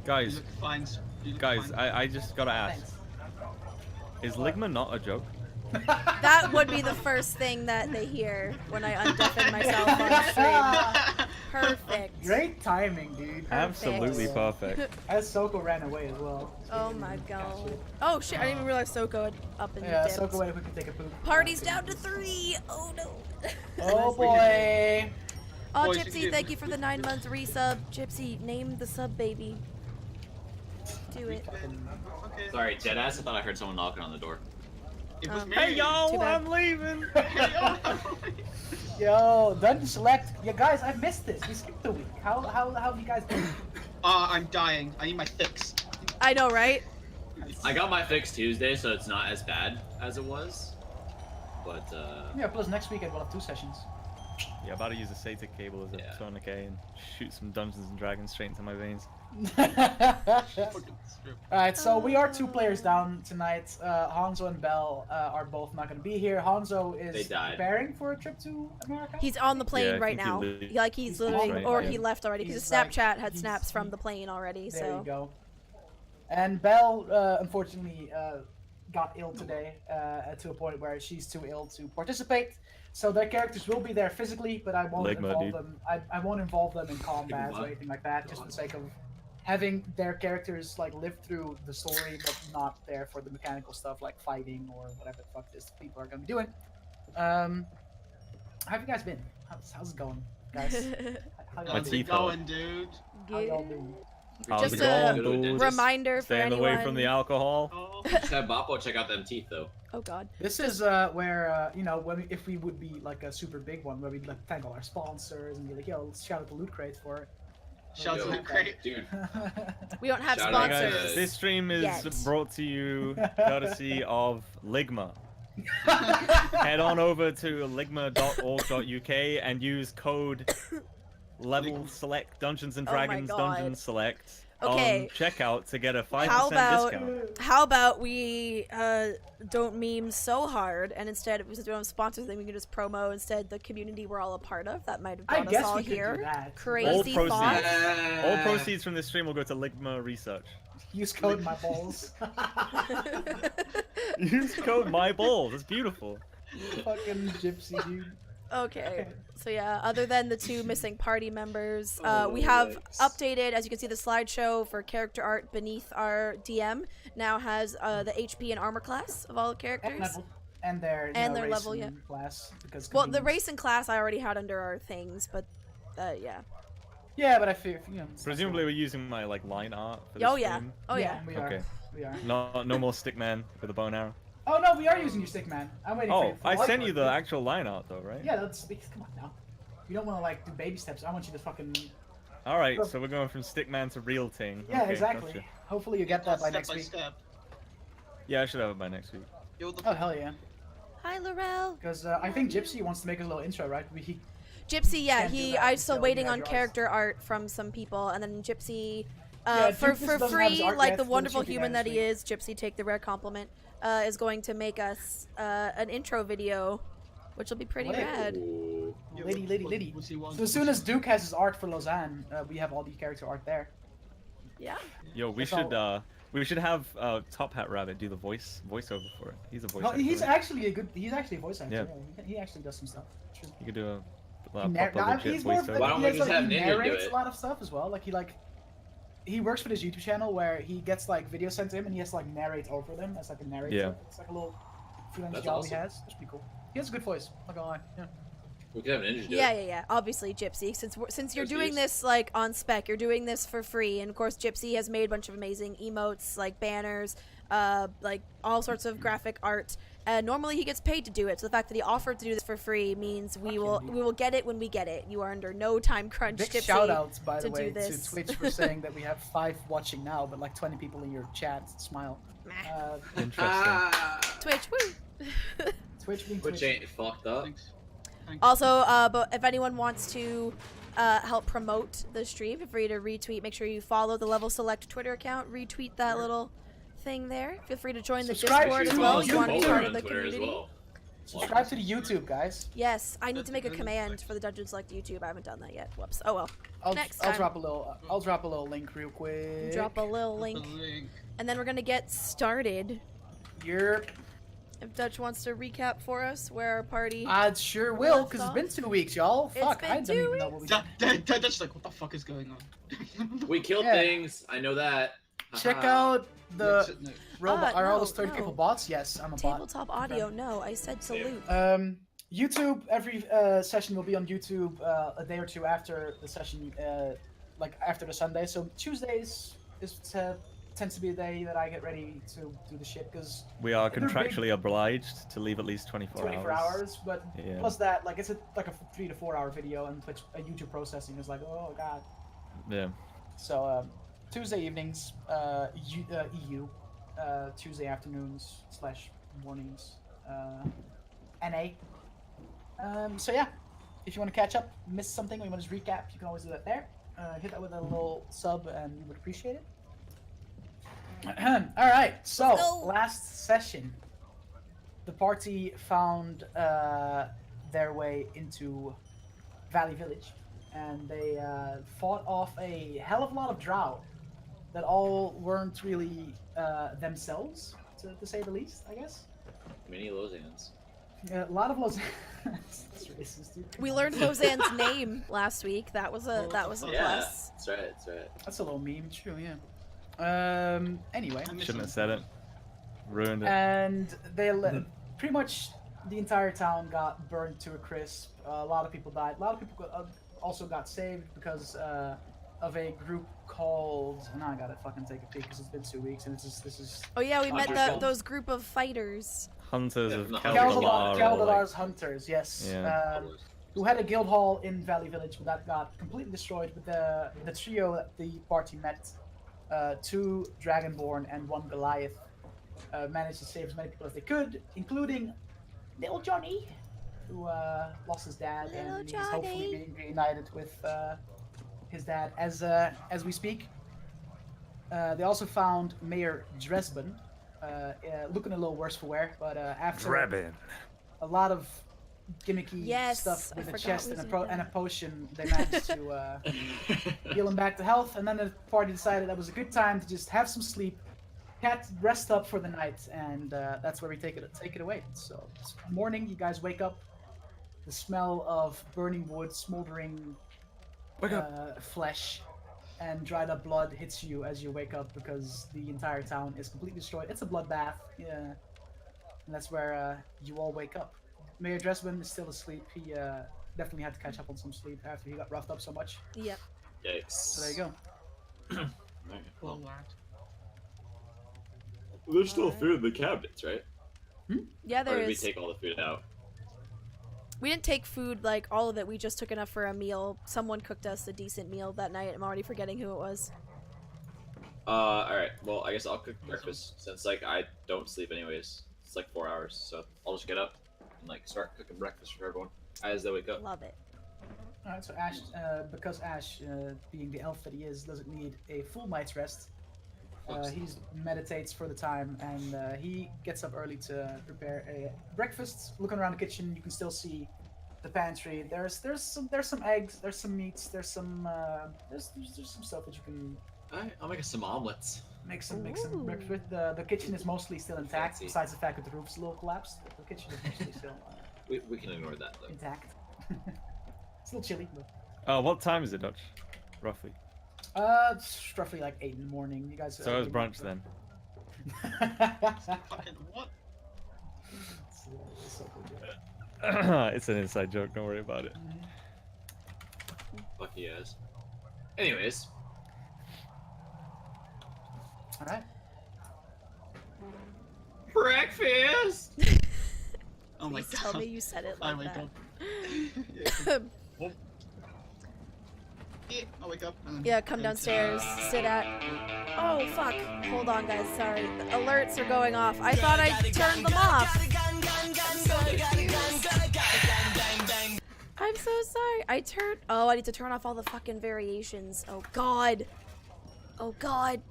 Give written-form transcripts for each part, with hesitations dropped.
Guys, You look fine. You look guys, fine. I just gotta ask. Thanks. Is Ligma not a joke? That would be the first thing that they hear when I undeafen myself on stream. Perfect. Great timing, dude. Absolutely perfect. As Soko ran away as well. Oh my god. Oh shit, I didn't even realize Soko had up and Yeah, dipped. Soko went if we could take a poop. Party's down to 3! Oh no. Oh boy. Oh, Boys, Gypsy, thank you for the 9 months resub. Gypsy, name the sub baby. Do it. Okay. Sorry, deadass. I thought I heard someone knocking on the door. It was me. Hey yo, Too bad. I'm leaving. Yo, Dungeon Select. Yeah, guys, I've missed this. We skipped the week. How have you guys been? I'm dying. I need my fix. I know, right? I got my fix Tuesday, so it's not as bad as it was. But Yeah, plus next weekend we'll have 2 sessions. Yeah, about to use a SATA cable as a Yeah. tourniquet and shoot some Dungeons and Dragons straight into my veins. Alright, so we are 2 players down tonight. Hanzo and Bell are both not going to be here. Hanzo They is died. preparing for a trip to America. He's on the plane Yeah, I right think he now. li- Like he's He's literally, on the or plane. he left already because He's his Snapchat like- had he's- snaps from the plane already. There So you go. And Belle, unfortunately, got ill today to a point where she's too ill to participate. So their characters will be there physically, but I won't Ligma, involve dude. them. I won't involve them in combat or Ligma. anything like that, just for the sake of having their characters like live through the story, but not there for the mechanical stuff like fighting or whatever the fuck this people are gonna be doing. How have you guys been? How's it going, guys? How y'all My How's doing? it teeth hurt. going, dude? How y'all doing? How's Just it a going, dude? reminder for Staying anyone. away from the alcohol. Oh. just have Boppo check out them teeth, though. Oh god. This is where you know if we would be like a super big one where we'd like thank all our sponsors and be like, yo, let's shout out to Loot Crate for it. Shout out Yo, to Crate. dude. We don't have Shout out, Guys, sponsors. this stream is Yet. brought to you courtesy of Ligma. Head on over to ligma.org.uk and use code level select Dungeons and Oh my Dragons God. Dungeon Select Okay. on checkout to get a 5% discount. How about we don't meme so hard and instead, since we don't have sponsors, then we can just promo instead the community we're all a part of. That might have I brought us guess all we could do here. that. All Crazy proceeds, thought. all proceeds from this stream will go to Ligma Research. Use code my balls. Use code MyBalls. It's beautiful. Fucking gypsy dude. Okay, so yeah, other than the 2 missing party members, Oh, we have yikes. updated, as you can see, the slideshow for character art beneath our DM now has the HP and armor class of all the And characters. level. And their, And know, their race level, and yeah. class. Because Well, the convenience. race and class I already had under our things, but yeah. Yeah, but I feel you know. it's Presumably not we're using my like line art for this Oh yeah, stream. oh cool. yeah. We are. Okay. We are. No more stickman with a bow and arrow. Oh no, we are using your stick, man. I'm waiting for Oh, you. I sent you the actual line art though, right? Yeah, that's come on now. You don't want to like do baby steps. I want you to fucking. All right, so we're going from stickman to real thing. Yeah, Okay, exactly. gotcha. Hopefully you get that by Step next by week. step. Yeah, I should have it by next week. You're the Oh hell yeah. Hi, Laurel. Because I think Gypsy wants to make a little intro, right? He Gypsy, yeah, Can't do that I'm still until waiting you have on yours. character art from some people, and then Gypsy, Yeah, for Gypsy doesn't have his free, art like yet, the but wonderful she'll be human there that next he is, Gypsy, take the rare compliment, is going to make us an intro video, which will be pretty What? rad. Ooh. Lady. What's he want? So as soon as Duke has his art for Lausanne, we have all the character art there. Yeah. Yo, That's all. we should have Top Hat Rabbit do the voiceover for it. He's a voice No, actor. he's right? actually he's actually a voice actor. Yeah. Yeah. He actually does some stuff. True. You could do a He nar- proper legit he's more of voiceover. Why don't he we has, just like, have he Ninja do narrates it? a lot of stuff as well. He works with his YouTube channel where he gets like videos sent to him and he has to like narrate over them as like a narrator. Yeah. It's like a little freelance That's job awesome. he has. It's pretty cool. He has a good voice. Not gonna lie. Yeah. We could have an ninja do Yeah, it. yeah, yeah. Obviously, Gypsy. Since you're Yes, doing yes. this like on spec, you're doing this for free, and of course, Gypsy has made a bunch of amazing emotes, like banners, like all sorts of graphic art. And normally he gets paid to do it. So the fact that he offered to do this for free means we will get it when we get it. You are under no time crunch, Big Gypsy. shout outs by the to way do this. to Twitch for saying that we have 5 watching now, but like 20 people in your chat. Smile. Meh. Interesting. Ah! Twitch, woo. Twitch being Which Twitch. ain't fucked up. Thanks. Also, but if anyone wants to help promote the stream, feel free to retweet. Make sure you follow the Level Select Twitter account. Retweet that little thing there. Feel free to join the Subscribe Discord to as the well. YouTube You want to be follower part of on the Twitter as community. well. Subscribe to the YouTube, guys. Yes, I need to make a command for the Dungeon Select YouTube. I haven't done that yet. Whoops. Oh well. I'll Next I'll time. drop a little. I'll drop a little link real quick. Drop a little link, and then we're gonna get started. Yerp. If Dutch wants to recap for us where our party. I sure will, left because it's off. been 2 weeks, y'all. It's Fuck, been I don't 2 even know what we That's like, what the fuck is going on? We killed Yeah. things. I know that. Check Haha. out the No. robot. Are all those third no. people bots? Yes, I'm a bot. Tabletop audio. No, I said salute. YouTube. Every session will be on YouTube a day or two after the session, like after the Sunday. So Tuesdays tends to be a day that I get ready to do the shit because We are They're big. contractually obliged to leave at least 24 24 hours. But Yeah. plus that, like it's like a 3 to 4 hour video, and Twitch YouTube processing is like, oh god. Yeah. So Tuesday evenings, EU, Tuesday afternoons / mornings, NA. So yeah, if you want to catch up, miss something, or you want to just recap, you can always do that there. Hit that with a little sub, and we would appreciate it. All right, so Let's go. last session, the party found their way into Valley Village, and they fought off a hell of a lot of Drow that all weren't really themselves, to say the least, I guess. Mini Lozans. A lot of Los. That's racist, dude. We learned Roseanne's name last week. That was a plus. Yeah, that's right. That's right. That's a little meme, true, yeah. Anyway, I miss Shouldn't have him. said it. Ruined it. and they pretty much the entire town got burned to a crisp. A lot of people died. A lot of people also got saved because of a group called. Now I gotta fucking take a peek because it's been 2 weeks, and this is Oh yeah, we met Hunters Guild. those group of fighters. Hunters Yeah, of not- Kaldalar. Kaldalar's Hunters, yes. Yeah. Who had a guild hall in Valley Village, but that got completely destroyed. But the trio that the party met, 2 Dragonborn and 1 Goliath, managed to save as many people as they could, including little Johnny, who lost his dad, Little and he's hopefully Johnny. being reunited with his dad as we speak. They also found Mayor Dresben, looking a little worse for wear, but after a lot of gimmicky Yes, stuff I with a forgot chest we and a, did pro- that. and a potion, they managed to heal him back to health. And then the party decided that was a good time to just have some sleep, rest up for the night, and that's where we take it away. So it's morning, you guys wake up. The smell of burning wood, smoldering flesh, and dried up blood hits you as you wake up because the entire town is completely destroyed. It's a bloodbath. Yeah, and that's where you all wake up. Mayor Dresden is still asleep. He definitely had to catch up on some sleep after he got roughed up so much. Yep. Yikes. So there you go. Alright, Poor well, lad. there's still food in the cabinets, right? Yeah, Or there did we is. take all the food out? We didn't take food, like, all of it. We just took enough for a meal. Someone cooked us a decent meal that night. I'm already forgetting who it was. Alright. Well, I guess I'll cook breakfast since, like, I don't sleep anyways. It's like 4 hours, so I'll just get up and, like, start cooking breakfast for everyone as they wake up. Love it. Alright, so Ash, because Ash, being the elf that he is, doesn't need a full night's rest. He meditates for the time, and he gets up early to prepare a breakfast. Looking around the kitchen, you can still see the pantry. There's some eggs, there's some meats, there's some stuff that you can Alright, I'll make us some omelets. make some Ooh. breakfast with. The kitchen is mostly still intact, Fancy. besides the fact that the roof's a little collapsed. The kitchen is mostly still We can ignore that, though. intact. It's a little chilly, but Oh, what time is it, Dutch? Roughly. it's roughly like 8 in the morning. You guys. So it was brunch then. Fucking what? It's so good. It's an inside joke. Don't worry about it. Lucky ass. Anyways, All right. breakfast! Oh my Please tell god. me you said it I like wake that. up. Yeah, I wake up. And, Yeah, come downstairs, sit at... Oh, fuck. Hold on, guys, sorry. The alerts are going off. I thought I turned them off. I'm so sorry. Oh, I need to turn off all the fucking variations. Oh, God. Oh, God.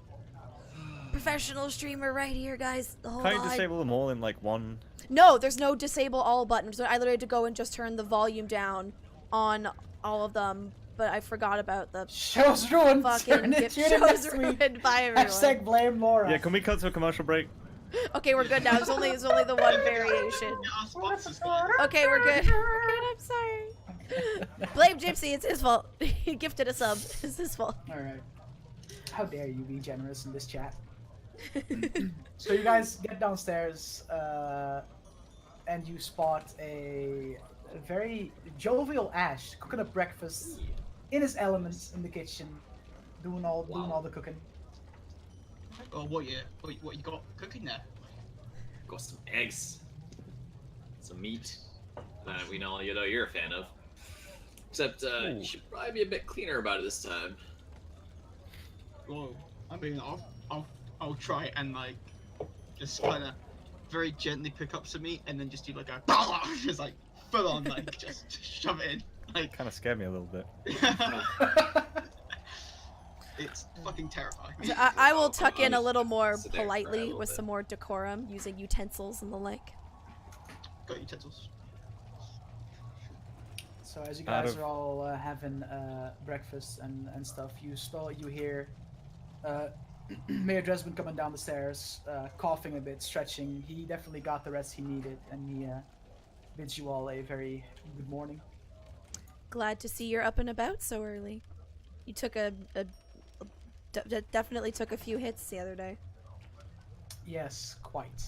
Professional streamer right here, guys. Hold Can't you on. disable them all in like one No, there's no disable all buttons. I literally had to go and just turn the volume down on all of them, but I forgot about the Show's ruined. fucking Turn it gift to shows next week. ruined by everyone. Hashtag blame Laura. Yeah, can we cut to a commercial break? Okay, we're good now. It's only the one variation. Our sponsors, guys. Okay, we're good. We're good. I'm sorry. Blame Gypsy. It's his fault. He gifted a sub. It's his fault. All right. How dare you be generous in this chat? So you guys get downstairs, and you spot a very jovial Ash cooking up breakfast in his elements in the kitchen, doing all the cooking. Oh, what you got cooking there? Got some eggs, some meat. We know you're a fan of. Except you should probably be a bit cleaner about it this time. Well, I mean, I'll try and like just kind of very gently pick up some meat and then just do like a just like full on like just shove it in like. Kind of scared me a little bit. It's fucking terrifying. So I will tuck in a little more Sit there for a politely little with bit. some more decorum, using utensils and the like. Got utensils. So as you Out guys of- are all having breakfast and stuff, you hear Mayor Dresden coming down the stairs, coughing a bit, stretching. He definitely got the rest he needed, and he bids you all a very good morning. Glad to see you're up and about so early. You took definitely took a few hits the other day. Yes, quite.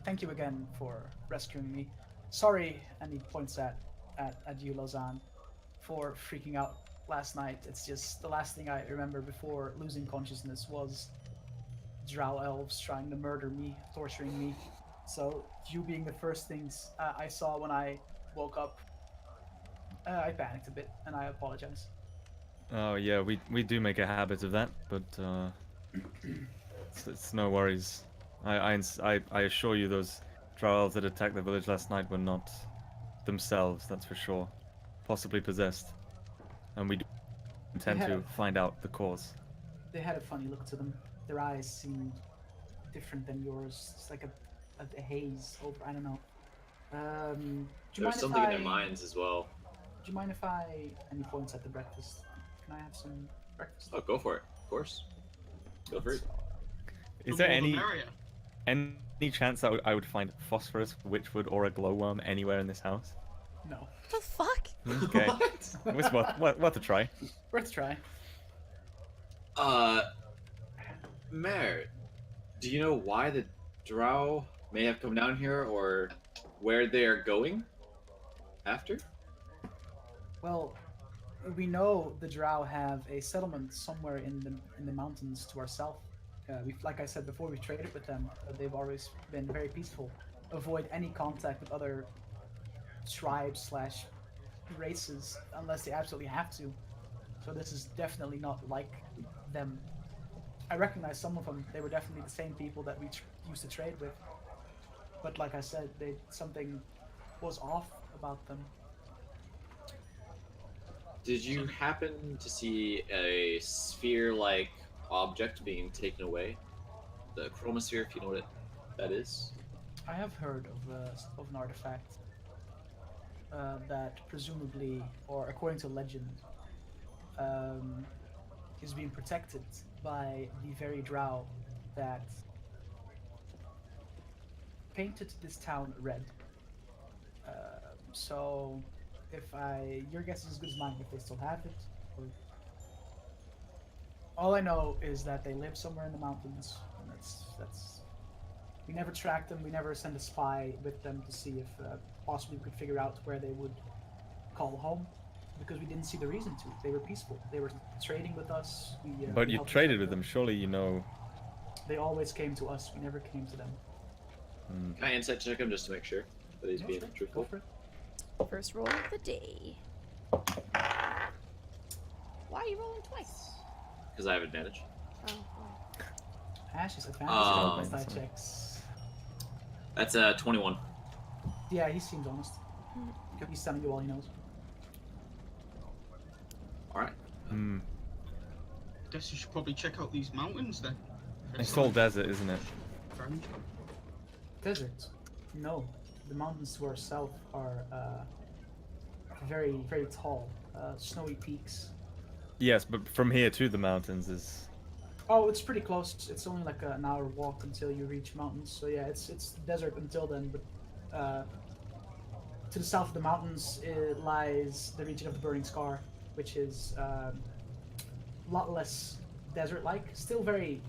Thank you again for rescuing me. Sorry, and he points at you, Lausanne, for freaking out last night. It's just the last thing I remember before losing consciousness was Drow elves trying to murder me, torturing me. So you being the first things I saw when I woke up, I panicked a bit, and I apologize. Oh yeah, we do make a habit of that, but it's no worries. I assure you, those Drow elves that attacked the village last night were not themselves. That's for sure. Possibly possessed, and we do intend to find out the cause. They had a funny look to them. Their eyes seemed different than yours. It's like a haze over. I don't know. Do you There's mind something if in their minds as well. Do you mind if I? And he points at the breakfast. Can I have some breakfast? Oh, go for it. Of course. Go for it. Is The there more the any merrier. any chance that I would find phosphorus, witchwood, or a glowworm anywhere in this house? No. The fuck? Okay, it's worth a try. Worth a try. Mayor, do you know why the Drow may have come down here, or where they are going after? Well, we know the Drow have a settlement somewhere in the mountains to our south. Like I said before, we've traded with them. They've always been very peaceful. Avoid any contact with other tribes / races unless they absolutely have to. So this is definitely not like them. I recognize some of them. They were definitely the same people that we used to trade with. But like I said, something was off about them. Did you happen to see a sphere-like object being taken away? The Chroma Sphere, if you know what that is? I have heard of an artifact that presumably, or according to legend, is being protected by the very Drow that painted this town red. So, your guess is as good as mine if they still have it. Or... All I know is that they live somewhere in the mountains, and that's. We never tracked them. We never sent a spy with them to see if possibly we could figure out where they would call home, because we didn't see the reason to. They were peaceful. They were trading with us. But we you helped traded protect with them, surely you know. They always came to us. We never came to them. Can I insight check him just to make sure that he's Yeah, being sure. Go truthful? for it. First roll of the day. Why are you rolling twice? Because I have advantage. Oh, well. Ash is advanced Oh, with side sorry. checks. That's 21. Yeah, he seems honest. He's telling you all he knows. Alright. Hmm. Guess you should probably check out these mountains then. It's all desert, isn't it? Friend. Desert. No, the mountains to our south are very, very tall, snowy peaks. Yes, but from here to the mountains is. Oh, it's pretty close. It's only like an hour walk until you reach mountains. So yeah, it's desert until then. But to the south of the mountains lies the region of the Burning Scar, which is a lot less desert-like. Still very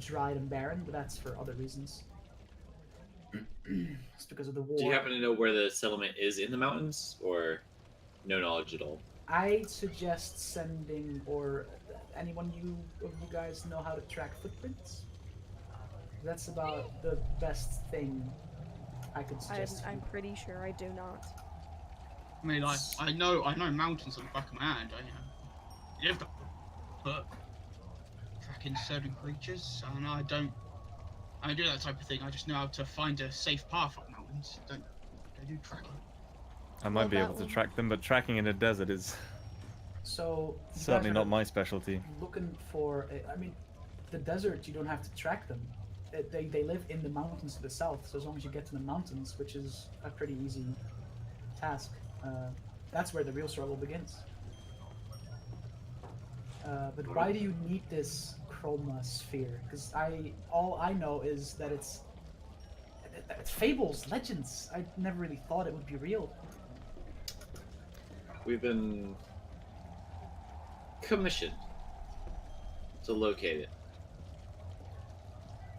dried and barren, but that's for other reasons. It's because of the war. Do you happen to know where the settlement is in the mountains, or no knowledge at all? I suggest sending, or anyone of you guys know how to track footprints? That's about the best thing I could suggest. I'm pretty sure I do not. I mean, I know mountains on the back of my hand. I lived up them, but tracking certain creatures, I don't do that type of thing. I just know how to find a safe path up mountains. Don't do tracking. I might Well, be that able to will- track them, but tracking in a desert is So you guys certainly are not my specialty. looking for. I mean, the desert you don't have to track them. They live in the mountains to the south. So as long as you get to the mountains, which is a pretty easy task, that's where the real struggle begins. But why do you need this Chroma Sphere? Because all I know is that it's fables, legends. I never really thought it would be real. We've been commissioned to locate it.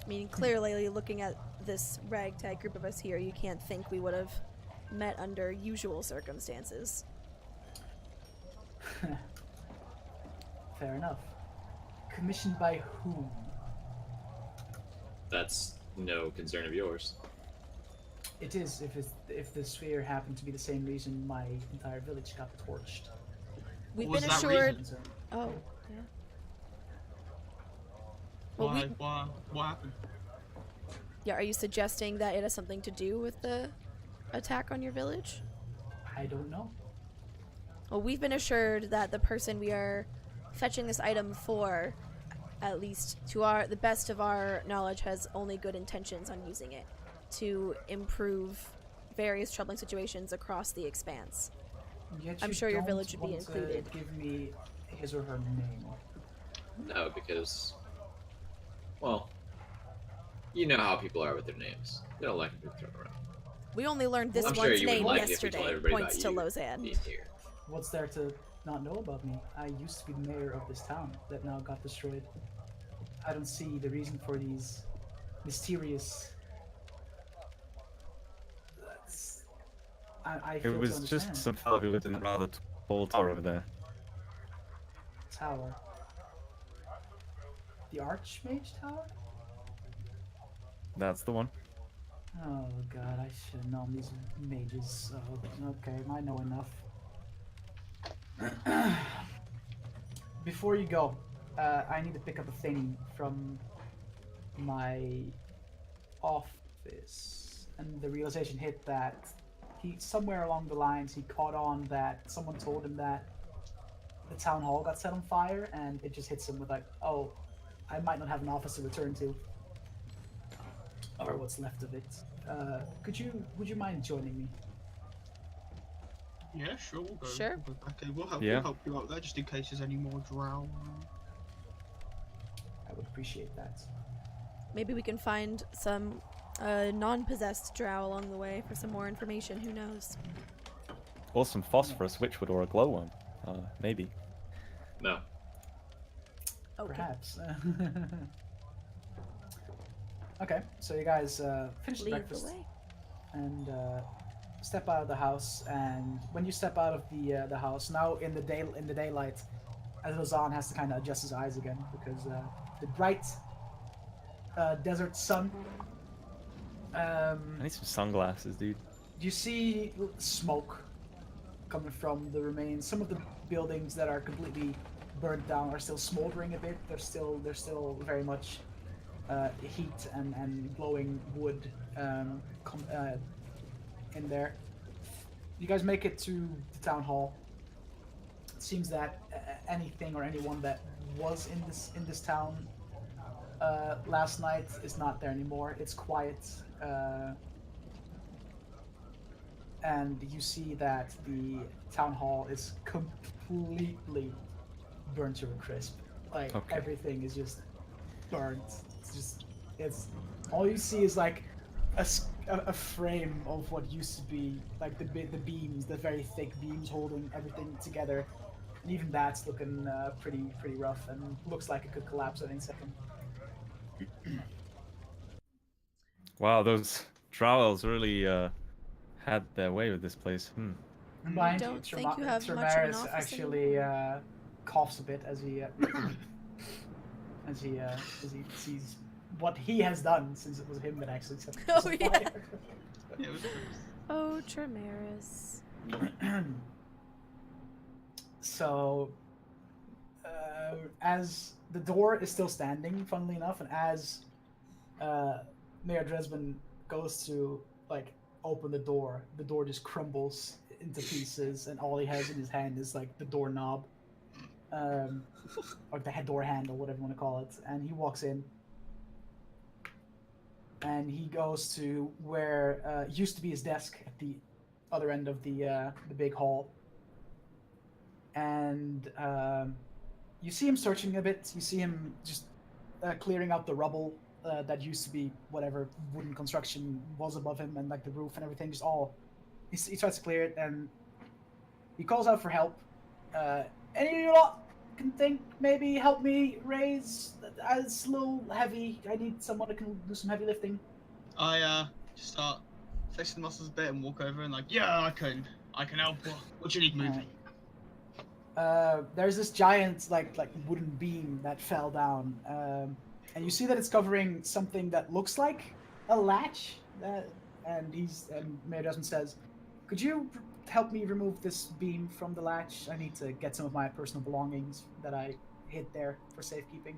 I mean, clearly, looking at this ragtag group of us here, you can't think we would have met under usual circumstances. Fair enough. Commissioned by whom? That's no concern of yours. It is if the sphere happened to be the same reason my entire village got torched. We've What been was that assured. reason? Oh, yeah. Well, What happened? yeah. Are you suggesting that it has something to do with the attack on your village? I don't know. Well, we've been assured that the person we are fetching this item for, at least to the best of our knowledge, has only good intentions on using it to improve various troubling situations across the expanse. Yet I'm you sure your don't village would be want to included. give me his or her name. No, because, well, you know how people are with their names. They don't like to be thrown around. We only learned this I'm one's sure you name wouldn't like it if we told yesterday. everybody Points to about you Lozan. being here. What's there to not know about me? I used to be the mayor of this town that now got destroyed. I don't see the reason for these mysterious. I fail It to was understand. just some fellow who lived in a rather tall tower over there. Tower. The Archmage Tower? That's the one. Oh god, I should have known these mages. Oh, okay, I know enough. Before you go, I need to pick up a thing from my office. And the realization hit that somewhere along the lines, he caught on that someone told him that the town hall got set on fire, and it just hits him with like, oh, I might not have an office to return to. Or what's left of it. Would you mind joining me? Yeah, sure. We'll go. Sure. We'll go back in. We'll help you out there just in case there's any more Drow. I would appreciate that. Maybe we can find some non-possessed drow along the way for some more information. Who knows? Or some phosphorus, witchwood, or a glowworm. Maybe. No. Okay. Perhaps. Okay, so you guys finish Lead breakfast the way. and step out of the house. And when you step out of the house, now in the daylight, Lozan has to kind of adjust his eyes again because the bright desert sun. I need some sunglasses, dude. You see smoke coming from the remains. Some of the buildings that are completely burnt down are still smoldering a bit. They're still very much heat and glowing wood in there. You guys make it to the town hall. It seems that anything or anyone that was in this town last night is not there anymore. It's quiet. and you see that the town hall is completely burnt to a crisp. Like Okay. everything is just burnt. It's all you see is like a frame of what used to be like the beams, the very thick beams holding everything together, and even that's looking pretty rough and looks like it could collapse at any second. Wow, those Drow elves really had their way with this place. And behind don't you, think you have much of an Tremaris office actually anymore. coughs a bit as he as he sees what he has done, since it was him that actually set the Oh, fire. yeah. Yeah, it was Oh, Tremaris. So, as the door is still standing, funnily enough, and as Mayor Dresden goes to like open the door just crumbles into pieces, and all he has in his hand is like the doorknob, or the door handle, whatever you want to call it. And he walks in, and he goes to where used to be his desk at the other end of the big hall. And you see him searching a bit. You see him just clearing out the rubble that used to be whatever wooden construction was above him, and like the roof and everything. Just all he tries to clear it, and he calls out for help. Any of you lot can think maybe help me raise? It's a little heavy. I need someone that can do some heavy lifting. I just start flexing the muscles a bit and walk over and like, yeah, I can help. What do you need moving? There's this giant like wooden beam that fell down, and you see that it's covering something that looks like a latch. And Mayor Desmond says, "Could you help me remove this beam from the latch? I need to get some of my personal belongings that I hid there for safekeeping."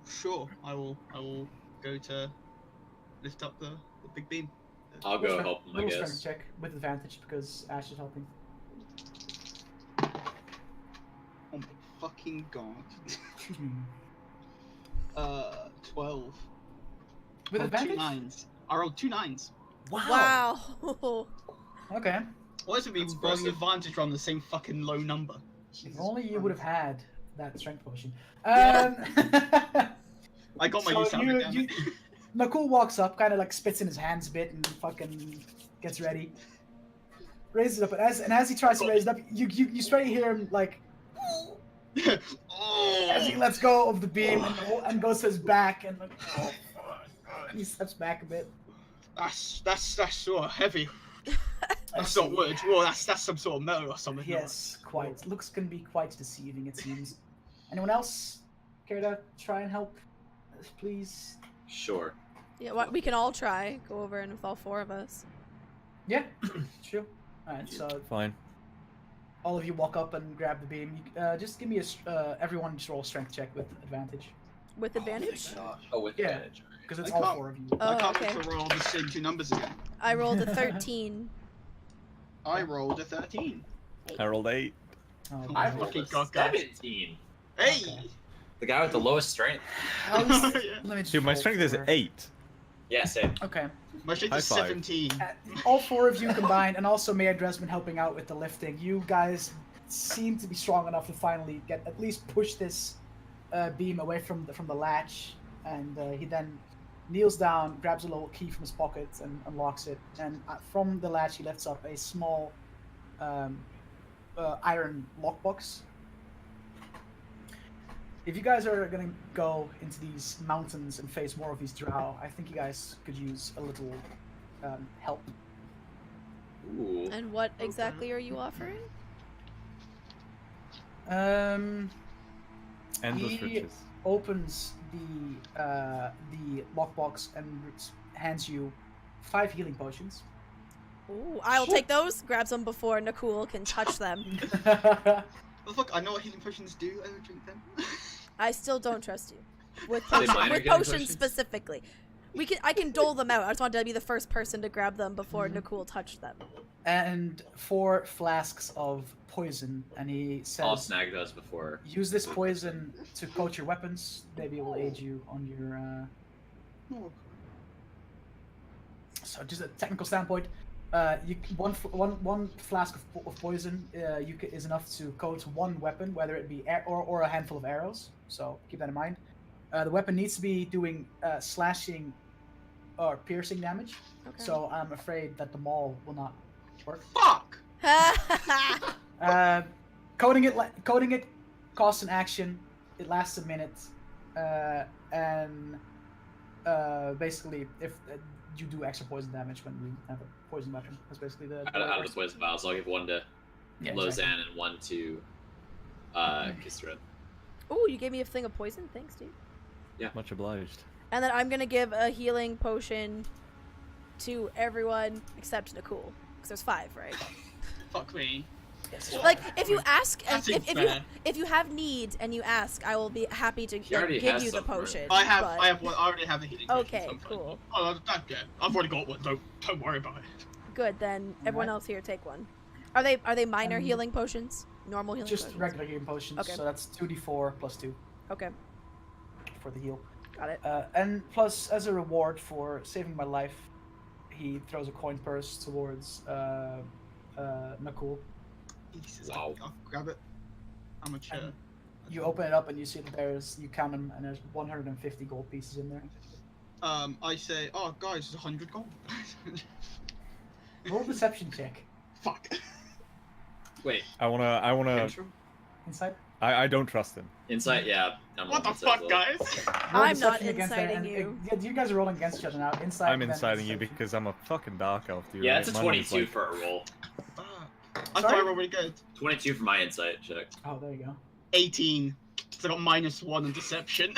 Sure, I will go to lift up the big beam. I'll go help him, I Little strength guess. check with advantage because Ash is helping. Oh my fucking god. 12. With I rolled advantage? 2 9s. I rolled 2 9s. Wow. Okay. Why is it me That's rolling impressive. advantage on the same fucking low number? If only you would have had that strength potion. Yeah. I got my So use out of it, damn you- it. Nakul walks up, kind of like spits in his hands a bit, and fucking gets ready. Raises it up, and as he tries to raise it up, you straight hear him like as he lets go of the beam and goes to his back, and like he steps back a bit. That's sort of heavy. That's I not see. wood. Well, that's some sort of metal or something. Yes, quite. Looks can be quite deceiving, it seems. Anyone else care to try and help, please? Sure. Yeah, we can all try. Go over and with all 4 of us. Yeah, sure. All right, so Fine. all of you walk up and grab the beam. Just give me everyone just roll a strength check with advantage, With advantage? Oh, with Yeah. advantage. Alright. because it's I all can't- 4 of you. I Oh, can't okay. wait to roll the same 2 numbers again. I rolled a 13. I rolled a 13. I rolled 8. Oh, I boy. rolled a Fucking god, guys. 17. Hey! Okay. The guy with the lowest strength. I was- Yeah. let me just Dude, my roll strength is for- 8. Yeah, same. Okay. My strength is High five. 17. All 4 of you combined, and also Mayor Dresden helping out with the lifting. You guys seem to be strong enough to finally get at least push this beam away from the latch, and he then kneels down, grabs a little key from his pocket, and unlocks it. And from the latch, he lifts up a small iron lockbox. If you guys are gonna go into these mountains and face more of these drow, I think you guys could use a little help. Ooh. And what exactly are you offering? Endless He riches. opens the lockbox and hands you 5 healing potions. Ooh, I'll take those. Grabs them before Nakul can touch them. Oh, fuck, I know what healing potions do. I don't drink them. I still don't trust you. With Are they potions, minor with healing potions potions? specifically. I can dole them out. I just wanted to be the first person to grab them before Nakul touched them. And 4 flasks of poison, and he I'll says, snag those before. use this poison to coat your weapons. Maybe it will aid you on your Oh, so just a technical standpoint, One flask of poison is enough to coat one weapon, whether it be or a handful of arrows. So keep that in mind. The weapon needs to be doing slashing or piercing damage. Okay. So I'm afraid that the maul will not work. Fuck! Coating it costs an action. It lasts a minute, and basically, if you do extra poison damage when you have a poison weapon, that's basically the. Out of the poison vials, I'll give one to Lozanne exactly. and one to Kistrin. Oh, you gave me a thing of poison. Thanks, dude. Much obliged. And then I'm gonna give a healing potion to everyone except Nakul, because there's 5, right? Fuck me. Like, if you ask, That seems if fair. you have needs and you ask, I will be happy to He already give has you the some, right? potion. I have but- one. I already have a healing potion. Okay, so I'm fine. cool. Oh, that's good. I've already got one. Don't worry about it. Good, then everyone Alright. else here take one. Are they minor healing potions? Normal healing Just potions? regular healing potions. Okay. So that's 2d4 plus 2 Okay, for the heal. got it. And plus, as a reward for saving my life, he throws a coin purse towards Nakul. Jesus, Wow. I'll grab it. How much? And you open it up and you see that you count them, and there's 150 gold pieces in there. I say, oh guys, it's 100 gold. Roll a deception check. Fuck. Wait, I wanna. intro? Inside. I don't trust him. Insight? Yeah. I'm What the on insight fuck, as well. guys? Roll I'm not deception against that, inciting and you. yeah, you guys are rolling against each other now. Inside. I'm then inciting you deception. because I'm a fucking dark elf, dude. Yeah, right? it's a My name's 22 like- for a roll. I thought I rolled really good. 22 for my insight check. Oh, there you go. 18. So I got -1 in deception.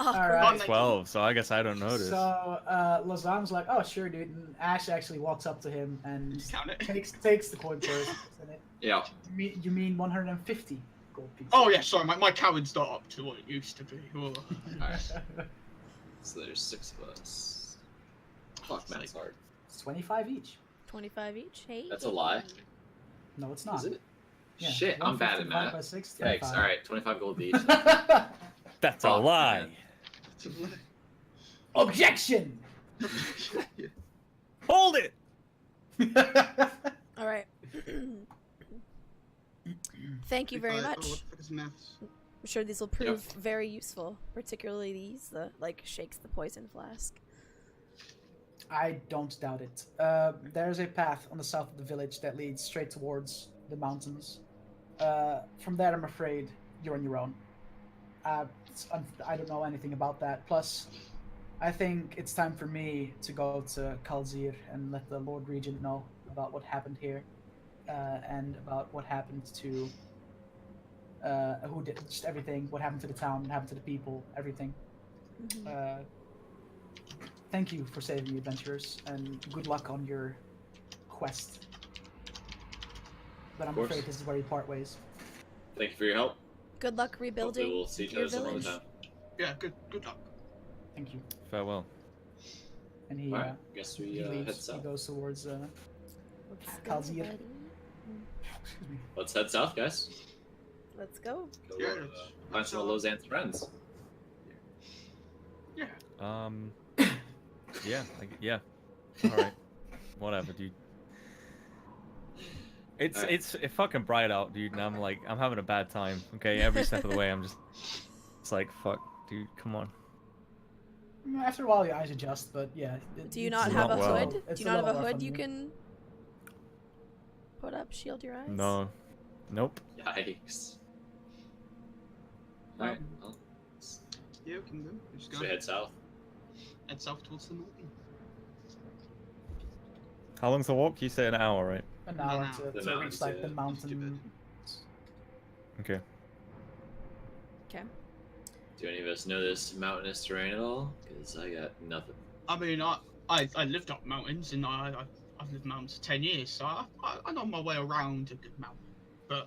Awkward. Alright. 12, so I guess I don't notice. So Lazan's like, "Oh, sure, dude." And Ash actually walks up to him and Just count it. takes the coin purse. And it, Yeah. you mean 150 gold pieces? Oh yeah, sorry, my coward's not up to what it used to be. Oh. Alright. So there's 6 of us. Fuck, man, it's hard. It's 25 each. 25 each. Hey. That's a lie. No, it's not. Is it? Yeah, Shit, I'm bad at 150 divided math. by 6, Yikes. 25. Alright, 25 gold each. That's a Fuck, lie. man. Objection! Hold it. All right. Thank you very much. Oh, what the fuck is maths? I'm sure these will prove very useful, particularly these, the shakes the poison flask. I don't doubt it. There's a path on the south of the village that leads straight towards the mountains. From there, I'm afraid you're on your own. I don't know anything about that. Plus, I think it's time for me to go to Kalzir and let the Lord Regent know about what happened here, and about what happened to who did just everything. What happened to the town? What happened to the people? Everything. Mhm. Thank you for saving me, adventurers, and good luck on your quest. But I'm course. afraid this is where you part ways. Thank you for your help. Good luck Hopefully rebuilding we'll see each your other some other village. time. Yeah, good luck. Thank you. Farewell. And he Alright, guess we he head leaves. He south. goes towards Let's go, Kalzir. buddy. excuse me. Let's head south, guys. Let's go. Go Yeah, find some of Lozanne's friends. Yeah. Yeah. Yeah. All right. Whatever, dude. It's fucking bright out, dude, and I'm having a bad time. Okay, every step of the way, it's like, fuck, dude, come on. After a while, your eyes adjust, but yeah. Do you it's not a have a little- well. hood? it's Do you not have a little rough hood on you can put up, shield your eyes? No. Nope. Yikes. Alright, well, Yeah, we can go. We're just should we gonna head south? head south towards the north. How long's the walk? You say an hour, right? An hour The to reach mountains, like yeah. the mountain. Okay. Okay. Do any of us know this mountainous terrain at all? Because I got nothing. I mean, I lived up mountains, and I've lived mountains for 10 years, so I know my way around a good mountain. But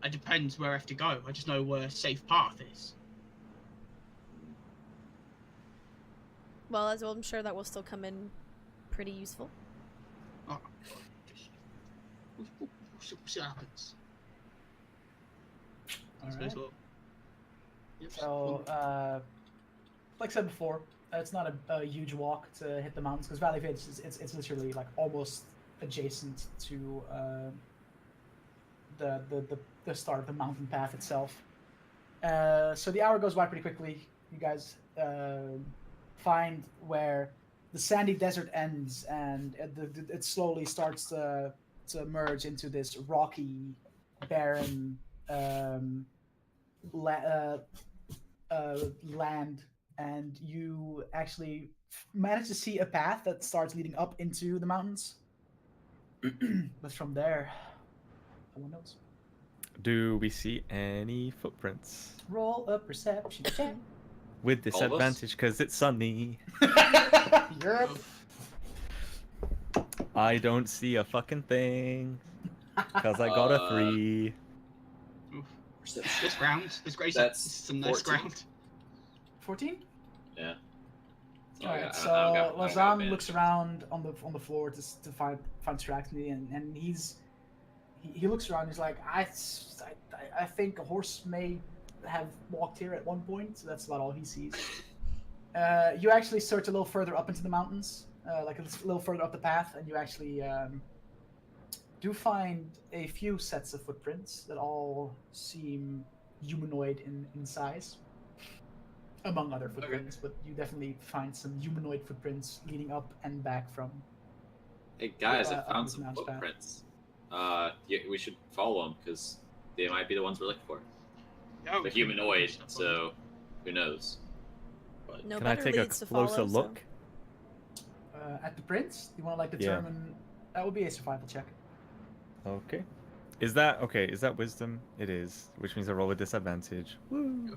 it depends where I have to go. I just know where a safe path is. Well, as well, I'm sure that will still come in pretty useful. Oh, just, we'll see what happens. I suppose Alright. we'll- Yep, So, like I said before, It's not a huge walk to hit the mountains because Valley Village it's literally like almost adjacent to the start of the mountain path itself. So the hour goes by pretty quickly. You guys find where the sandy desert ends, and it slowly starts to merge into this rocky, barren land, and you actually manage to see a path that starts leading up into the mountains. But from there, no one knows. Do we see any footprints? Roll a perception check. With disadvantage because it's sunny. Europe. I don't see a fucking thing. Because I got a 3. This ground. This great. That's some nice 14. ground. 14. Yeah. Alright, so Lazam looks around on the floor to find Tractney, and he looks around. He's like, I think a horse may have walked here at one point. So that's about all he sees. You actually search a little further up into the mountains, like a little further up the path, and you actually do find a few sets of footprints that all seem humanoid in size. Among other footprints, but you definitely find some humanoid footprints leading up and back from. Hey guys, I up found this some mountain path. footprints. Yeah, we should follow them because they might be the ones we're looking for. Oh, They're humanoid, so who knows? But No Can I better take a leads to closer follow, look? At the prints, you want to like determine. That would be a survival check. Okay. Is that okay? Is that wisdom? It is, which means I roll with disadvantage. Woo.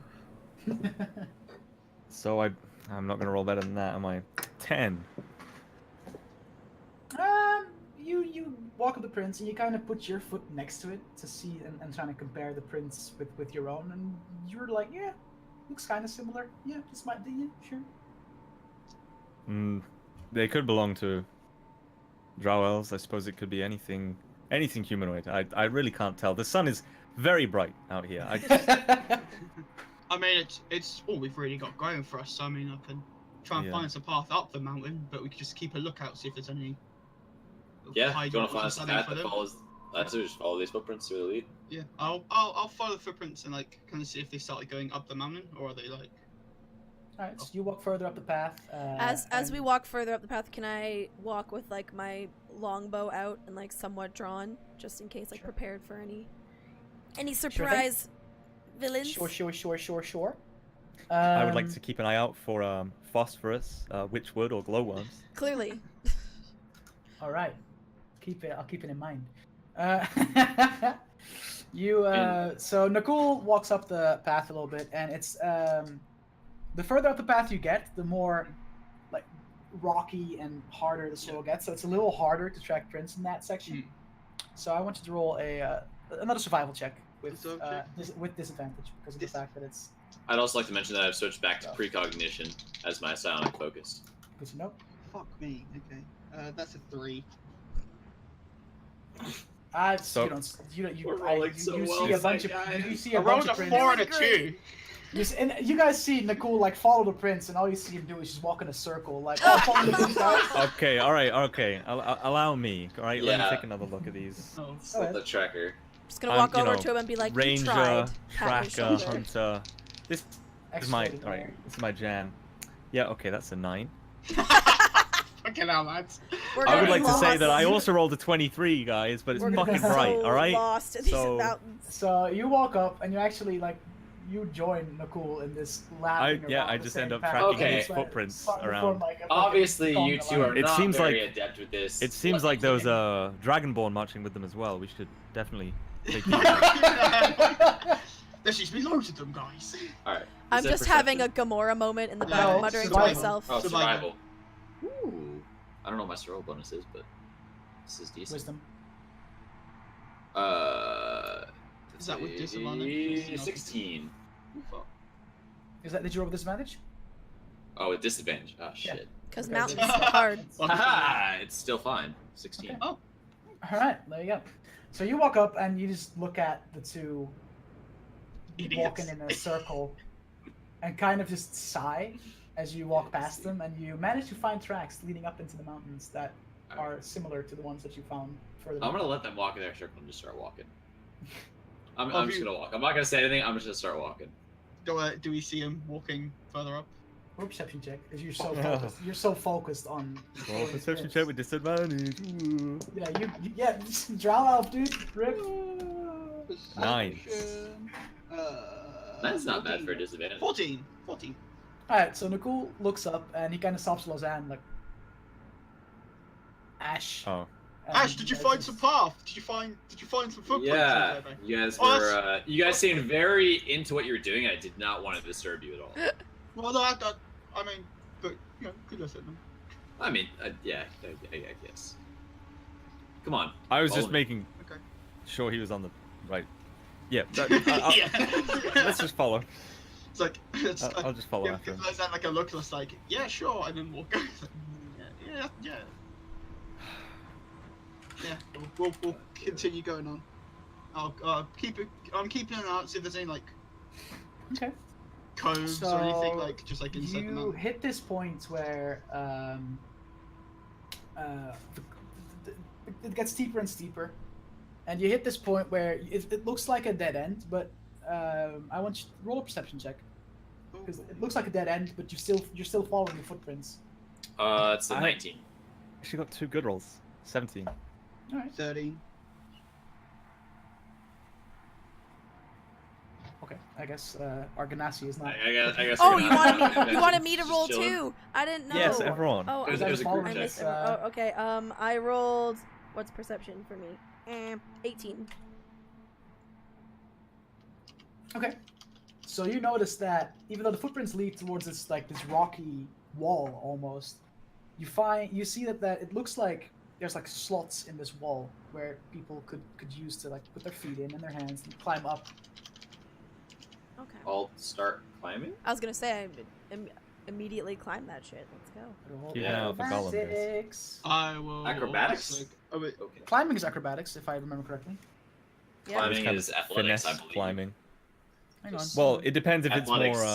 So I'm not gonna roll better than that, am I? 10. You walk up the prints and you kind of put your foot next to it to see and trying to compare the prints with your own, and you're like, yeah, looks kind of similar. Yeah, this might be, yeah, sure. They could belong to Drow elves. I suppose it could be anything humanoid. I really can't tell. The sun is very bright out here. I mean, it's all we've really got going for us. So I mean, I can try and find us a path up the mountain, but we could just keep a lookout, see if there's any. yeah, if you want to find us a something path for that them. follows, let's just follow these footprints to the lead. Yeah, I'll follow the footprints and like kind of see if they started going up the mountain, or are they like. All right, so you walk further up the path. As we walk further up the path, can I walk with like my longbow out and like somewhat drawn, just in case, like Sure. prepared for any surprise villains? Sure. I would like to keep an eye out for phosphorus, witchwood, or glowworms. Clearly. All right, I'll keep it in mind. So Nakul walks up the path a little bit, and it's the further up the path you get, the more like rocky and harder the soil gets. So it's a little harder to track prints in that section. So I want you to roll another survival check with disadvantage because of the fact that it's. I'd also like to mention that I've switched back to precognition as my psionic focus. Good to know. Fuck me. Okay. That's a 3. So- We're rolling so you well see a tonight, bunch of guys. you see I a bunch rolled of a prints. 4 and a 2. And you guys see Nakul like follow the prints, and all you see him do is just walk in a circle, like follow the prints out. Okay, all right, okay. Allow me. All right, let me Yeah. take another look at these. Oh. Set the tracker. Just gonna walk you over know, to him and be like, Ranger, "You tried." Pat your tracker, shoulder. hunter. This is my Extraordinary. This is my jam. Yeah, okay, that's a 9. Fucking hell, lads. We're I gonna would be like to say that lost. I also rolled a 23, guys, but it's We're gonna be fucking bright. so All right. lost in these So- mountains. So you walk up, and you actually like you join Nakul in this lapping around I the just same end up path. tracking Okay. his footprints Starting to around. form, like, a fucking Obviously, conga you two line. are It not seems very like- adept with this. It seems like there was a Dragonborn marching with them as well. We should definitely take these. There should be loads of them, guys. All right. I'm Is that just having a perception? Gamora moment in the No, back, muttering to survival. myself. Oh, Survival. survival. Ooh. I don't know what my survival bonus is, but this is decent. Wisdom. Is that with disadvantage? 16. Oh, fuck. Did you roll with disadvantage? Oh, with disadvantage. Oh, shit. Because Okay. mountains are hard. Haha! It's still fine. 16. Okay. Oh. All right, there you go. So you walk up and you just look at the two Idiots. walking in a circle, and kind of just sigh, as you walk past them, and you manage to find tracks leading up into the mountains that are similar to the ones that you found further. I'm gonna let them walk in their circle and just start walking. I'm just you- gonna walk. I'm not gonna say anything. I'm just gonna start walking. Do we see him walking further up? Roll a perception check, because you're so focused. You're so focused on. Roll a perception check with disadvantage. Ooh. Yeah, Drow elf, dude. Rip. 9. That's not bad for a disadvantage. 14. All right, so Nakul looks up and he kind of stops Lausanne like, Ash. Oh. Ash, did you find some path? Did you find some footprints? Yeah, out there? you guys Oh, were. You guys seemed very into what you were doing. I did not want to disturb you at all. Well, no, I mean, but you know, good listen. I mean, yeah, I guess. Come on. I was follow just me. making Okay. sure he was on the right. Yeah. Yeah. Let's just follow. It's like I'll just follow after him. There's that like a look that's like, yeah, sure, and then walk. Yeah. Yeah, we'll continue going on. I'm keeping an eye out, see if there's any like Okay. coves or anything like just like inside the You mountain. hit this point where it gets steeper and steeper, and you hit this point where it looks like a dead end, but I want you to roll a perception check because it looks like a dead end, but you're still following the footprints. It's a 19. She got 2 good rolls. 17. All right. 13. Okay. I guess Arganassi is not. I guess. Oh, I'm you wanted me to just roll chilling. too? I didn't know. Yes, everyone. Oh, It was I a missed group I check. missed, everyone. Oh, okay. I rolled. What's perception for me? 18. Okay. So you notice that even though the footprints lead towards this rocky wall almost, you see that it looks like there's like slots in this wall where people could use to like put their feet in and their hands and climb up. Okay. I'll start climbing. I was gonna say I immediately climb that shit. Let's go. Roll Yeah, the golem is. acrobatics. I will. Acrobatics? also- Oh wait. Okay. Climbing is acrobatics, if I remember correctly. Yeah. Climbing Kind is of athletics, I finesse believe. climbing. Hang on. Well, it depends if it's Athletics, more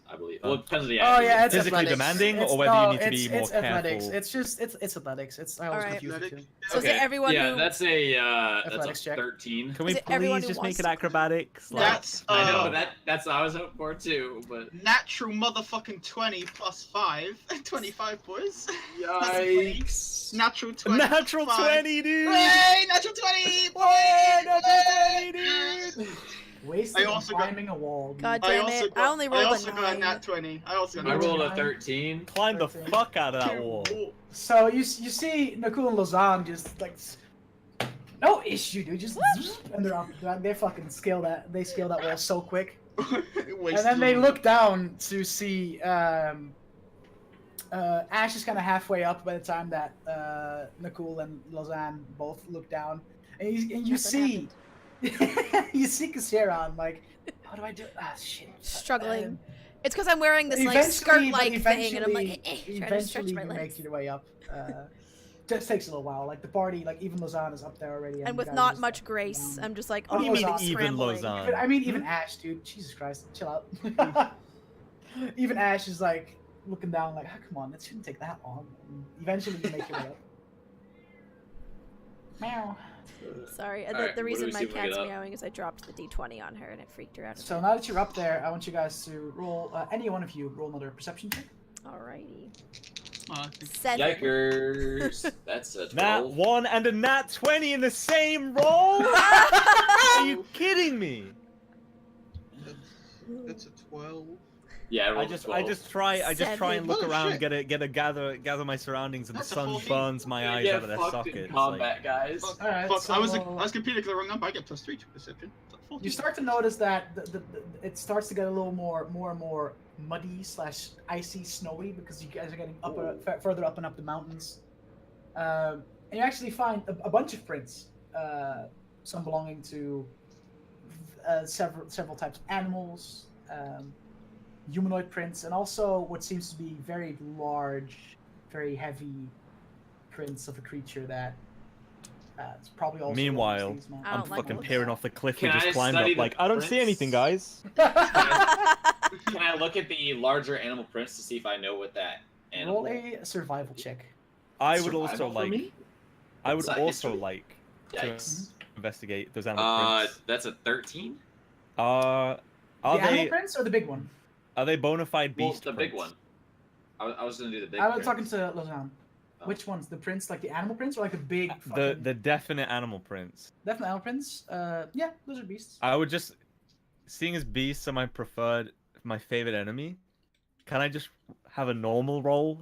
I believe. Well, it depends on the Oh yeah, it's physically athletics. demanding, It's- or whether you need to be more it's athletics. careful. It's just it's athletics. I always Alright. confuse the Athletic. two. So is it everyone Yeah, who? that's Athletics a check. 13. Can we Is it everyone please who just wants make it to- acrobatics? Like, That's I know that's what I was hoping for too, but natural motherfucking 20 plus 5. 25, boys. yikes! Natural 20. natural 20, dude. Hey, natural 20! Boy! Natural 20, dude. Wasted I on also got- climbing a wall. God I damn also it! I only rolled a got a 9. nat 20. I also got I a rolled a Nine. 13. Climb the fuck out of that wall. So you see Nakul and Lausanne just like no issue, dude. Just and they're up. They fucking scale that. They scale that wall so quick. And then they look down to see Ash is kind of halfway up by the time that Nakul and Lausanne both look down, and you see you see Kasseron like, how do I do? Ah, shit. Struggling. It's because I'm wearing this like skirt-like thing, and I'm like trying to stretch eventually my you legs. make your way up. Just takes a little while. Like the party, like even Lausanne is up there already, And you with guys not just, much like, grace, down. I'm just like, What do you mean even scrambling. Lausanne? Even, I mean, even Ash, dude. Jesus Christ, chill out. Even Ash is like looking down, like, oh, come on, it shouldn't take that long. And eventually, you make your way up. Meow. Sorry, Alright, the what do reason we my see when we cat's get up? meowing is I dropped the d20 on her and it freaked her out. So now that you're up there, I want you guys to roll. Any one of you roll another perception check. Alrighty. 7. Yikers! That's a 12. Nat 1 and a nat 20 in the same roll? Are you kidding me? That's a 12. Yeah, I I rolled a just 12. try and look Oh, around, shit. gather my surroundings, and That's the a sun 14. burns my eyes Get out of their fucked in sockets. combat, guys. Fuck, Alright, fuck, I was so- competing with the wrong number. I get +3 to perception. It's like 14. You start to notice that it starts to get a little more and more muddy / icy, snowy because you guys are getting further up and up the mountains. And you actually find a bunch of prints, some belonging to several types of animals, humanoid prints, and also what seems to be very large, very heavy prints of a creature that it's probably also. Meanwhile, amongst these mountains. I I'm don't like fucking looks. peering off the cliff we Can just I climbed study up. the Like, I don't see prints? anything, guys. Can I I look at the larger animal prints to see if I know what that animal? Roll a survival check. I would also Survival for like. me? I would Is that also history? like to Yikes. investigate those animal prints. That's a 13. Are The animal they prints or the big one? bona fide Well, beast the prints? big one. I was gonna do the big. I was prints. talking to Lausanne. Oh. Which ones? The prints, like the animal prints, or like the big The fucking... the definite animal prints. Definitely animal prints. Yeah, those are beasts. I would just, seeing as beasts are my favorite enemy. Can I just have a normal roll?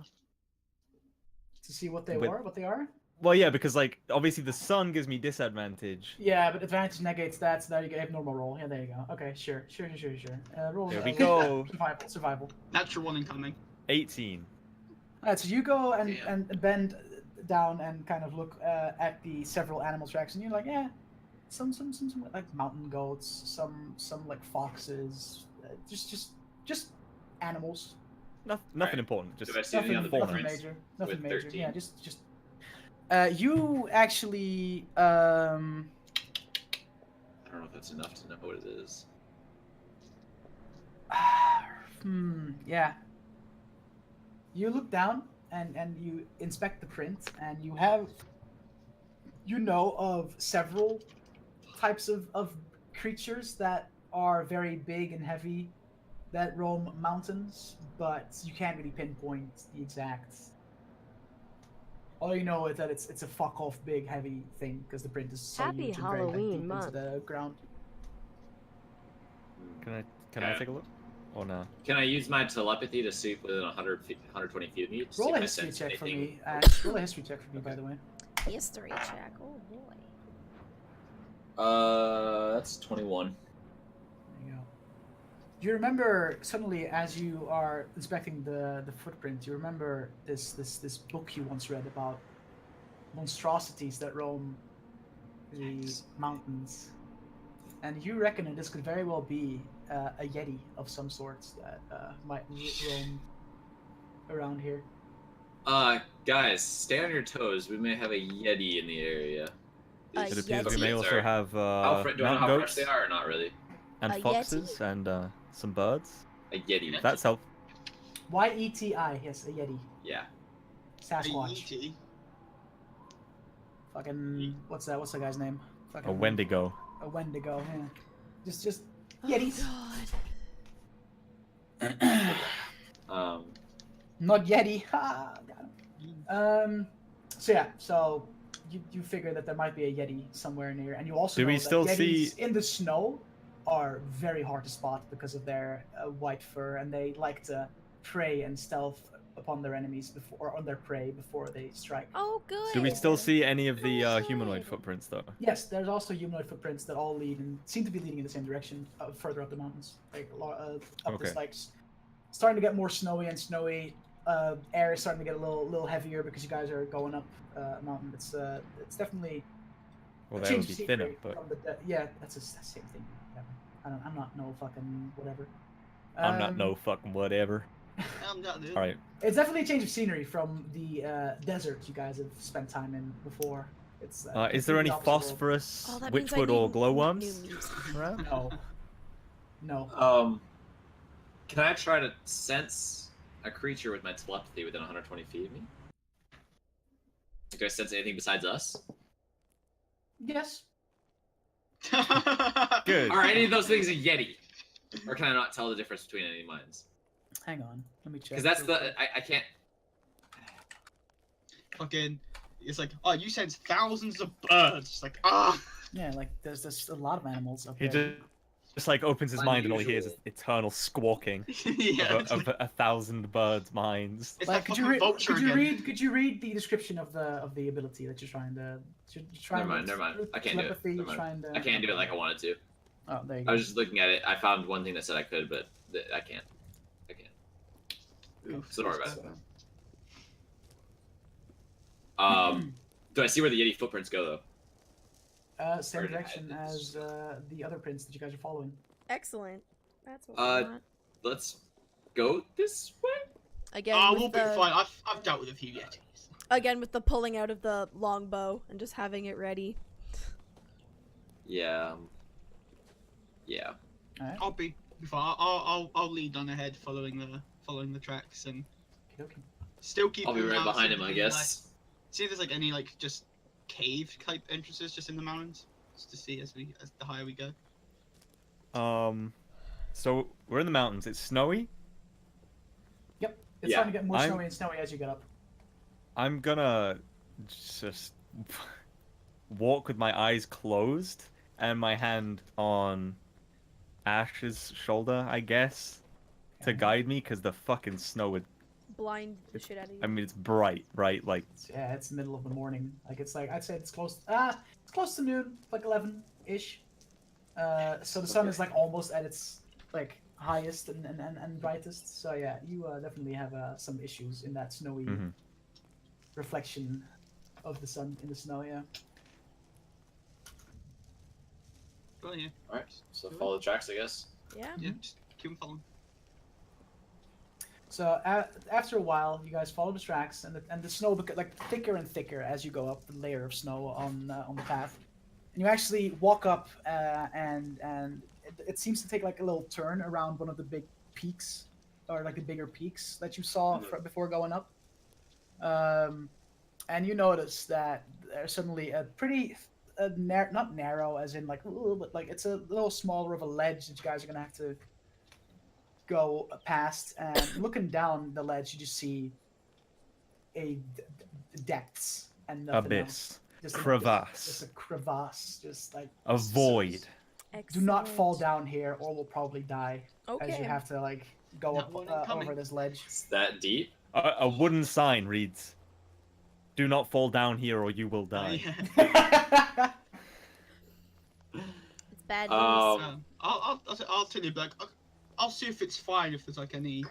To see what they With- are, what they are. Well, yeah, because like obviously the sun gives me disadvantage. Yeah, but advantage negates that, so there you go. You have normal roll. Yeah, there you go. Okay, sure. Roll. There we roll- go. Survival. Natural one incoming. 18. Alright, so you go and, Damn. and bend down and kind of look at the several animal tracks, and you're like, yeah, some like mountain goats, some like foxes, just animals. Nothing Right. important. Just Do I see anything on the big Nothing prints? major. Nothing with major. 13? Yeah, just. You actually I don't know if that's enough to know what it is. yeah. You look down and you inspect the print, and you know of several types of creatures that are very big and heavy that roam mountains, but you can't really pinpoint the exact. All you know is that it's a fuck off big heavy thing because the print is so Happy huge and very like, Halloween deep month. into the ground. Can I Okay. take a look? Or no? Can I use my telepathy to see within 120 feet of me? To see Roll if a I history sense check for anything? me. Roll a history check for me, by the way. History check. Oh boy. That's 21. There you go. Do you remember suddenly, as you are inspecting the footprint, you remember this book you once read about monstrosities that roam the mountains, and you reckon that this could very well be a yeti of some sorts that might roam around here. Guys, stay on your toes. We may have a yeti in the area. A It These appears we Yeti? may footprints also are- have How do I know mountain how goats fresh they are or not really? and A foxes and some birds. A yeti. That's help. Yeti, yes, a yeti, Yeah. Sasquatch, E.T. fucking what's that? What's the guy's name? Fucking, A Wendigo. A Wendigo. Yeah. Just Oh, yetis. God. Not Yeti. Ha! Got him. So yeah, so you figure that there might be a Yeti somewhere near, and you also Do know we that still Yetis see- in the snow are very hard to spot because of their white fur, and they like to prey and stealth upon their enemies or on their prey before they strike. Oh, good. Do we still see any of the Good. humanoid footprints though? Yes, there's also humanoid footprints that all lead and seem to be leading in the same direction, further up the mountains, like up this Okay. like starting to get more snowy and snowy. Air is starting to get a little heavier because you guys are going up a mountain. It's definitely Well, a that change would of be scenery thinner, but from the yeah, that's the same thing. Whatever. I'm not no fucking whatever. I'm not no fucking whatever. I'm not dude. All right. It's definitely a change of scenery from the desert you guys have spent time in before. It's Is there any completely opposite world. phosphorus, Oh, that means I witchwood, or need glowworms new music. around? No. Can I try to sense a creature with my telepathy within 120 feet of me? Do I sense anything besides us? Yes. Good. Are any of those things a yeti? Or can I not tell the difference between any mines? Hang on. Let me check. Because that's the I can't. Fucking, it's like, oh, you sense thousands of birds. It's like, ah. Yeah, like there's a lot of animals up He there. just like opens his mind and all he hears is Unusual. eternal squawking Yeah. of, It's, of like, a thousand birds' minds. it's Like, that fucking vulture again. could you read the description of the ability that you're trying to? Never mind. I can't do it. Never mind. Trying to, I can't do it like I wanted to. Oh, there you I go. was just looking at it. I found one thing that said I could, but I can't. I can't. Oof, So don't worry about so- it. Do I see where the yeti footprints go though? Same Where did I direction hide this? as the other prints that you guys are following. Excellent. That's what we want. Let's go this way. Again, Oh, with we'll be the, fine. I've dealt with a few yetis. again with the pulling out of the longbow and just having it ready. Yeah. Yeah. All right. I'll be before. I'll lead on ahead, following the tracks, and Okay. still keep. I'll be an eye right out, behind see him, if I there's, guess. see if there's like any like just cave type entrances just in the mountains, just to see as the higher we go. So we're in the mountains. It's snowy. Yep. It's Yeah, starting to get more I'm- snowy and snowy as you get up. I'm gonna just walk with my eyes closed and my hand on Ash's shoulder, I guess, to Okay. guide me, because the fucking snow would. Blind the shit out of you. I mean, it's bright, right? Like, Yeah, it's the middle of the morning. Like it's like I'd say it's close. It's close to noon, like 11-ish. So the sun is like almost at its like highest and brightest. So yeah, you definitely have some issues in that snowy mhm. reflection of the sun in the snow. Yeah. Well, yeah, Alright, so follow the tracks, I guess. Yeah. yeah, just keep on following. So after a while, you guys follow the tracks, and the snow becomes like thicker and thicker as you go up the layer of snow on the path. And you actually walk up, and it seems to take like a little turn around one of the big peaks, or like the bigger peaks that you saw before going up. And you notice that there's suddenly a pretty not narrow as in like a little bit, like it's a little smaller of a ledge that you guys are gonna have to go past. And looking down the ledge, you just see depths and nothing else. Abyss, Just crevasse, just a crevasse, just like a void. do not fall Excellent. down here or we'll probably die as you Okay. have to like go Not up one incoming. over this ledge. It's that deep? A wooden sign reads, "Do not fall down here, or you will die." Yeah. It's bad news. I'll tell you, like, I'll see if it's fine, if there's like any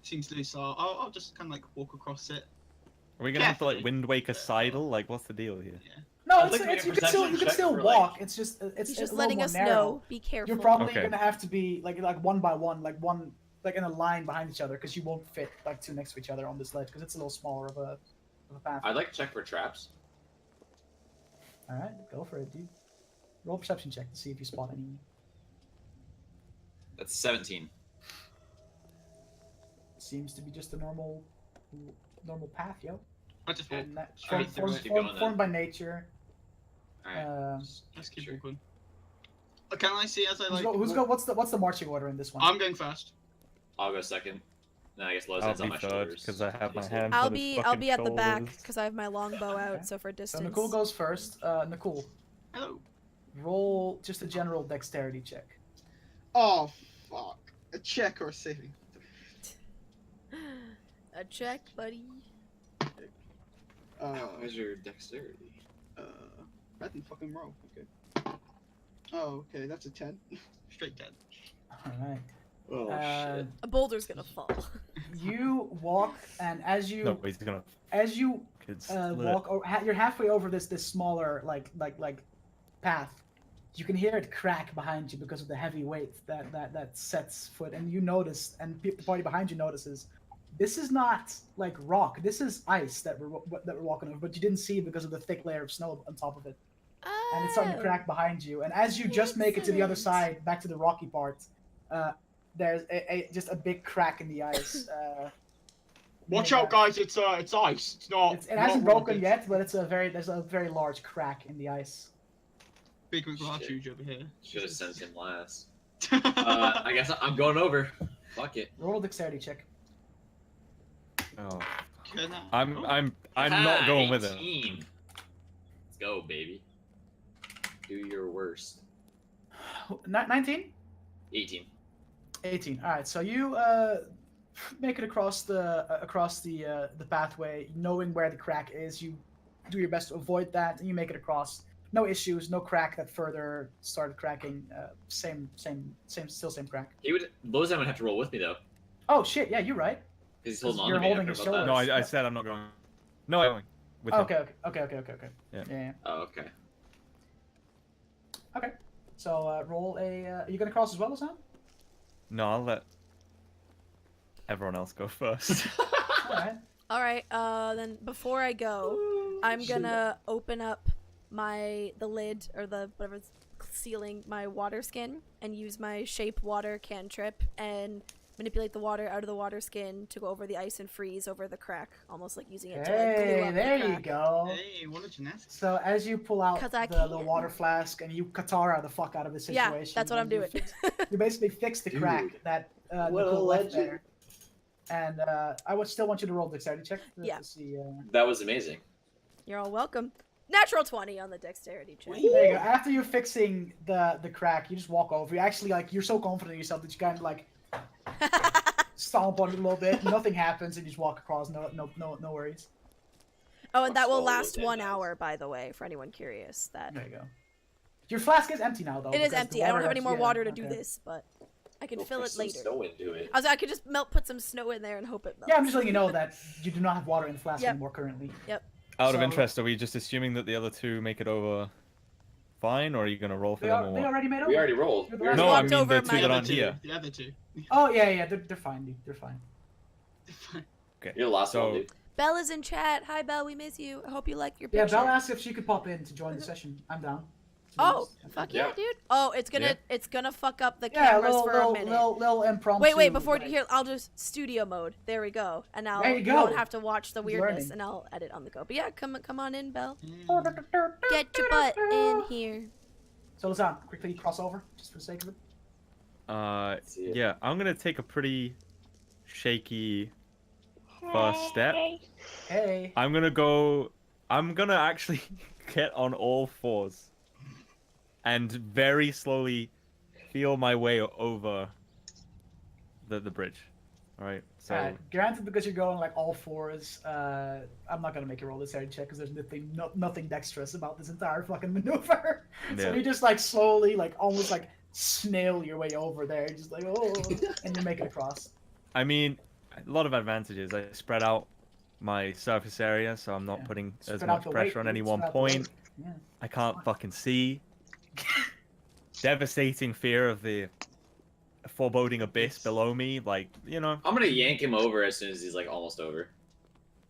seems loose. So I'll just kind of like walk across it. Are we gonna have to like Carefully. Wind Wake a sidle? Like, what's the deal here? No, I'd it's, like to make it's a you can still perception check for, walk. like- It's just it's He's a just little letting more us narrow. know. Be careful. You're probably Okay. gonna have to be like one by one, like in a line behind each other, because you won't fit like two next to each other on this ledge because it's a little smaller of a path. I'd like to check for traps. All right, go for it, dude. Roll a perception check to see if you spot any. That's 17. Seems to be just a normal path, yo. I just walk And that, straight through it. Keep going then. formed by nature. Alright. Let's keep walking. Can I see as I like? Who's go? What's the marching order in this one? I'm going first. I'll go second. Then I guess Lowe's I'll hands on be my third shoulders. because I have my Please. hands I'll on his be fucking at the back shoulders. because I have my longbow out. Okay. So for So distance. Nicole goes first. Nicole, Hello. roll just a general dexterity check. Oh fuck! A check or a saving? A check, buddy. How's your dexterity? I didn't fucking roll. Okay. Oh, okay. That's a 10. Straight 10. All right. Oh shit. A boulder's gonna fall. You walk, and as you No, he's gonna. Kids. walk, you're halfway over this smaller like path. You can hear it crack behind you because of the heavy weight that sets foot, and you notice, and the party behind you notices, this is not like rock. This is ice that we're walking over, but you didn't see because of the thick layer of snow on top of it, and it's starting to crack behind you. And as you just make it to the other Excellent. side, back to the rocky part, there's just a big crack in the ice. Watch meaning out, that guys! It's ice. It's not. it hasn't not broken rocket. yet, but there's a very large crack in the ice. Big McLarge over here. Should have sent him last. I guess I'm going over. Fuck it. Roll a dexterity check. Oh. Can I- I'm not going with it. 18. Let's go, baby. Do your worst. 19? 18. 18. All right. So you make it across the pathway, knowing where the crack is. You do your best to avoid that, and you make it across. No issues. No crack that further started cracking. Same crack. He would. Lowe's would have to roll with me though, Oh shit! Yeah, you're right. because he's holding on You're to me. holding after his about that. shoulder. No, I said I'm not going. No, I'm going with him. Okay. Yeah. Yeah. Oh, okay. Okay. So roll a. Are you gonna cross as well, Sam? No, I'll let everyone else go first. All right. All right. Then before I go, I'm gonna open up the lid or the whatever it's sealing my water skin and use my shape water cantrip and manipulate the water out of the water skin to go over the ice and freeze over the crack, almost like using it to like glue Hey, up there the you crack. go. Hey, what a gymnastic. So as you pull out 'Cause I the can. water flask and you Katara the fuck out of the Yeah, situation. that's what I'm and you doing. You basically fix the crack Dude, that what a Nicole left legend. there. And I would still want you to roll dexterity check Yeah. to see. That was amazing. You're all welcome. Natural 20 on the dexterity check. There you go. After you're fixing the crack, you just walk over. You actually like you're so confident in yourself that you kind of like stomp on it a little bit. Nothing happens, and you just walk across. No worries. Oh, and that will Swallow last those 1 guys. hour, by the way, for anyone curious. That There you go. Your flask is empty now, though. it is because the empty. I don't water have any that's- more yeah, water to do okay. this, but I can Go fill put it some later. snow into it. I could just put some snow in there and hope it melts. Yeah, I'm just letting you know that you do not have water in the flask Yep. anymore currently. Out of So- interest, are we just assuming that the other two make it over fine, or are you gonna roll for them or They what? already made over. We already rolled. You're the We last already No, I walked mean over the two my- that aren't here. The other two. Oh yeah, they're fine, dude. They're fine. Okay. You're the last so, one, dude. Belle is in chat. Hi, Belle. We miss you. I hope you like your Yeah, picture. Belle asked if she could pop in to join the session. I'm down. To be Oh, honest. fuck yeah, Yeah. dude. Oh, it's Yeah. gonna fuck up the Yeah, cameras little, for little, a minute. little impromptu. Wait, before like- here, I'll just studio mode. There we go. And now There you you go. won't have to watch the He's weirdness, learning. and I'll edit on the go. But yeah, come on in, Belle. Mm. Get your butt in here. So Lazan, quickly cross over, just for the sake of it. See ya. yeah, I'm gonna take a pretty shaky first step. Hey. I'm gonna actually get on all fours and very slowly feel my way over the bridge. All right. So Alright, granted, because you're going like all fours, I'm not gonna make you roll this check because there's nothing dexterous about this entire fucking maneuver. So Yeah. you just like slowly, like almost like snail your way over there, just like oh, and you make it across. I mean, a lot of advantages. I spread out my surface area, so I'm not Yeah. putting as Spread out much the pressure weight, on any dude, one spread out the weight. point. Yeah. I can't fucking see. Devastating fear of the foreboding abyss below me, like, you know. I'm gonna yank him over as soon as he's like almost over,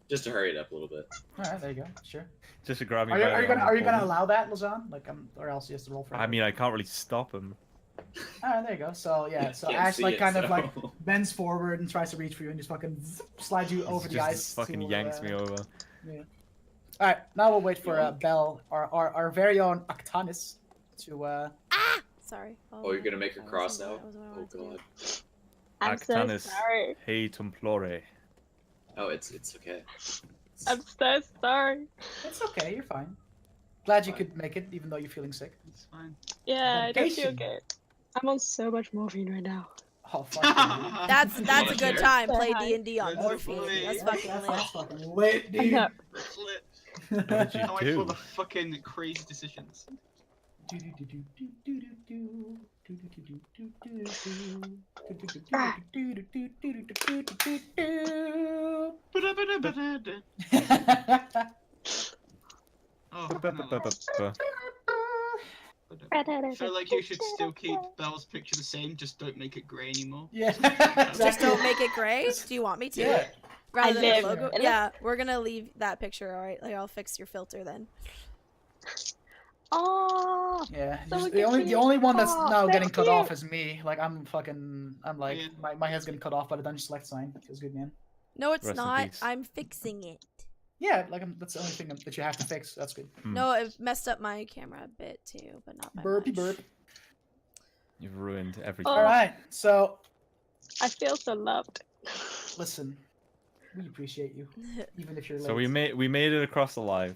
just to hurry it up a little bit. All right, there you go. Sure. Just to grab me Are you, by the are you gonna arm are and you pull gonna me. allow that, Lazan? Like, or else he has to roll for it. I mean, I can't really stop him. All right, there you go. So yeah, so Can't Ash see like it, kind of so- like bends forward and tries to reach for you and just fucking slides you over the Just ice. fucking to, yanks me over. Yeah. All right, now we'll wait for Belle, our very own Octanis, to. Sorry. Oh, you're gonna make her that cross wasn't now? what- that wasn't what I Oh wanted to do. god. I'm so Actanis. sorry. Hey, Templore. Oh, it's okay. I'm so sorry. It's okay, you're fine. Glad you could make it, even though you're feeling sick. It's fine. Yeah, I don't feel Medication. good. I'm on so much morphine right now. Oh fuck. you, dude. That's a good Sure. time. So Play high. D&D on That's morphine. funny. That's That's fucking lit. fucking lit, I dude. know. Flip. What'd you Can't wait for do? the fucking crazy decisions. Oh, no. I feel like you should still keep Belle's picture the same, just don't make it grey anymore. Yeah, Just exactly. don't make it gray. Do you want me to? Yeah. Rather I than live. the logo? It Yeah, we're gonna leave that picture. All right, like I'll fix your filter then. Oh, Yeah, So we the can only see the only one that's it. now That's getting cut off cute. is me. Like I'm like Yeah. my head's getting cut off by the dungeon select sign. Feels good, man. No, it's Rest in not. peace. I'm fixing it. Yeah, like that's the only thing that you have to fix. That's good. Hmm. No, it messed up my camera a bit too, but not by Burpy much. burp. You've ruined everything. Oh. All right, so I feel so loved. listen, we appreciate you, even if you're late. So we made it across alive.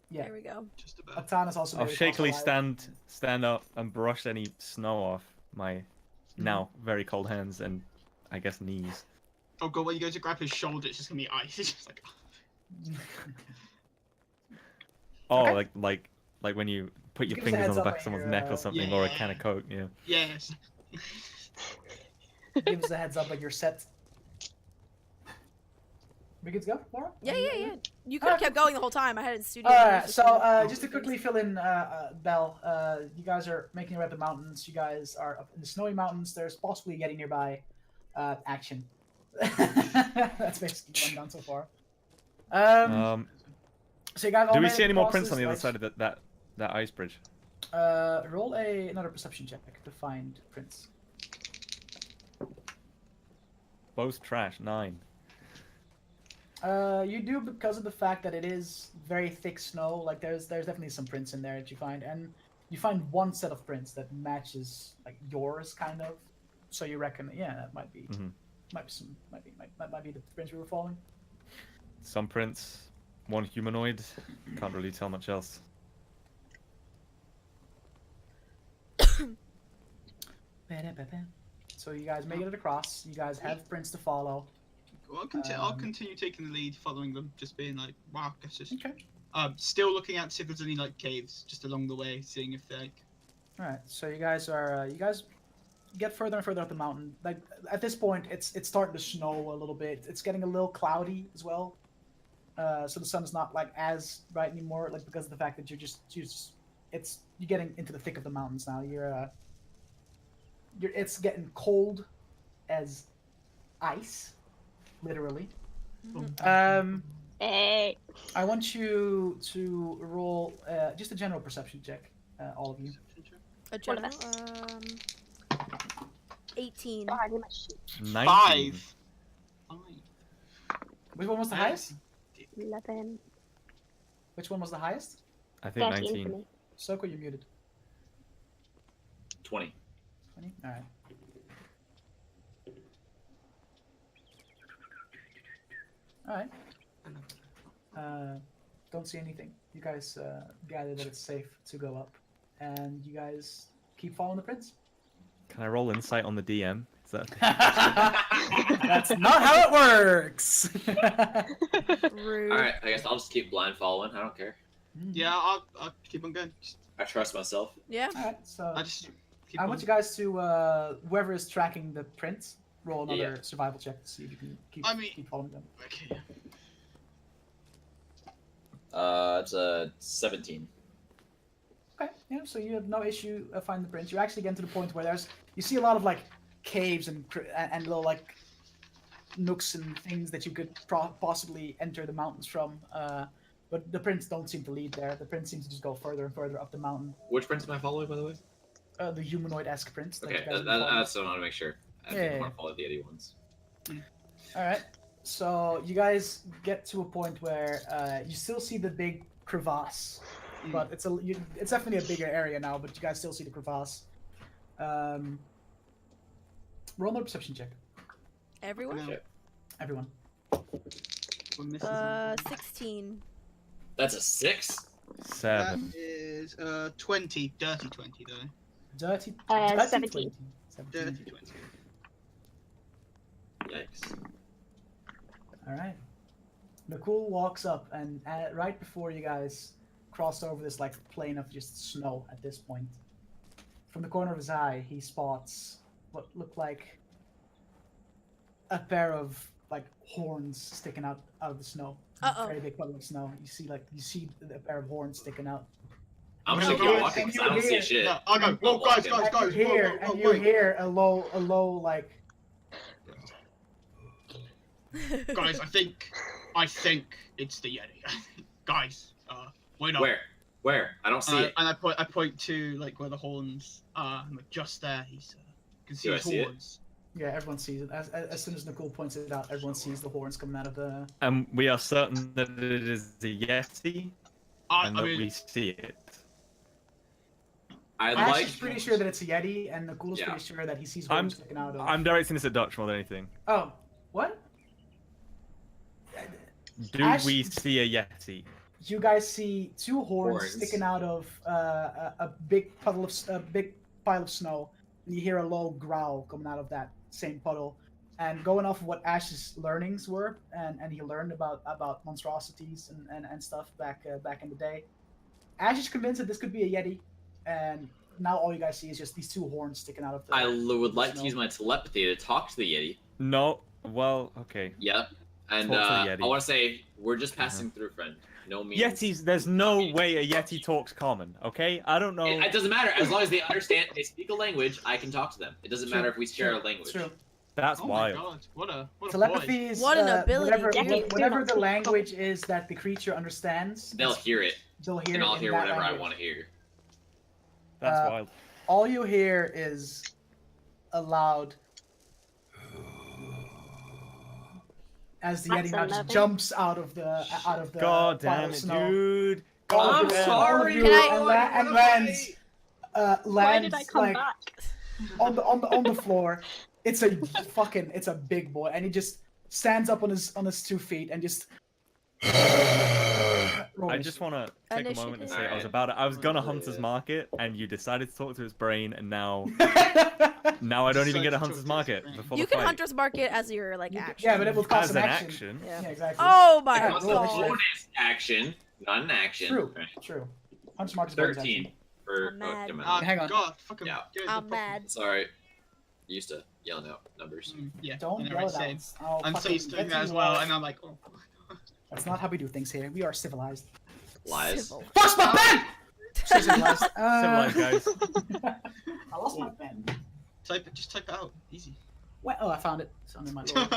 Yeah, There we go. Just about. Octanis also. I'll made it shakily across the line. stand up and brush any snow off my now very cold hands and I guess knees. Oh god, when you go to grab his shoulder, it's just gonna be ice. It's just like. Oh, Okay. like when you put your Give us a fingers on heads the up back when of someone's you're, neck or something, or a Yeah. can of coke. Yeah. Yes. Give us a heads up when you're set. We good to go, Laura? Yeah. You could have Alright. kept going the whole time. I had it in studio. Alright, mode. so just to quickly fill in, Belle, you guys are making your way up the mountains. You guys are up in the snowy mountains. There's possibly getting nearby action. That's basically what I'm done so far. So you guys all Do we made see it any more across prints this on the other ledge? side of that ice bridge? Roll another perception check to find prints. Both trash. 9. You do because of the fact that it is very thick snow. Like there's definitely some prints in there that you find, and you find one set of prints that matches like yours, kind of. So you reckon, yeah, that might be, might be the prints we were following. Some prints. One humanoid. Can't really tell much else. So you guys make it across. You guys have prints to follow. Well, I'll continue taking the lead, following them, just being like, wow, guess just Okay. still looking out to see if there's any like caves just along the way, seeing if they're like. All right. So you guys are you guys get further and further up the mountain. Like at this point, it's starting to snow a little bit. It's getting a little cloudy as well. So the sun's not like as bright anymore, like because of the fact that you're getting into the thick of the mountains now. It's getting cold as ice, literally. Hey. I want you to roll just a general perception check, all of you. A One of general, 18. God, I need my sheet. 19. 5. Which one was the highest? 11. Which one was the highest? I think 13 for 19. me. Soko, you're muted. 20. 20? Alright. Alright. Don't see anything. You guys gather that it's safe to go up. And you guys keep following the prince. Can I roll insight on the DM? Is that... That's not how it works! Rude. Alright, I guess I'll just keep blind following. I don't care. Yeah, I'll keep on going. I trust myself. Yeah. Alright, so I just keep I on. want you guys to, whoever is tracking the prints, roll another Yeah. survival check to see if you can keep following them. Okay. It's a 17. Okay, yeah, so you have no issue finding the prints. You're actually getting to the point where you see a lot of like caves and little like nooks and things that you could possibly enter the mountains from. But the prints don't seem to lead there. The prints seem to just go further and further up the mountain. Which prince am I following, by the way? The humanoid-esque prints. that Okay, you guys have been that's what I want to make sure. I Yeah. didn't want to follow the Eddie ones. All right. So you guys get to a point where you still see the big crevasse, but it's definitely a bigger area now. But you guys still see the crevasse. Roll another perception check, Everyone? Okay. everyone. We're missing something. 16. That's a 6? 7. That is 20, dirty 20 though. Dirty. 17. 17. Dirty 20. Yikes. All right. Nakul walks up, and right before you guys cross over this like plain of just snow at this point, from the corner of his eye, he spots what looked like a pair of like horns sticking out of the snow. Uh-oh. Very big puddle of snow. You see a pair of horns sticking out. I'm No, just no, gonna keep no, walking and because I don't you see hear- shit. No, I go. Whoa, guys, walking. guys. And you hear, whoa, and you wait. hear a low like. Guys, I think it's the Yeti. Guys, wait up. Where? I don't see it. And I point to like where the horns are. I'm like, just there. He's can see Do I his see it? horns. Yeah, everyone sees it. As soon as Nicole points it out, everyone sees the horns coming out of the. And we are certain that it is the Yeti and I that mean, we see it. I'd Ash like. is pretty sure that it's a Yeti, and Nicole's Yeah. pretty sure that he sees I'm- horns sticking out of. I'm directing this at Dutch more than anything. Oh, what? Do Ash- we see a Yeti? You guys see two horns Horns. sticking out of a big pile of snow, and you hear a low growl coming out of that same puddle. And going off of what Ash's learnings were, and he learned about monstrosities and stuff back in the day, Ash is convinced that this could be a Yeti, and now all you guys see is just these two horns sticking out of the. I would like to snow. use my telepathy to talk to the Yeti. No. Well, okay. Yep. And Talk to the Yeti. I want to say we're just passing through, friend. No means. Yetis, there's no way a Yeti talks common, okay? I don't know. It doesn't matter as long as they understand. They speak a language. I can talk to them. It doesn't matter if we share a language. True. That's oh my wild. god, what a boy. Telepathy is What an ability, dude. whatever the language is that the creature understands. They'll hear it, They'll hear and it I'll in hear that whatever I language. want to hear. That's wild. All you hear is a loud as the That's Yeti now just 11. jumps out of the God pile damn of it, snow. dude. All of I'm you- all of sorry, you, Can I- and lands Why did I come like back? on the floor. It's a big boy, and he just stands up on his 2 feet and just. I just want to take a moment and say Initiative. I was gonna Hunter's Market, and you decided to talk to his brain, and now I don't even get a Hunter's Market before You the can fight. Hunter's Market as your like action. Yeah, but it will cost As an an action. action. Yeah. Yeah, exactly. Oh my Yeah, That's roll a initiative. bonus action, not an action. True. Right. True. Hunter's Mark is bonus 13 action. for. I'm mad. come on. Hang on. God, fucking. Yeah. I'm mad. Sorry. Used to yelling out numbers. Yeah. Don't you know, yell right, it same. out. I'll I'm so fucking used to doing get that to as you well, all. and I'm like, oh. That's not how we do things here. We are civilized. Lies. Civil. Lost my pen! Say civilized. Civilized guys. I lost my pen. Just type it out. Easy. Well, oh, I found it. It's under my door.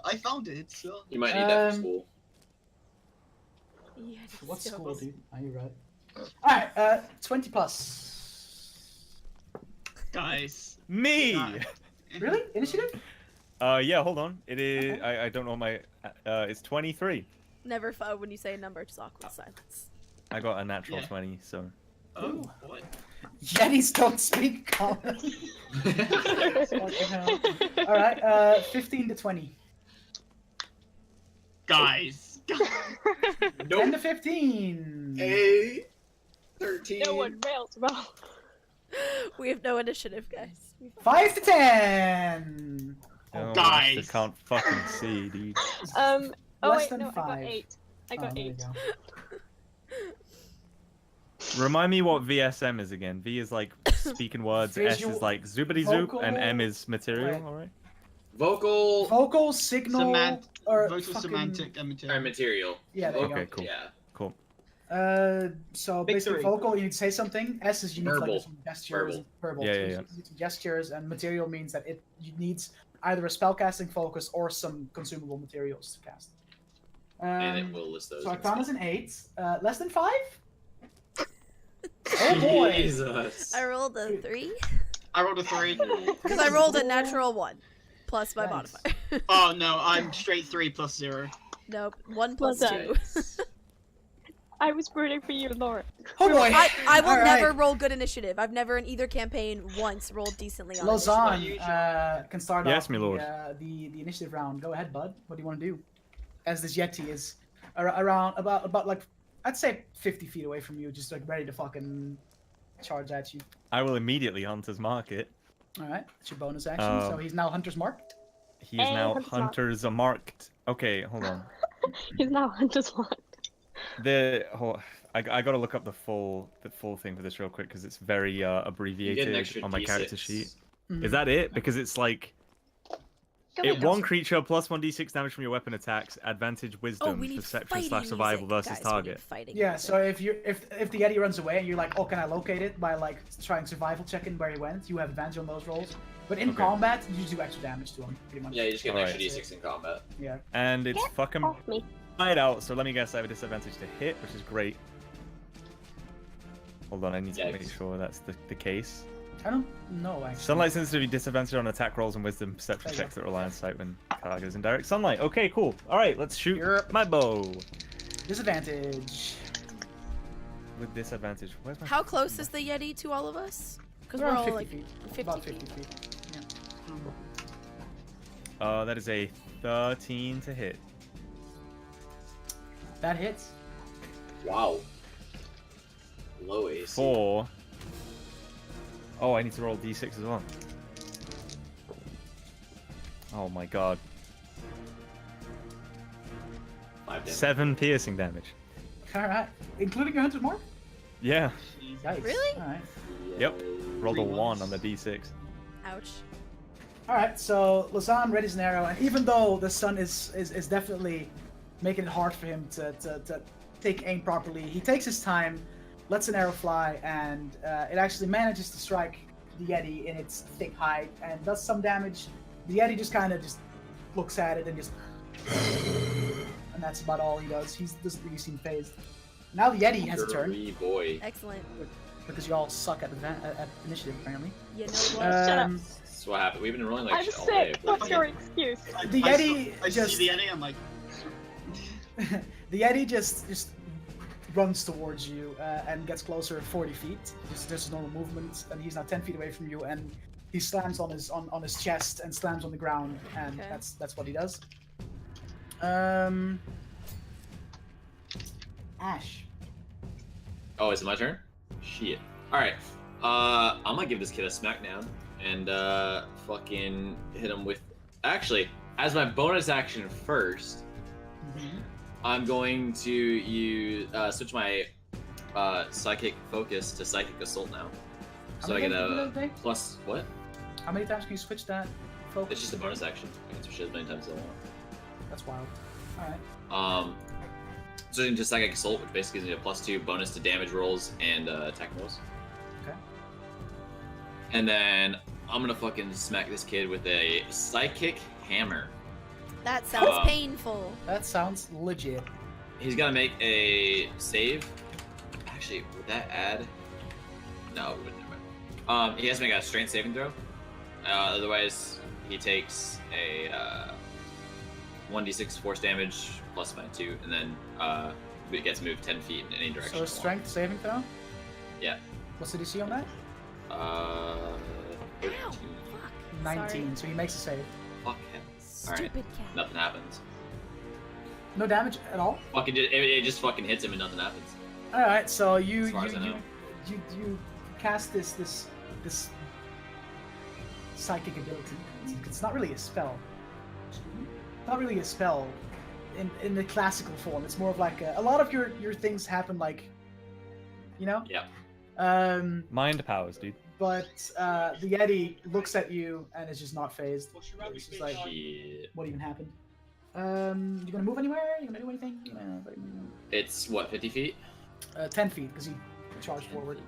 I found it. So. You might need that for Um, school. Yeah, What so- school, dude? Are you right? Alright, 20 plus. Guys. Me. God. Really? Initiative? Yeah. Hold on. It is. Okay. I don't know my. It's 23. Never when you say a number, just awkward silence. I got a natural Yeah. 20, so. Oh, what? Yetis don't speak common. Alright, 15 to 20. Guys. 10 to 15. Hey. 13. No one rails well. We have no initiative, guys. 5 to 10. Oh, guys. I can't fucking see, dude. Oh Less wait, than no, I 5. got 8. I got there you 8. go. Remind me what VSM is again. V is like speaking words, S Visual- is like zoopity zoop, and M vocal- is material. Wait. All right. Vocal. Vocal, signal, or Vocal, fucking... semantic, and material. Material. Yeah, there you Okay, go. cool. Yeah. Cool. So Big basically, three. vocal, you need to say something. S is you need to Verbal. like do some gestures. Verbal. Yeah, so yeah, you yeah. need some gestures, and material means that it needs either a spellcasting focus or some consumable materials to cast. And it will list those. So I and found stuff. us an 8. Less than 5? Oh boy! Jesus. I rolled a 3 I rolled a 3. because I rolled a natural 1 plus my Nice. modifier. Oh no, I'm straight 3 plus 0. Nope, 1 plus Well 2. done. I was rooting for you, Laura. Oh boy! I will All right. never roll good initiative. I've never in either campaign once rolled decently on initiative. Lozan can start Yes, off my lord. the initiative round. Go ahead, bud. What do you want to do? As this Yeti is around about like I'd say 50 feet away from you, just like ready to fucking charge at you. I will immediately Hunter's Market. All right, it's your bonus action. So he's now Hunter's Mark. He is Hey, now Hunter's Mark. Hunter's Marked. Okay, hold on. He's now Hunter's Mark. I gotta look up the full thing for this real quick because it's very You get an abbreviated extra on my character D6. sheet. Mhm. Is that it? Because it's like Go it ahead. one creature plus 1d6 damage from your weapon attacks, advantage Oh, wisdom, we need perception fighting / survival music. versus Guys, we need target. fighting Yeah. music. So if the Yeti runs away and you're like, oh, can I locate it by like trying survival checking where he went? You have advantage on those rolls. But in Okay. combat, you just do extra damage to him, pretty much. Yeah, you just get an Alright. extra D6 in combat. Yeah. And it's Get fucking off me. right out, so let me guess I have a disadvantage to hit, which is great. Hold on, I need to make Yikes. sure that's the case. I don't know actually. Sunlight sensitivity disadvantage on attack rolls and wisdom perception There you checks that rely on sight when target is in direct sunlight. Okay, cool. Alright, let's shoot Yep. my bow. Disadvantage. With disadvantage. Where's my How close is the Yeti to all of us? Because we're Around all 50 like feet. 50 About feet. 50 feet. That is a 13 to hit. That hits. Wow. Low AC. 4. Oh, I need to roll d6 as well. Oh my god. 5 damage. 7 piercing damage. Alright. Including your Hunter's Mark? Yeah. Yikes. Really? Alright. Yep. Rolled a 1 ones. on the d6. Ouch. Alright, so Lazan readies an arrow, and even though the sun is definitely making it hard for him to take aim properly, he takes his time, lets an arrow fly, and it actually manages to strike the Yeti in its thick hide and does some damage. The Yeti just kind of just looks at it and just... and that's about all he does. He doesn't really seem phased. Now the Yeti has a turn. Dirty boy. Excellent. because you all suck at initiative apparently. You know what? Shut up. That's what happened. We've been rolling like I'm shit all day. sick. What's your excuse? The Yeti I just see the Yeti. I'm like, the Yeti just runs towards you and gets closer 40 feet. Just normal movement, and he's now 10 feet away from you, and he slams on his chest and slams on the ground, and Okay. that's what he does. Ash. Oh, is it my turn? Shit. Alright. I'm gonna give this kid a smackdown and fucking hit him with. Actually, as my bonus action first, I'm going to use switch my psychic focus to psychic assault now. So I get a plus what? How many times can you switch that focus? It's just a bonus action. I can switch it as many times as I want. That's wild. Alright. Switching to psychic assault, which basically gives me a +2 bonus to damage rolls and attack rolls. Okay. And then I'm gonna fucking smack this kid with a psychic hammer. That sounds painful. That sounds legit. He's gonna make a save. Actually, would that add? No, it wouldn't. He has to make a strength saving throw. Otherwise, he takes a 1d6 force damage plus my 2, and then it gets moved 10 feet in any direction. So a strength saving throw? Yeah. What's the DC on that? 13. Ow, fuck. 19, so he makes a save. Fuck him. Stupid cat. Nothing happens. No damage at all? Fucking it just fucking hits him and nothing happens. Alright, so you As far as I know. you cast this psychic ability. It's not really a spell. Not really a spell in the classical form. It's more of like a lot of your things happen like, you know? Yeah. Mind powers, dude. But the Yeti looks at you and is just not phased. It's just like, Shit. what even happened? You gonna move anywhere? You gonna do anything? It's what, 50 feet? 10 feet because he charged forward.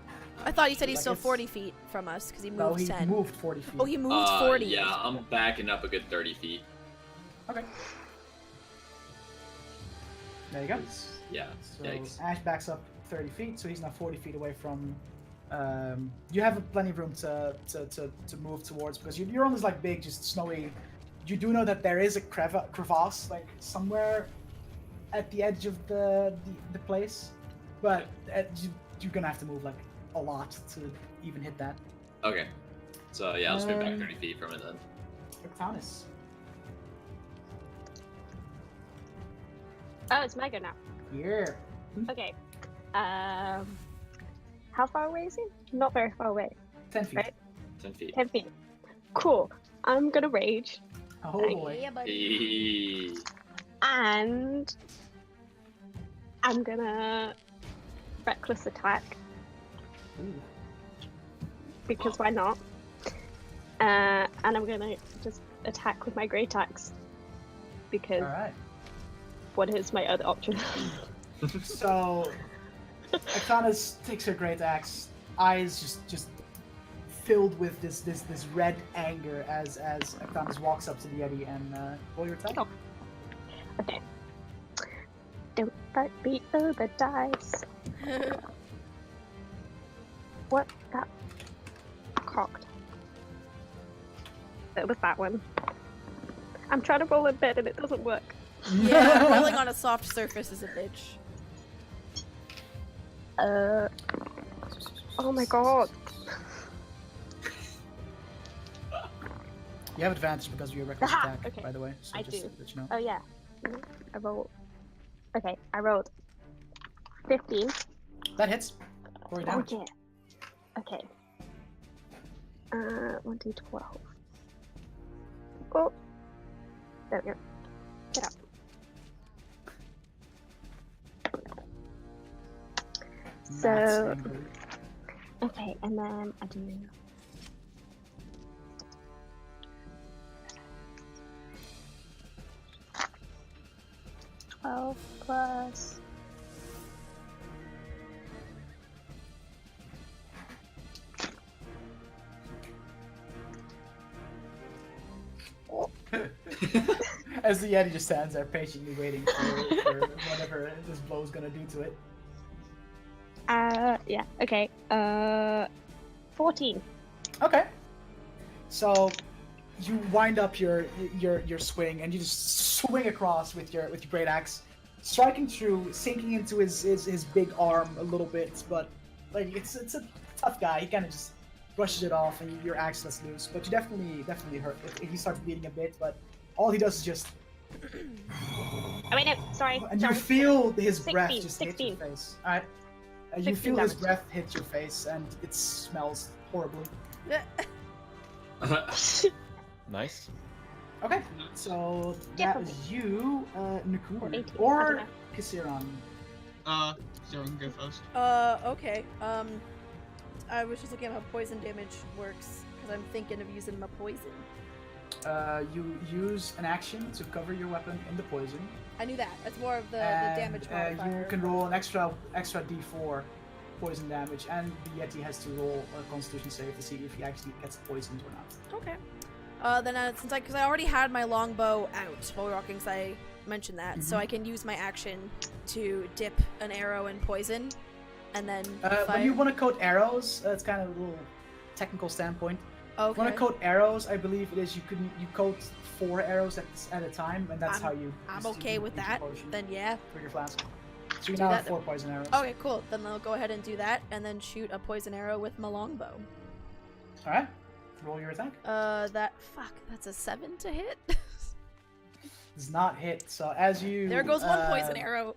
I thought you said he's Like still it's- 40 feet from us because he moved No, he 10. moved 40 feet. Oh, he moved 40. Yeah, I'm backing up a good 30 feet. Okay. There you go. Yeah. So Yikes. Ash backs up 30 feet, so he's now 40 feet away from. You have plenty of room to move towards because you're on this like big, just snowy. You do know that there is a crevasse like somewhere at the edge of the place, but you're gonna have to move like a lot to even hit that. Okay. So yeah, I'll just move back Um, 30 feet from it then. Octanus. Oh, it's my go now. Yeah. Okay. How far away is he? Not very far away. 10 feet. Right. 10 feet. 10 feet. Cool. I'm gonna rage, Oh boy. Yeah, buddy. Eee. and I'm gonna reckless attack Ooh. because why not? And I'm gonna just attack with my great axe because All right. what is my other option? So, Octanus takes her great axe, eyes just filled with this red anger as Octanus walks up to the Yeti and roll your attack. Oh. Okay. Don't let me throw the dice. What? That cocked. It was that one. I'm trying to roll in bed and it doesn't work. Yeah, rolling on a soft surface is a bitch. Oh my god. You have advantage because of your reckless Aha! attack, Okay. by the way. So I just do. to let you know. Oh yeah. I rolled. Okay, I rolled 15. That hits. For your Oh damage. yeah. Okay. 1d12. Oh. There we go. Get up. Matt's So, angry. okay, and then I do. $12 plus. As the Yeti just stands there patiently waiting for whatever this blow is gonna do to it. Yeah. Okay. 14. Okay. So you wind up your swing and you just swing across with your great axe, striking through, sinking into his big arm a little bit, but like it's a tough guy. He kind of just brushes it off and your axe lets loose. But you definitely hurt. He starts bleeding a bit, but all he does is just. I mean, no, sorry. And sorry. you feel his 16, breath just 16. hit your face. Alright. You 16 feel his damage. breath hit your face and it smells horribly. Nice. Okay, so Yeah, that was you, Nakul, 18, I or don't know. Kisiran. Zero can go first. Okay. I was just looking at how poison damage works because I'm thinking of using my poison. You use an action to cover your weapon in the poison. I knew that. That's more of the and, damage modifier. you can roll an extra d4 poison damage, and the Yeti has to roll a Constitution save to see if he actually gets poisoned or not. Okay. Then because I already had my longbow out while we were walking, because I mentioned that, so I can use my action to dip an arrow in poison, and then fire. When you want to coat arrows, it's kind of a little technical standpoint. Okay. If you want to coat arrows, I believe it is you coat 4 arrows at a time, and that's I'm- how you. I'm use- okay you with use that. your potion Then yeah. for your flask. So you Do now that have 4 poison arrows. Okay, cool. Then I'll go ahead and do that, and then shoot a poison arrow with my longbow. All right. Roll your attack. That's a 7 to hit. Does not hit. So as you. There goes one poison arrow.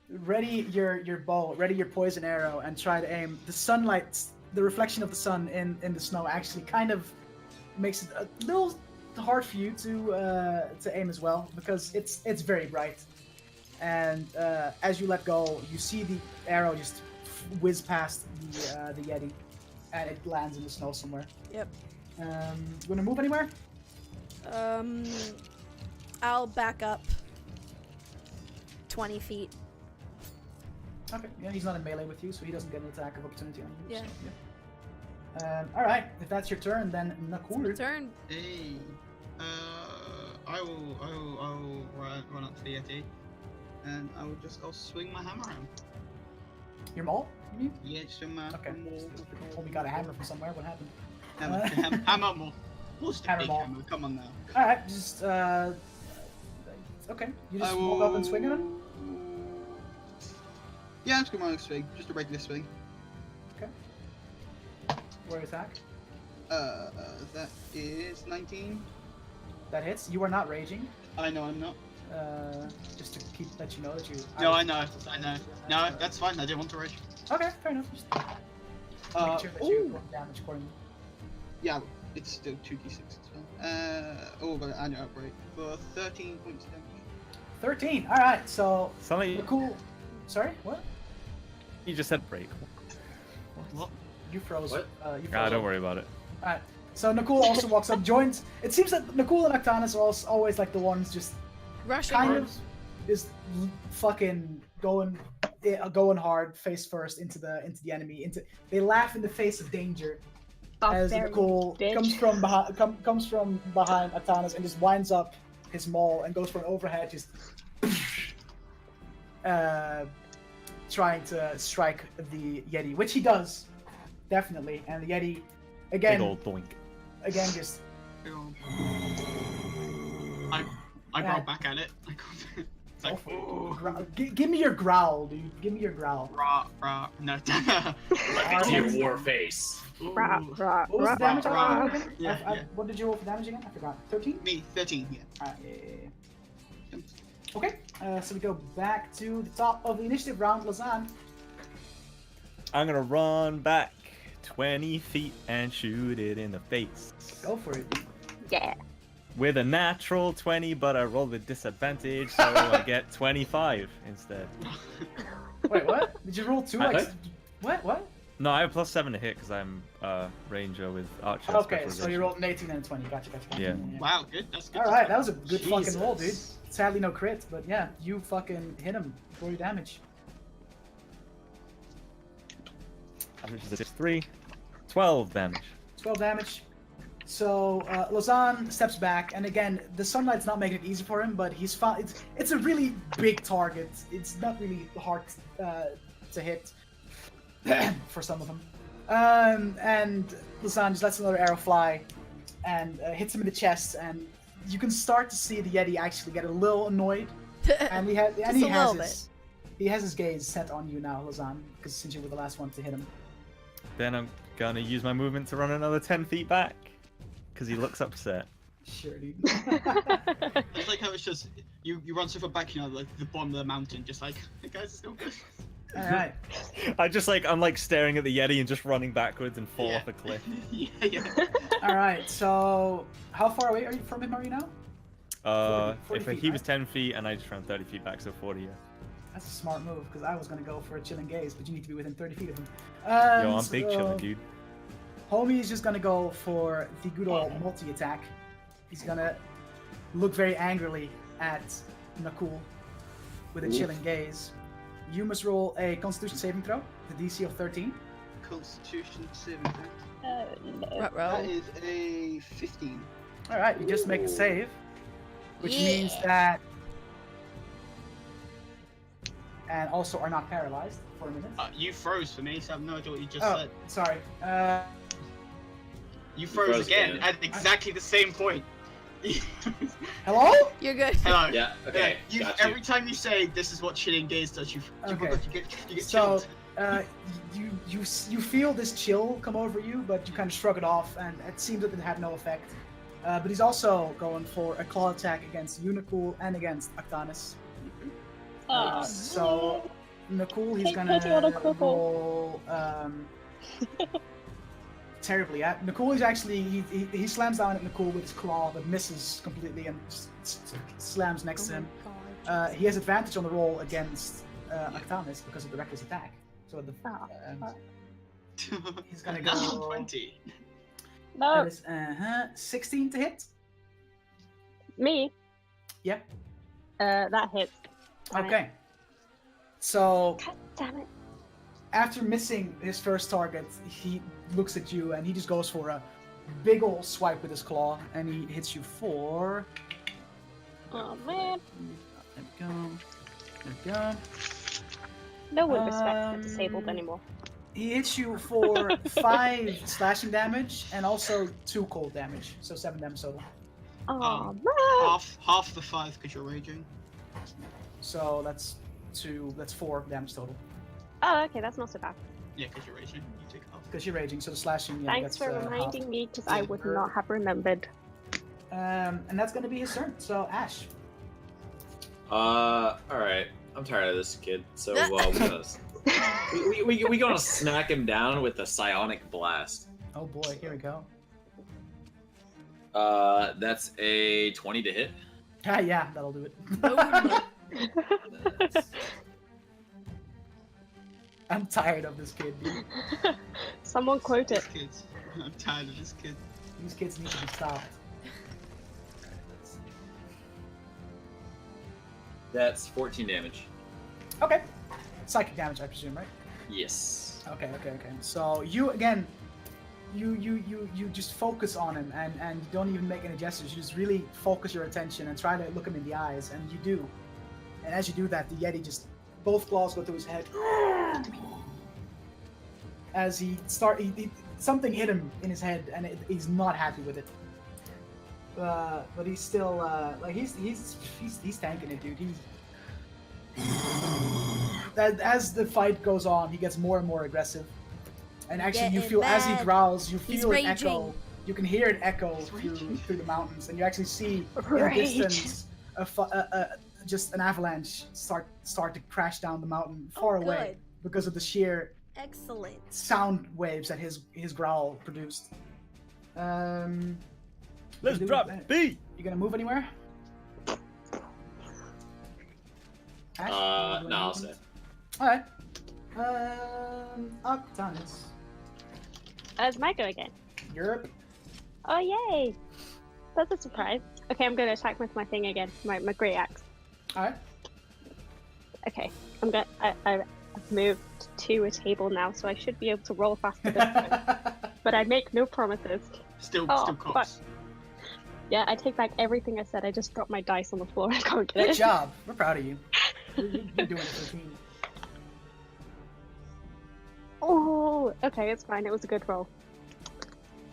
Ready your bow, ready your poison arrow, and try to aim. The sunlight, the reflection of the sun in the snow actually kind of makes it a little hard for you to aim as well, because it's very bright. And as you let go, you see the arrow just whiz past the Yeti, and it lands in the snow somewhere. Yep. You wanna move anywhere? I'll back up 20 feet. Okay. Yeah, he's not in melee with you, so he doesn't get an attack of opportunity on you. Yeah. So, yeah. All right. If that's your turn, then Nakur. Turn. Hey. I will run up to the Yeti, and I will just go swing my hammer at him. Your maul? You mean? Yeah, swing my Okay. maul. Oh, we got a hammer from somewhere. What happened? Hammer maul. What's the Hammer big maul. hammer? Come on now. All right. Just okay. You just walk up and swing at him. Yeah, I'm just going to swing. Just a regular swing. Roll your attack. That is 19. That hits. You are not raging. I know I'm not. Just to let you know that you. No, I know. No, that's fine. I didn't want to rage. Okay, fair enough. Just make sure that you roll damage accordingly. Yeah, it's still 2d6 as well. But I know outbreak for 13 points of damage. 13. All right. So Sound like cool. Sorry. What? you just said break. What? You froze. What? You froze. Ah, don't up. worry about it. Alright, so Nakul also walks up, joins. It seems that Nakul and Octanus are always like the ones just Rushing. kind of just fucking going hard, face first into the enemy. They laugh in the face of danger as Barbarian Nakul bitch. comes from behind Octanus and just winds up his maul and goes for an overhead, just trying to strike the Yeti, which he does. Definitely, and the Yeti, again, Big old boink. just I Yeah. growl back at it. It's like, give me your growl, dude. Give me your growl. rah. No. It's your war face. Rah, rah, What was the damage rah, on rah. again? Yeah. What did you roll for damage again? I forgot. 13? Me, 13, yeah. Alright, yeah. Okay, so we go back to the top of the initiative round, Lazan. I'm gonna run back 20 feet and shoot it in the face. Go for it. Yeah. With a natural 20, but I rolled with disadvantage, so I get 25 instead. Wait, what? Did you roll 2? What? What? No, I have +7 to hit because I'm ranger with archer. Okay, so specialization. you rolled an 18 and a 20. Gotcha. Yeah. Wow, good. That's good. Alright, that was a good fucking roll, dude. Jesus. Sadly, no crit, but yeah, you fucking hit him for your damage. Which is 3. 12 damage. 12 damage. So Lausanne steps back, and again, the sunlight's not making it easy for him, but he's fine. It's a really big target. It's not really hard to hit. for some of them. And Lazan just lets another arrow fly and hits him in the chest, and you can start to see the Yeti actually get a little annoyed. And he has his gaze set on you now, Lazan, because since you were the last one to hit him. Then I'm gonna use my movement to run another 10 feet back, because he looks upset. Sure, dude. I just like how it's just you run so far back, you know, like the bottom of the mountain, just like, hey guys, it's no good. All right. I'm like staring at the Yeti and just running backwards and fall off a cliff. Yeah. All right. So, how far away are you from him? Are you now? 40 If feet, he was right? 10 feet and I just ran 30 feet back, so 40. Yeah. That's a smart move because I was gonna go for a chilling gaze, but you need to be within 30 feet of him. Yo, I'm big chillin', dude. Homie is just gonna go for the good old multi-attack. He's gonna look very angrily at Nakul with a chilling gaze. You must roll a Constitution saving throw, the DC of 13. Constitution 7. No. Ruh-roh. That is a 15. All right, you just make a save, which Yeah. means that, and also are not paralyzed for a minute. You froze for me, so I have no idea what you just Oh, said. sorry. You froze froze again again. at exactly the same point. Hello? You're good. Hello. Yeah, okay, got you. Every time you say this is what chilling gaze does, you Okay. get So, chilled. you feel this chill come over you, but you kind of shrug it off, and it seems that it had no effect. But he's also going for a claw attack against Unikul and against Actanis. Oh, So, Nakul, he's Take gonna pity on a cripple. roll terribly. Nakul is actually he slams down at Nakul with his claw, but misses completely and slams next to him. He has advantage on the roll against Actanis because of the reckless attack. So he's gonna go 20. no, that is 16 to hit. me. Yep. That hits. Fine. Okay. So God damn it. after missing his first target, he looks at you and he just goes for a big ol' swipe with his claw, and he hits you for. Oh man. There we go. There we go. No one respects the disabled anymore. He hits you for 5 slashing damage and also 2 cold damage, so 7 damage total. Oh man. Half the 5 because you're raging. So that's 4 damage total. Oh, okay, that's not so bad. Yeah, because you're raging. You take half. Because you're raging, so the slashing. Yeah, Thanks that's, for half. reminding me, because I would not have remembered. And that's gonna be his turn. So Ash. Alright. I'm tired of this kid, so we gonna smack him down with a psionic blast. Oh boy, here we go. That's a 20 to hit. Ah, yeah, that'll do it. I'm tired of this kid, dude. Someone quote it. This kid. I'm tired of this kid. These kids need to be stopped. That's 14 damage. Okay. Psychic damage, I presume, right? Yes. Okay. So you again, you just focus on him and you don't even make any gestures. You just really focus your attention and try to look him in the eyes, and you do. And as you do that, the Yeti just both claws go through his head. As something hit him in his head, and he's not happy with it. But he's still he's tanking it, dude. As the fight goes on, he gets more and more aggressive. And actually, you Getting feel as he mad. growls, you He's feel it raging. echo. You can hear it echo through the mountains, and you actually see in the Rage. distance just an avalanche start to crash down the mountain far away good. because of the sheer Excellent. sound waves that his growl produced. Let's do drop that. B. You gonna move anywhere? Ash, you No, I'll move? say. All right. Octanus. It's my go again. Europe. Oh yay! That's a surprise. Okay, I'm gonna attack with my thing again, my great axe. All right. Okay, I've moved to a table now, so I should be able to roll faster this time. But I make no promises. Still Oh, costs. Yeah, I take back everything I said. I just dropped my dice on the floor. I can't get Good it. job. We're proud of you. You're doing it for the team. Oh, okay, it's fine. It was a good roll.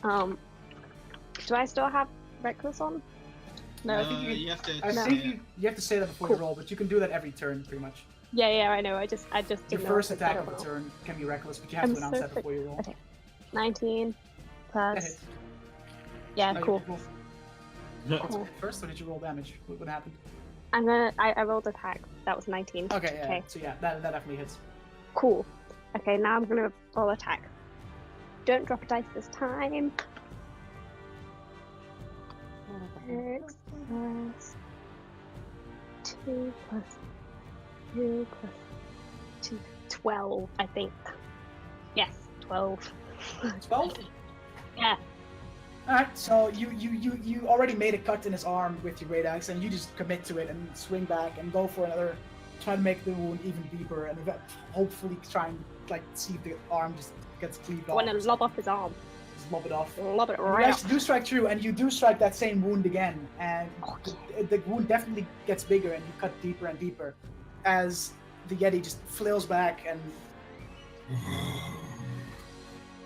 Do I still have reckless on? No. I think you have to. I No. think you have to say that before Cool. you roll, but you can do that every turn, pretty much. Yeah, I know. I just Your didn't know first if I attack said of it the or not. turn can be reckless, but you have I'm to announce so that before you roll. Okay. 19 That plus. hits. Yeah, Oh, you cool. roll Cool. first, or did you roll damage? What happened? I rolled attack. That was 19. Okay, yeah. Okay. So yeah, that definitely hits. Cool. Okay, now I'm gonna roll attack. Don't drop a dice this time. 6 plus 2 plus 2 plus 2. 12, I think. Yes, 12. 12. Yeah. All right. So you already made a cut in his arm with your great axe, and you just commit to it and swing back and go for another. Try to make the wound even deeper, and hopefully try and see if the arm just gets cleaved I off. want to lob off his arm. Just lob it off. Lob it You right actually do strike through, and you do strike that same wound again, and the wound definitely gets bigger, and you cut deeper and deeper, as the Yeti just flails back and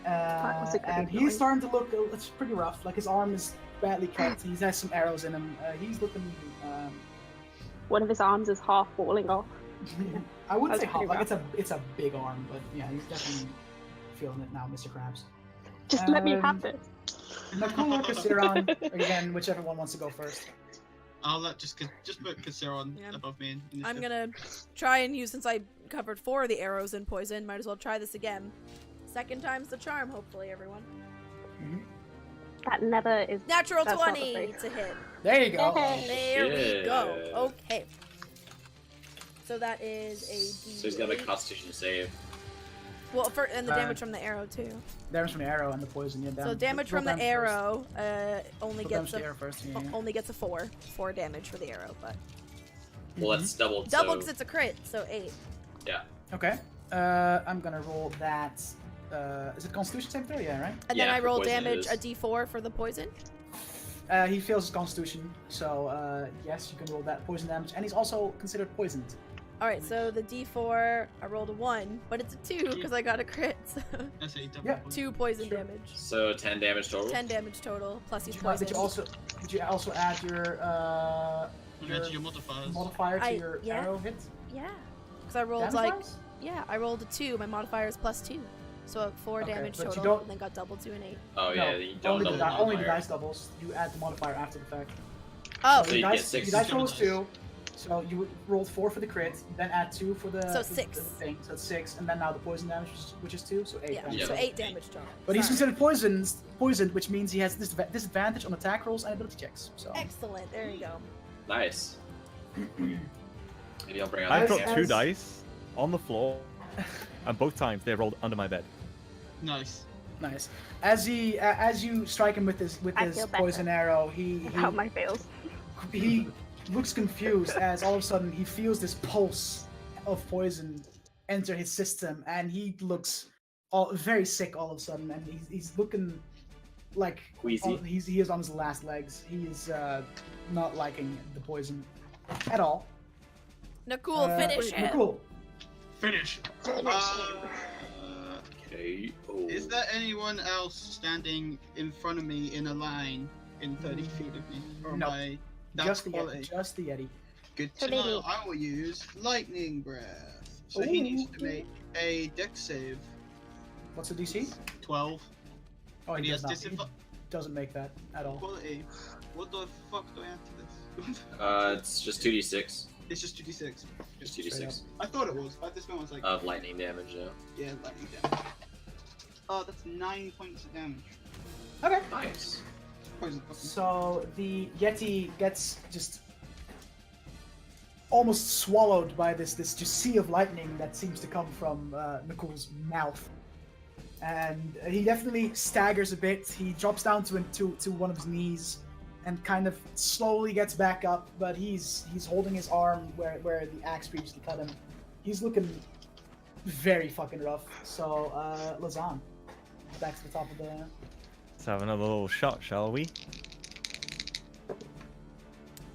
was a good and he's noise. starting to look. It's pretty rough. Like his arm is badly cut. He has some arrows in him. He's looking. One of his arms is half falling off. I wouldn't That's say hot. pretty Like it's a big arm, but yeah, he's definitely feeling it now, Mr. Krabs. Just let me have this. Nakul or Kasiran, again, whichever one wants to go first. I'll let just put Kasseron Yeah. above me. I'm gonna try and use, since I covered 4 of the arrows in poison, might as well try this again. Second time's the charm, hopefully, everyone. That never is. Natural That's not the 20 thing. to hit. There you go. Yay. There we go. Yeah. Okay. So that is a D8. So he's got a Constitution save. Well, and the damage from the arrow too. Damage from the arrow and the poison. Yeah, So damage roll from the damage arrow only Roll damage gets to the a arrow first. Yeah, yeah. only gets a 4 damage for the arrow, but Well, that's doubled. double so... because it's a crit, so 8. Yeah. Okay. I'm gonna roll that. Is it Constitution saving throw? Yeah, right. And Yeah, then I for roll poison it damage is. a D4 for the poison. He fails his Constitution, so yes, you can roll that poison damage, and he's also considered poisoned. All right, so the D4 I rolled a 1, but it's a 2 because I got a crit. So I say double. Yeah. 2 poison Sure. damage. So 10 damage total. 10 damage total plus he's Did you, poisoned. did you also add your Imagine your modifiers. modifier to I- your yeah. arrow hit? Yeah, because I rolled Damage-wise? I rolled a 2. My modifier is plus 2, so 4 Okay, damage but you total, don't- and then got doubled to an 8. Oh yeah, you don't only double the, only the modifier. dice doubles. You add the modifier after the fact. Oh, So your you get dice, 6. your dice roll is 2, so you rolled 4 for the crit, then add 2 for the, So for 6. the thing, so it's 6, and then now the poison damage, which is 2, so 8. yeah, damage. Yeah. so 8 damage total. But he's Sorry. considered poisoned, which means he has disadvantage on attack rolls and ability checks. So Excellent. There you go. Nice. Maybe I'll bring out I As- the dropped as- 2 dice on the floor, and both times they rolled under my bed. Nice. nice. As you strike him with his I feel better. poison arrow, How my fails. he looks confused as all of a sudden he feels this pulse of poison enter his system, and he looks very sick all of a sudden, and he's looking like Queasy. he is on his last legs. He is not liking the poison at all. Nakul, finish him. Cool. Finish. Okay. Oh. Is there anyone else standing in front of me in a line in 30 feet of me? Or am No. I that's Just the quality? Yeti. Just the Yeti. Good So to they know. need- I will use lightning breath. So he needs to make a dex save. What's the DC? 12. Oh, And he he does has not. He doesn't make that at all. Quality. What the fuck do I add to this? It's just 2d6. It's just 2d6. Just Straight 2d6 I thought it was, but this one was like, of lightning damage. Yeah. yeah, lightning damage. Oh, that's 9 points of damage. Okay. Nice. Poison. So the Yeti gets just almost swallowed by this just sea of lightning that seems to come from Nicole's mouth, and he definitely staggers a bit. He drops down to one of his knees and kind of slowly gets back up, but he's holding his arm where the axe previously cut him. He's looking very fucking rough. So Lazan, back to the top of the. Let's have another little shot, shall we?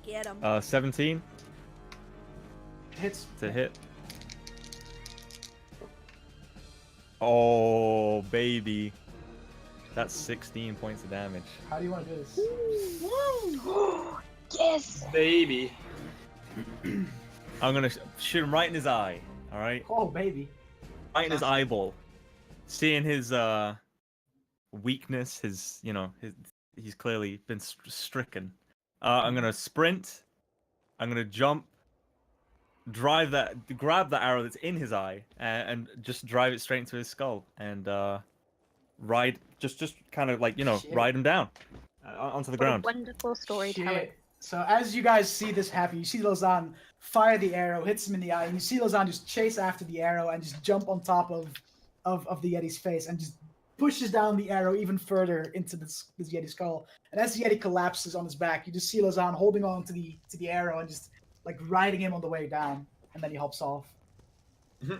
Get him. 17 Hits. to hit. Oh, baby. That's 16 points of damage. How do you want to do this? Yes. Baby. I'm gonna shoot him right in his eye. All right, Oh, baby. right in his eyeball. Seeing his weakness, he's clearly been stricken. I'm gonna sprint. I'm gonna jump. Grab that arrow that's in his eye, and just drive it straight into his skull, and ride, just kind of like Shit. ride him down onto the What a ground. wonderful storytelling. Shit. So as you guys see this happen, you see Lausanne fire the arrow, hits him in the eye, and you see Lausanne just chase after the arrow and just jump on top of the Yeti's face and just pushes down the arrow even further into this Yeti skull. And as the Yeti collapses on his back, you just see Lausanne holding on to the arrow and just like riding him on the way down, and then he hops off.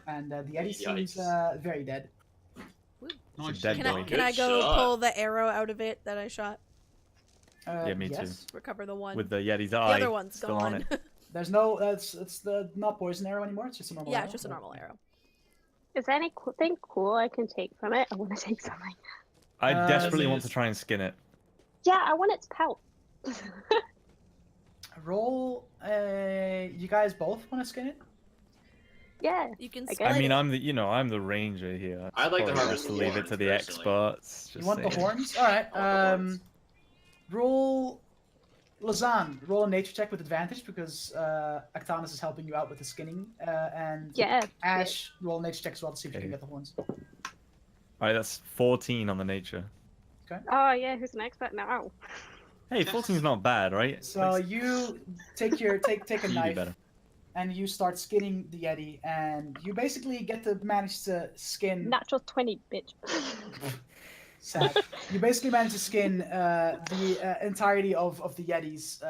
And the Yeti seems very dead. Nice. dead Can I, boy. can I Good go shot. pull the arrow out of it that I shot? Yeah, me too. yes. Recover the one. With the Yeti's the eye other one's still on gone. it. There's no it's the not poison arrow anymore. It's just a normal yeah, arrow. it's just a normal arrow. Is there anything cool I can take from it? I want to take something. I desperately want to Yes. try and skin it. Yeah, I want its pelt. Roll. You guys both want to skin it? Yeah. You can I split guess. I mean, it. I'm the ranger here. I'd like to Probably harvest just the leave it horns, to the personally. experts. You just want the saying. horns? All right. I want the horns. Roll. Lausanne, roll a nature check with advantage because Actanus is helping you out with the skinning. And Yeah. Ash, roll a nature check as well to see if you can Okay. get the horns. Alright, that's 14 on the nature. Oh yeah, who's an expert now? Hey, 14 is not bad, right? So you take a You do knife better. and you start skinning the Yeti, and you basically get to manage to skin. Natural 20, bitch. Sad. You basically manage to skin the entirety of the Yeti's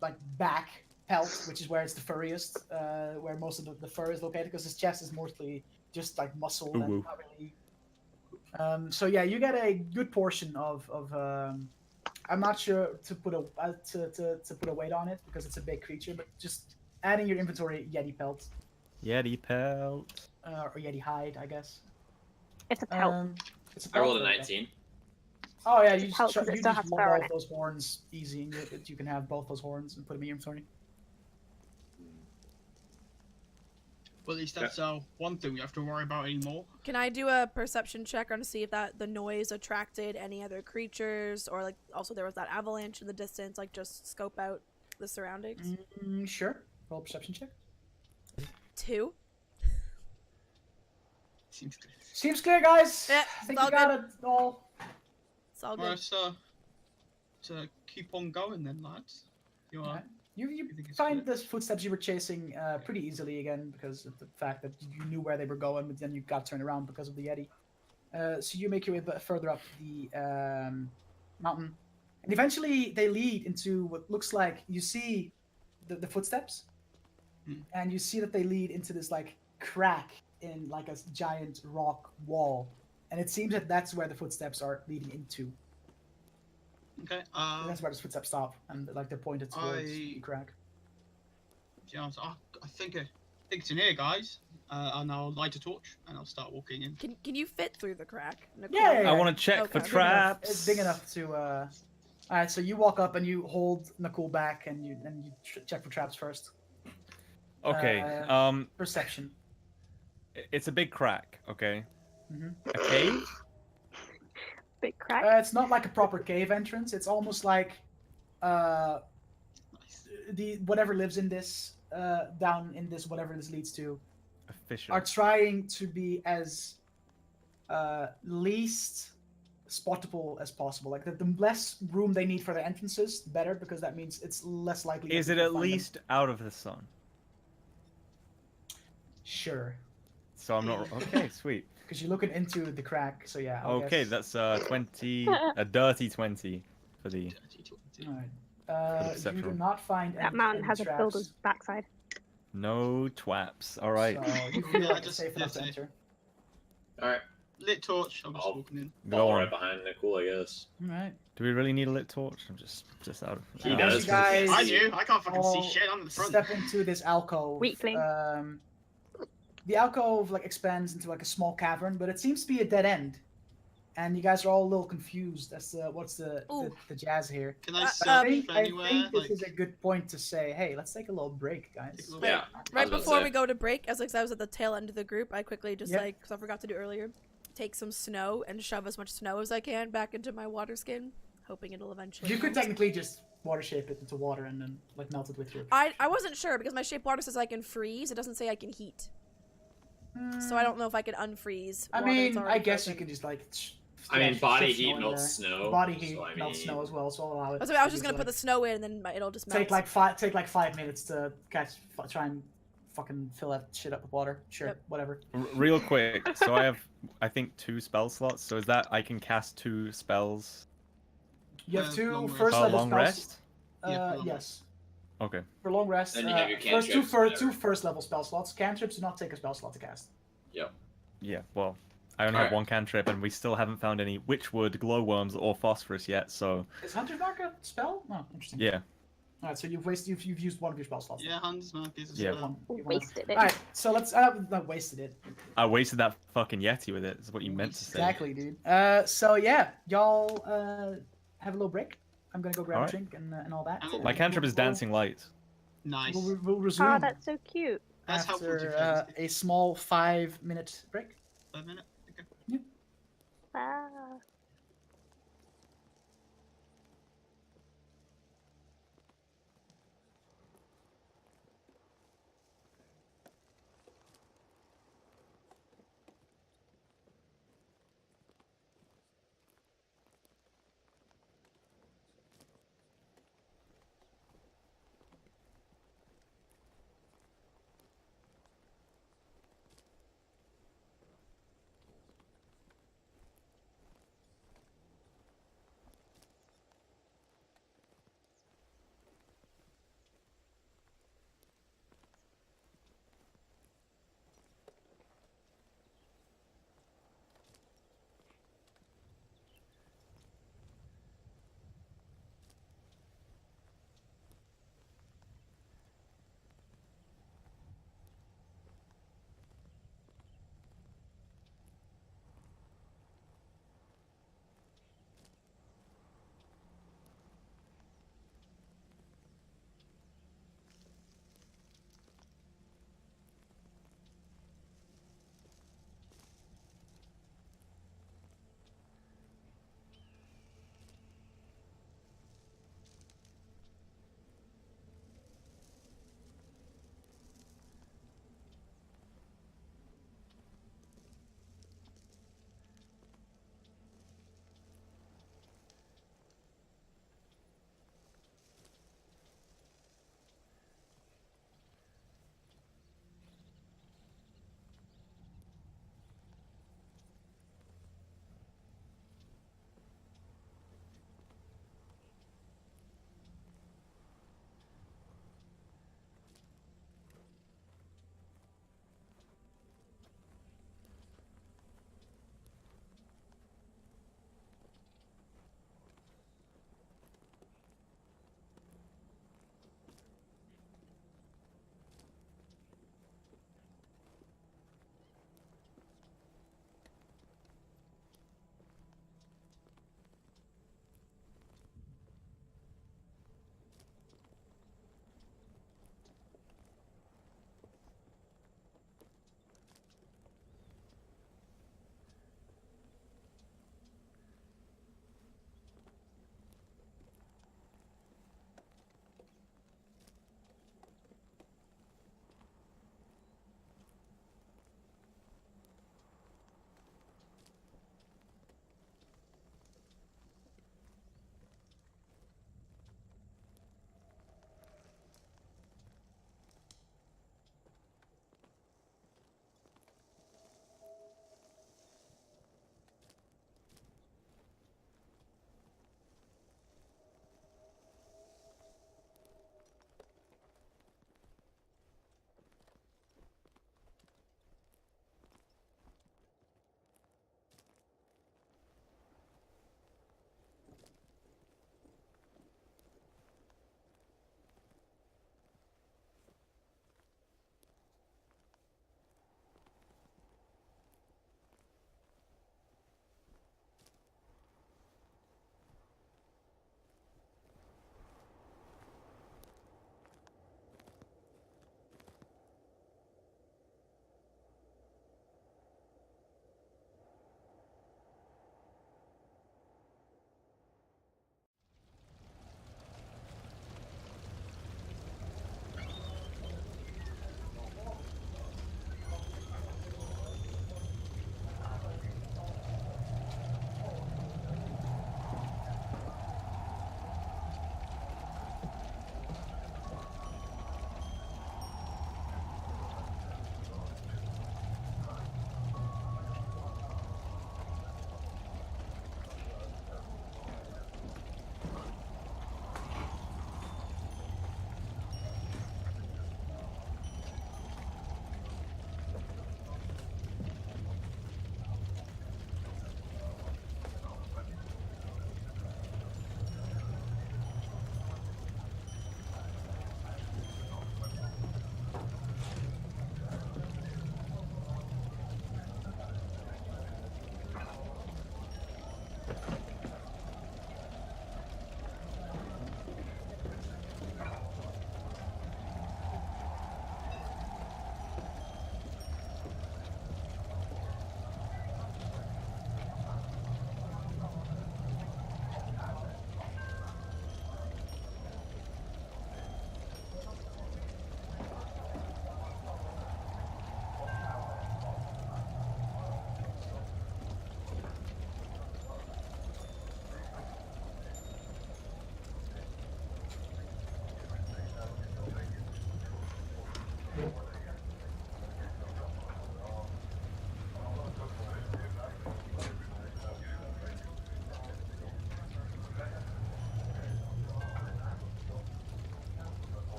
like back pelt, which is where it's the furriest, where most of the fur is located, because his chest is mostly just like muscle and Ooh. not really. So yeah, you get a good portion of. I'm not sure to put a to put a weight on it because it's a big creature, but just adding your inventory Yeti pelt Yeti pelt. or Yeti hide, I guess. It's a pelt. It's a I rolled a pelt, okay. 19. Oh yeah, It's a you pelt just, 'cause it you still just has lob fur on off it. those horns easy, and you can have both those horns and put them in your inventory. Well, at least that's one thing we have to worry about anymore. Can I do a perception check on to see if the noise attracted any other creatures, or like also there was that avalanche in the distance? Like just scope out the surroundings. Sure. Roll a perception check. 2. Seems good. Seems clear, guys. Yeah, I think it's you all got it all. It's all Well, good. let's to keep on going then, lads. You are. Okay. You think it's find good? the footsteps you were chasing pretty easily again because of the fact that you knew where they were going, but then you got turned around because of the Yeti. So you make your way a bit further up the mountain, and eventually they lead into what looks like you see the footsteps, and you see that they lead into this like crack in like a giant rock wall, and it seems that that's where the footsteps are leading into. Okay. That's where the footsteps stop, and like they're pointed towards the crack. Yeah, I think it's in here, guys. And I'll light a torch and I'll start walking in. Can you fit through the crack, Nicole? Yeah. I want to check Okay. for It's big traps. It's big enough to. All right, so you walk up and you hold Nicole back, and you check for traps first. Okay. Perception. It's a big crack. Okay. Mhm. A cave. Big crack. It's not like a proper cave entrance. It's almost like Nice. the whatever lives in this down in this whatever this leads to A fissure. are trying to be as least spottable as possible. Like the less room they need for their entrances, the better, because that means it's less likely. Is that it people at find them. least out of the sun? Sure, So I'm not. Okay, sweet. because you're looking into the crack. So yeah. I Okay, guess. that's 20, a dirty 20 for the. All right. You perception do roll. not find That any, mountain any has a traps, builder's backside. No twaps. All right. So you feel Yeah, like it's just- safe enough to that's it. enter. Alright. Lit torch. I'm just Oh. walking in. Go Fall on. right behind Nicole, I guess. All right. Do we really need a lit torch? I'm just out of. He As does. you guys I do. I can't fucking all see shit. I'm in the front. step into this alcove. Weakling. the alcove like expands into like a small cavern, but it seems to be a dead end, and you guys are all a little confused as to what's the jazz here. Can I Uh, search I for think anywhere? this Like, is a good point to say, hey, let's take a little break, guys. Take a little Yeah. Right I was about to before say. we go to break, as like I was at the tail end of the group, I quickly just Yep. like, because I forgot to do earlier, take some snow and shove as much snow as I can back into my water skin, hoping it'll eventually. You could melt. technically just water shape it into water and then like melt it with your. I wasn't sure because my shape water says I can freeze. It doesn't say I can heat. So I don't know if I can unfreeze. I water that's mean, already I guess you frozen. could just like. I mean, body shift heat snow in melts there. snow. Body heat so, I melts mean, snow as well, so I'll allow it. I was just Maybe gonna put the snow in and then it'll just melt. take like 5 minutes to try and fucking fill that shit up with water. Sure, Yep. whatever. Real quick, so I have, I think, 2 spell slots. So is that I can cast 2 spells You have Well, 2 long first per level long spells. rest? Yeah, for long Yes. Okay. For long rest, Then you have your first cantrips, two whatever. first level spell slots. Cantrips do not take a spell slot to cast. Yep. Yeah, well, I only have Alright. 1 cantrip, and we still haven't found any witchwood, glowworms, or phosphorus yet, so Is Hunter's Mark a spell? No, interesting. yeah. Alright, so you've used one of your spell slots. yeah, Hans Mark is a Yeah. spell. Wasted it. Alright, so let's not wasted it. I wasted that fucking Yeti with it, is what you meant to say. Exactly, dude. So yeah, y'all have a little break. I'm gonna go grab Alright. a drink and all that. My My cantrip is dancing light. Nice. We'll resume Oh, that's so cute. That's helpful to after friends. a small 5-minute break. 5 minute. Okay. Ah.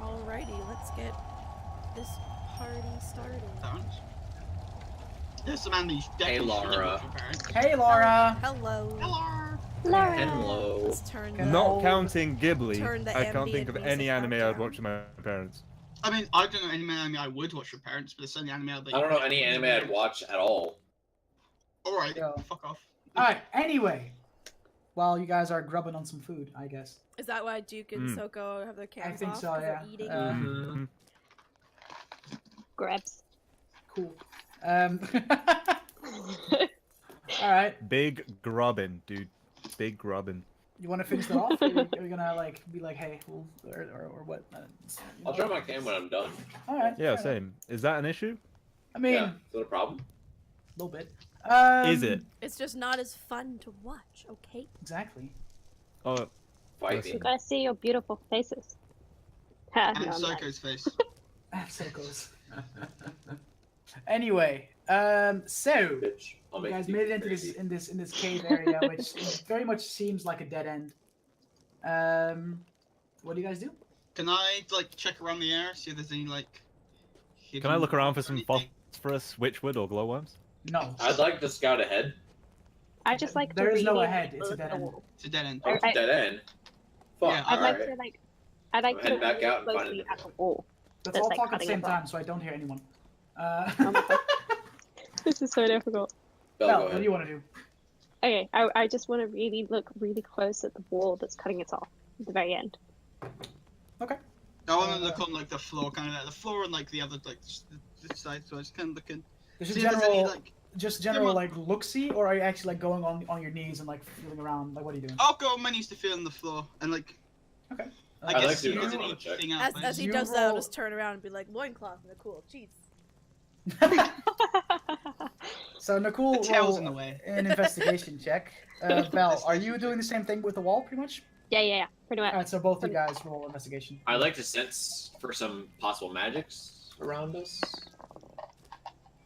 Alrighty, let's get this party started. Parents. There's some animals you Hey, definitely shouldn't Laura. watch your parents. Hey, Laura. Hello. Hello. Laura. Hello. Let's turn the Not counting Ghibli, turn the I can't think ambient of any music back anime I'd down. watch with my parents. I mean, I don't know any anime I would watch your parents, but there's certainly anime that I don't know any anime I'd watch at all. Alright, Yo. fuck off. Alright, anyway. While you guys are grubbing on some food, I guess. Is that why Duke and Mm. Soko have their cams think off? so, 'Cause yeah. They're eating. Mhm. Grabs. Cool. Alright. Big grubbin, dude. Big grubbin. You want to finish that off? Or are you gonna like be like, hey, we'll, or what? I'll drop my cam when I'm done. All right. Yeah, same. Is that an issue? I mean, Yeah, is that a problem? a little bit. Is it? It's just not as fun to watch, okay? Exactly. Oh, Fight Listen. me. You gotta see your beautiful faces. And No, I'm not. Soko's face. So it goes. Anyway, so Bitch. I'll you make guys you made it into crazy. this cave area, which very much seems like a dead end. What do you guys do? Can I like check around the area, see if there's any like? Can I look around for hidden some rocks or anything? phosphorus, witchwood, or glowworms? No, I'd like to scout ahead. I just like There to is no really ahead, it's a look dead at the end. wall. It's a dead end. Oh, it's a dead end. Fuck. Yeah, I'd like alright. to like. I'd like I'm to heading look back out and find closely it. at the wall. let's That's all like talk at the cutting same it off. time, so I don't hear anyone. Oh my God. This is so difficult. Belle, Belle, go what do ahead. you want to do? Okay, I just want to really look really close at the wall that's cutting it off at the very end. Okay. I want to look on like the floor, kind of the floor and like the other like this side. So I just kind of looking. Just See a if there's any general, like. just Come general on. like look-see, or are you actually like going on your knees and like feeling around? Like, what are you doing? I'll go on my knees to feel on the floor and like. Okay. I I'd guess like to see do if there's another one, check. anything out As, there. as he You does that, I'll roll- just turn around and be like, loincloth, and they're cool. Jeez. So Nicole, The tail's roll in the way. an investigation check. Belle, are you doing the same thing with the wall, pretty much? Yeah, pretty much. All right, so both you guys roll investigation. I'd like to sense for some possible magics around us.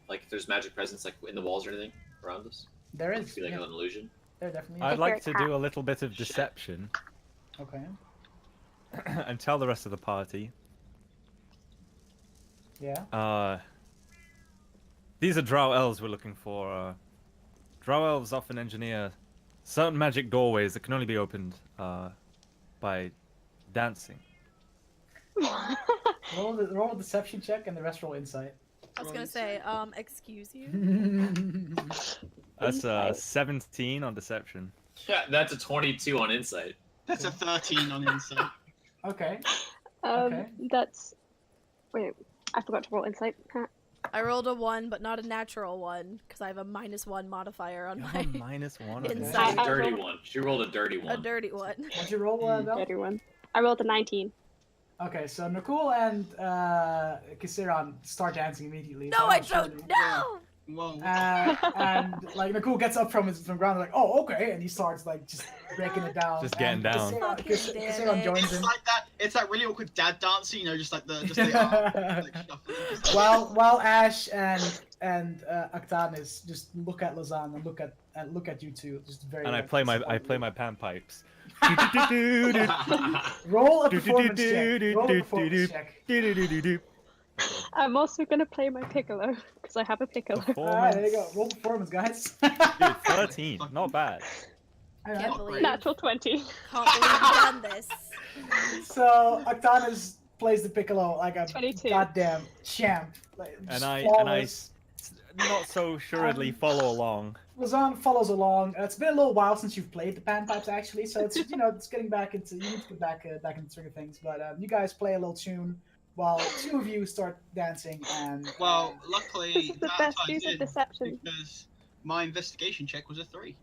Like if there's magic presence like in the walls or anything around us. There Like, is. feeling Yeah, an illusion. there definitely I'd is. like there to a do a cat? little bit of Shit. deception Okay. and tell the rest of the party. Yeah. These are Drow elves we're looking for. Drow elves often engineer certain magic doorways that can only be opened by dancing. Roll a deception check, and the rest roll insight. I was gonna say, excuse you? That's Insight. 17 on deception. Yeah, that's a 22 on insight. That's a 13 on insight. Okay. Um, Okay. That's. Wait, I forgot to roll insight. I rolled a 1, but not a natural 1, because I have a -1 modifier on You my have a -1 on Insight. deception. I Dirty rolled- one. She rolled a dirty a one. dirty one. What'd you roll, Belle? Everyone. I rolled a 19. Okay, so Nicole and Kisiran start dancing immediately. No, so I I'm sure don't. you- No. Whoa. And like Nicole gets up from the ground, like, oh, okay, and he starts like just breaking it down. Just getting and down. Fucking damn Kisiran it. joins It's him. like that. It's that really awkward dad dancing, you know, just like the arm, like shuffling. Just like- while Ash and Actanis just look at Lausanne and look at you two, just very. And I like, play my disappointed. panpipes. Roll a performance check. Roll a performance check. I'm also gonna play my piccolo because I have a piccolo. Alright, there you go. Roll performance, guys. Dude, 13, not bad. Alright. Can't believe. Natural 20. Can't believe you've done this. So Actanis plays the piccolo like a 22. goddamn champ. Like, And just I flawless. not so assuredly follow along. Lausanne follows along. It's been a little while since you've played the panpipes, actually, so it's it's getting back into you need to get back into the swing of things. But you guys play a little tune while two of you start dancing, and Well, This luckily is the that best ties use of in deception. because my investigation check was a 3.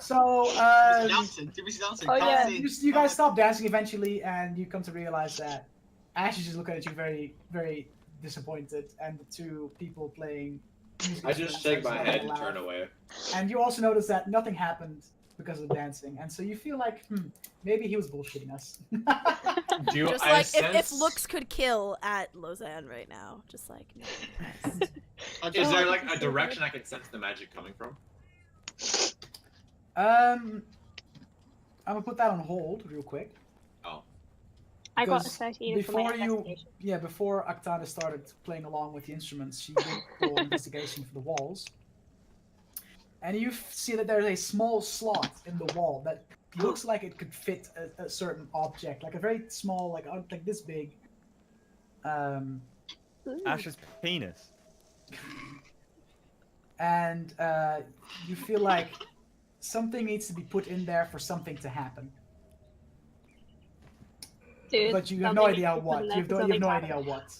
so Dancing, too busy dancing. Oh, can't yeah. see. you guys stop dancing eventually, and you come to realize that Ash is just looking at you very, very disappointed, and the two people playing music I just instruments shake are my just head and laugh. turn away. And you also notice that nothing happened because of the dancing, and so you feel like, maybe he was bullshitting us. Do Just I like sense... if looks could kill at Lausanne right now. Just like no. I Is just, there like, like a direction I can sense the magic coming from? I'm gonna put that on hold real quick. Oh. I got a Because 13 for my before you, investigation. yeah, before Actana started playing along with the instruments, she did roll investigation for the walls, and you see that there's a small slot in the wall that looks like it could fit a certain object, like a very small, like this big. Ooh. Ash's penis. And you feel like something needs to be put in there for something to happen, Dude, but you have something no needs idea to be put what. in You there have for no something to idea happen. what.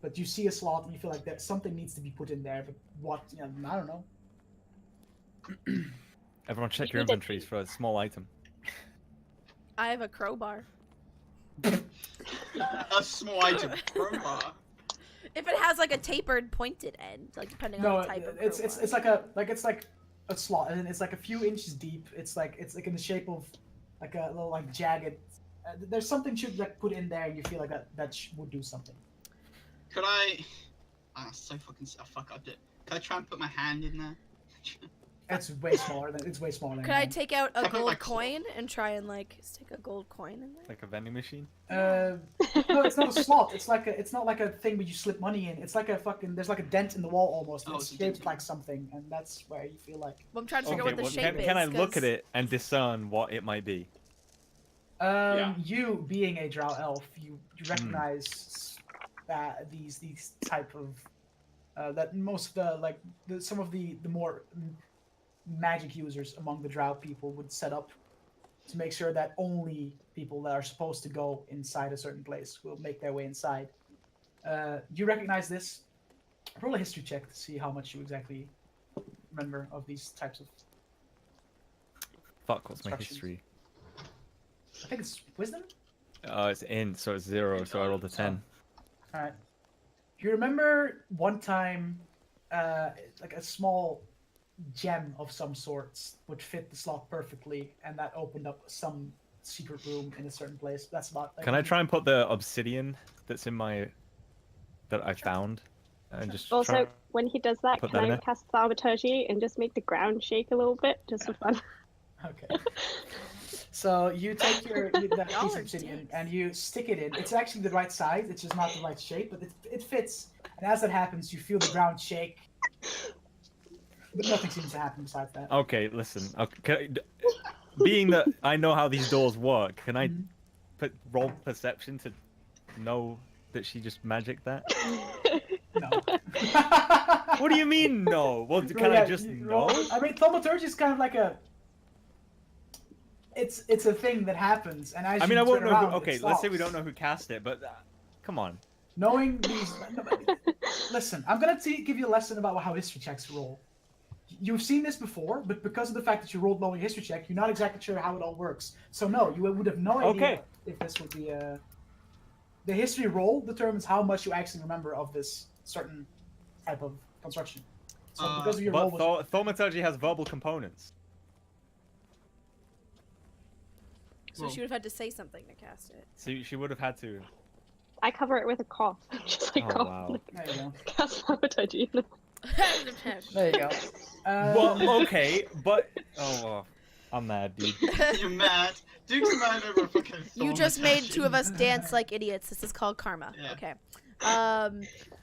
But you see a slot and you feel like that something needs to be put in there, but what? I don't know. Everyone check You your need to- inventories for a small item. I have a crowbar. a small item. Crowbar. If it has like a tapered pointed end, like depending No, on the type of it's crowbar. it's like a slot, and it's like a few inches deep. It's like in the shape of like a little like jagged There's something should like put in there. You feel like that would do something. Could I? Ah, so fucking. Oh, fuck, I did. Could I try and put my hand in there? It's way smaller than Could I take out a I put my gold claw. coin and try and like stick a gold coin in there? Like a vending machine. No, it's not a slot. It's not like a thing where you slip money in. It's like a fucking. There's like a dent in the wall almost. And Oh, it's it's a dent shaped in like the something, and that's where you feel like. Well, I'm trying to figure Okay, out what the well, shape is. can I look 'cause- at it and discern what it might be? Yeah. You being a Drow elf, you recognize that these type of that most of the like some of the more magic users among the Drow people would set up to make sure that only people that are supposed to go inside a certain place will make their way inside. You recognize this. Roll a history check to see how much you exactly remember of these types of. Fuck, what's my Instructions. history? I think it's wisdom. It's in, so it's 0, so I rolled a 10. All right. You remember one time, like a small gem of some sorts would fit the slot perfectly, and that opened up some secret room in a certain place. That's about. Like, Can I try and put the obsidian that's in my... that I found? And just Also, try... when he does that, Put can that in I there? cast Thaumaturgy and just make the ground shake a little bit, just for fun? Okay. So you take that Y'all piece are of obsidian dicks. and you stick it in. It's actually the right size. It's just not the right shape, but it fits. And as that happens, you feel the ground shake. But nothing seems to happen besides that. Okay, listen. Okay, being that I know how these doors work, can I Mhm. roll perception to know that she just magicked that? No. What do you mean, no? Well, can Well, I yeah, just you know? roll- I mean, thaumaturgy is kind of like a. It's a thing that happens, and as I mean, you I won't turn know around, who... it Okay, let's say we stops. don't know who cast it, but... come on. Knowing these. Listen, I'm gonna give you a lesson about how history checks roll. You've seen this before, but because of the fact that you rolled low in history check, you're not exactly sure how it all works. So no, you would have no idea Okay. if this would be a. The history roll determines how much you actually remember of this certain type of construction. So because of your roll But was thaumaturgy has verbal components. So she would have had to say something to cast it. So she would have had to... I cover it with a cough. Just like Oh, cough. wow. there you go. Cast Thaumaturgy. There you go. Well, okay, but... Oh, well, I'm mad, dude. You're mad. Duke's mad over fucking. You just made thaumaturgy. two of us dance like idiots. This is called karma. Yeah. Okay.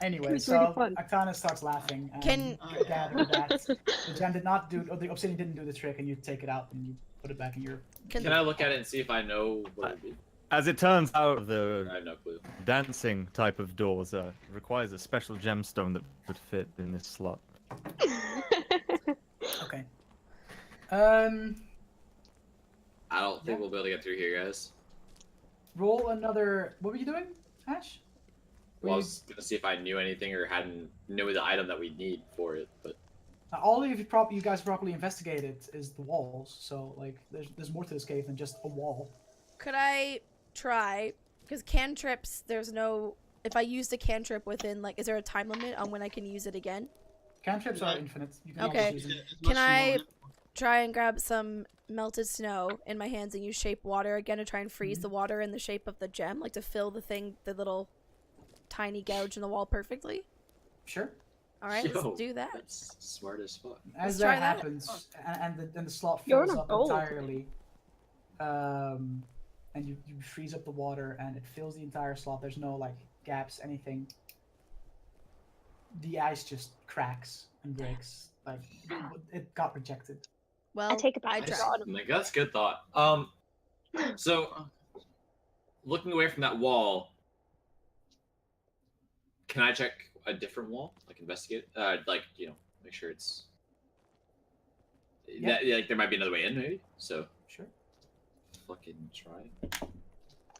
Anyway, was really so fun. Aktana starts laughing. And Can- you gather that the gem did not do, or the obsidian didn't do the trick, and you take it out and you put it back in your. Can I look at it and see if I know what it would be? As it turns out, I the have no clue. dancing type of doors requires a special gemstone that would fit in this slot. Okay. I don't think Yeah. we'll be able to get through here, guys. Roll another. What were you doing, Ash? Well, I was gonna see if I knew anything or knew the item that we need for it, but All of you guys properly investigated is the walls. So like, there's more to this cave than just a wall. Could I try? Because cantrips, there's no. If I used a cantrip within, like, is there a time limit on when I can use it again? Cantrips are Yeah. infinite. You can Okay. always use them. As much Can as you I want it. try and grab some melted snow in my hands and use shape water again to try and freeze the water in the shape of the gem, like to fill the little tiny gouge in the wall perfectly? Sure. All right, Yo, let's do that. that's smart as fuck. As Let's try that that. happens, and the slot You're fills on a up bowl. entirely, and you freeze up the water, and it fills the entire slot. There's no like gaps, anything. The ice just cracks and breaks. Like it got rejected. Well, I take it I back. tried. God. I'm like, that's a good thought. So looking away from that wall, can I check a different wall? Like investigate? Like, make sure it's Yeah. like there might be another way in, maybe. So Sure. fucking try.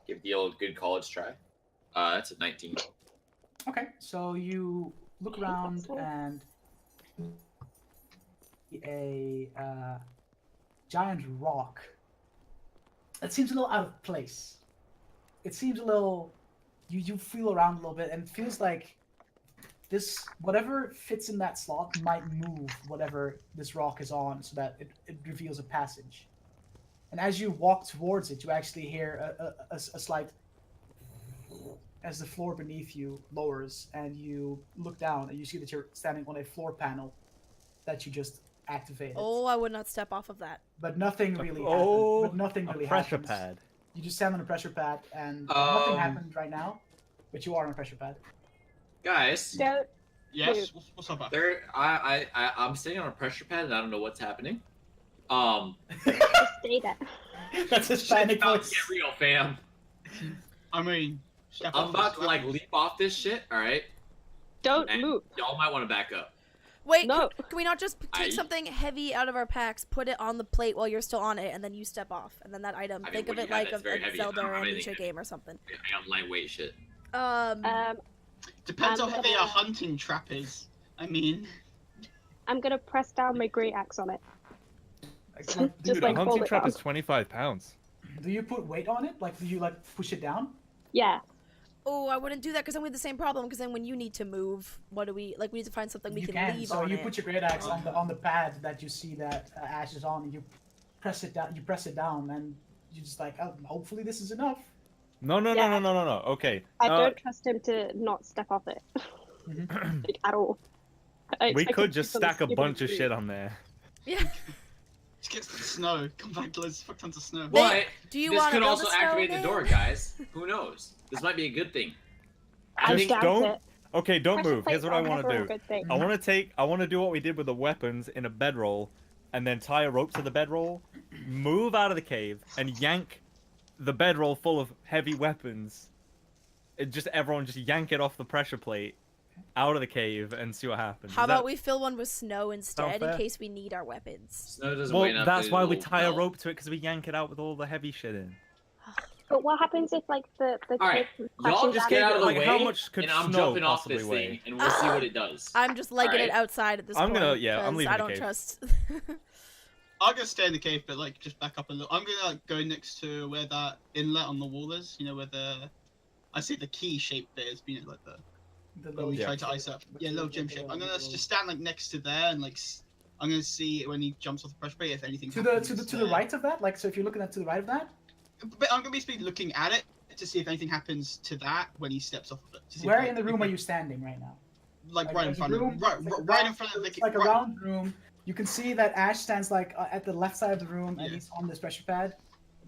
Give the old good college try. That's a 19. Okay, so you look around and a giant rock. It seems a little out of place. It seems a little. You feel around a little bit, and it feels like this whatever fits in that slot might move whatever this rock is on, so that it reveals a passage. And as you walk towards it, you actually hear a slight as the floor beneath you lowers, and you look down and you see that you're standing on a floor panel that you just activated. Oh, I would not step off of that. But nothing really Oh, happened. But nothing a really pressure happens. pad. You just stand on a pressure pad, and nothing happened right now. But you are on a pressure pad. Guys, Don't Yes. What's up? I'm sitting on a pressure pad and I don't know what's happening. just stay there. That's his Shit's panic about voice. to get real, fam. I mean, step I'm off about this to like level. leap off this shit. All right, Don't and move. y'all might want to back up. Wait, No. can we not just take I- something heavy out of our packs, put it on the plate while you're still on it, and then you step off, and then that item, I mean, think what of do it you have like that's a very heavy? I Zelda don't or have a anything Ninja game or something. I got lightweight shit. Um, Depends I'm on how heavy gonna- a hunting trap is. I mean, I'm gonna press down my great axe on it. Just Just Dude, like a hold hunting it trap down. is 25 pounds. do you put weight on it? Like, do you like push it down? Yeah. Oh, I wouldn't do that because then we have the same problem. Because then when you need to move, what do we like? We need to find something we You can leave So on you it. put your great axe on the pad that you see that Ash is on, and you press it down. You press it down, and you just like, oh, hopefully this is enough. No. Okay. I don't trust him to not step off it. Like, at all. I We expect him could to just do something stack a stupid bunch of and shit on there. Yeah. just get some snow. Come back, Liz. Fuck tons of snow. But do you this wanna could build also a activate the snowman? door, guys. Who knows? This might be a good thing. I Just doubt don't- it. Okay, don't Pressure move. Here's plates what I are want never to a do. good thing. I want to do what we did with the weapons in a bedroll, and then tie a rope to the bedroll, move out of the cave, and yank the bedroll full of heavy weapons. Everyone just yank it off the pressure plate, out of the cave, and see what happens. How Is that- about we fill one with snow instead in fair? case we need our weapons? Snow doesn't Well, weigh enough. that's why we it'll tie a melt. rope to it, because we yank it out with all the heavy shit in. But what happens if, like, the Alright, kid y'all crashes just out get out of the Like, way, how much could and I'm snow jumping off possibly this weigh? thing, and we'll see what it does. I'm just legging it Alright. outside at this I'm point. gonna- yeah, I'm 'cause leaving I the don't cave. trust. I'm gonna stay in the cave, but like just back up a little. I'm gonna like go next to where that inlet on the wall is. You know where the I see the key shaped bit is, you know, like the The where we gem tried to shape. ice up. The Yeah, little gem shape. I'm gonna just stand like next to there and like I'm gonna see when he jumps off the pressure plate if anything. to the happens to the there. right of that. Like, so if you're looking at to the right of that, But I'm gonna be looking at it to see if anything happens to that when he steps off of it. To see if, where like, in the room if are it- you standing right now? Like right in there's a front of room- him. Right, it's like a right in round- front of the. It's like a right- round room. You can see that Ash stands like at the left side of the room, and Yeah. he's on this pressure pad.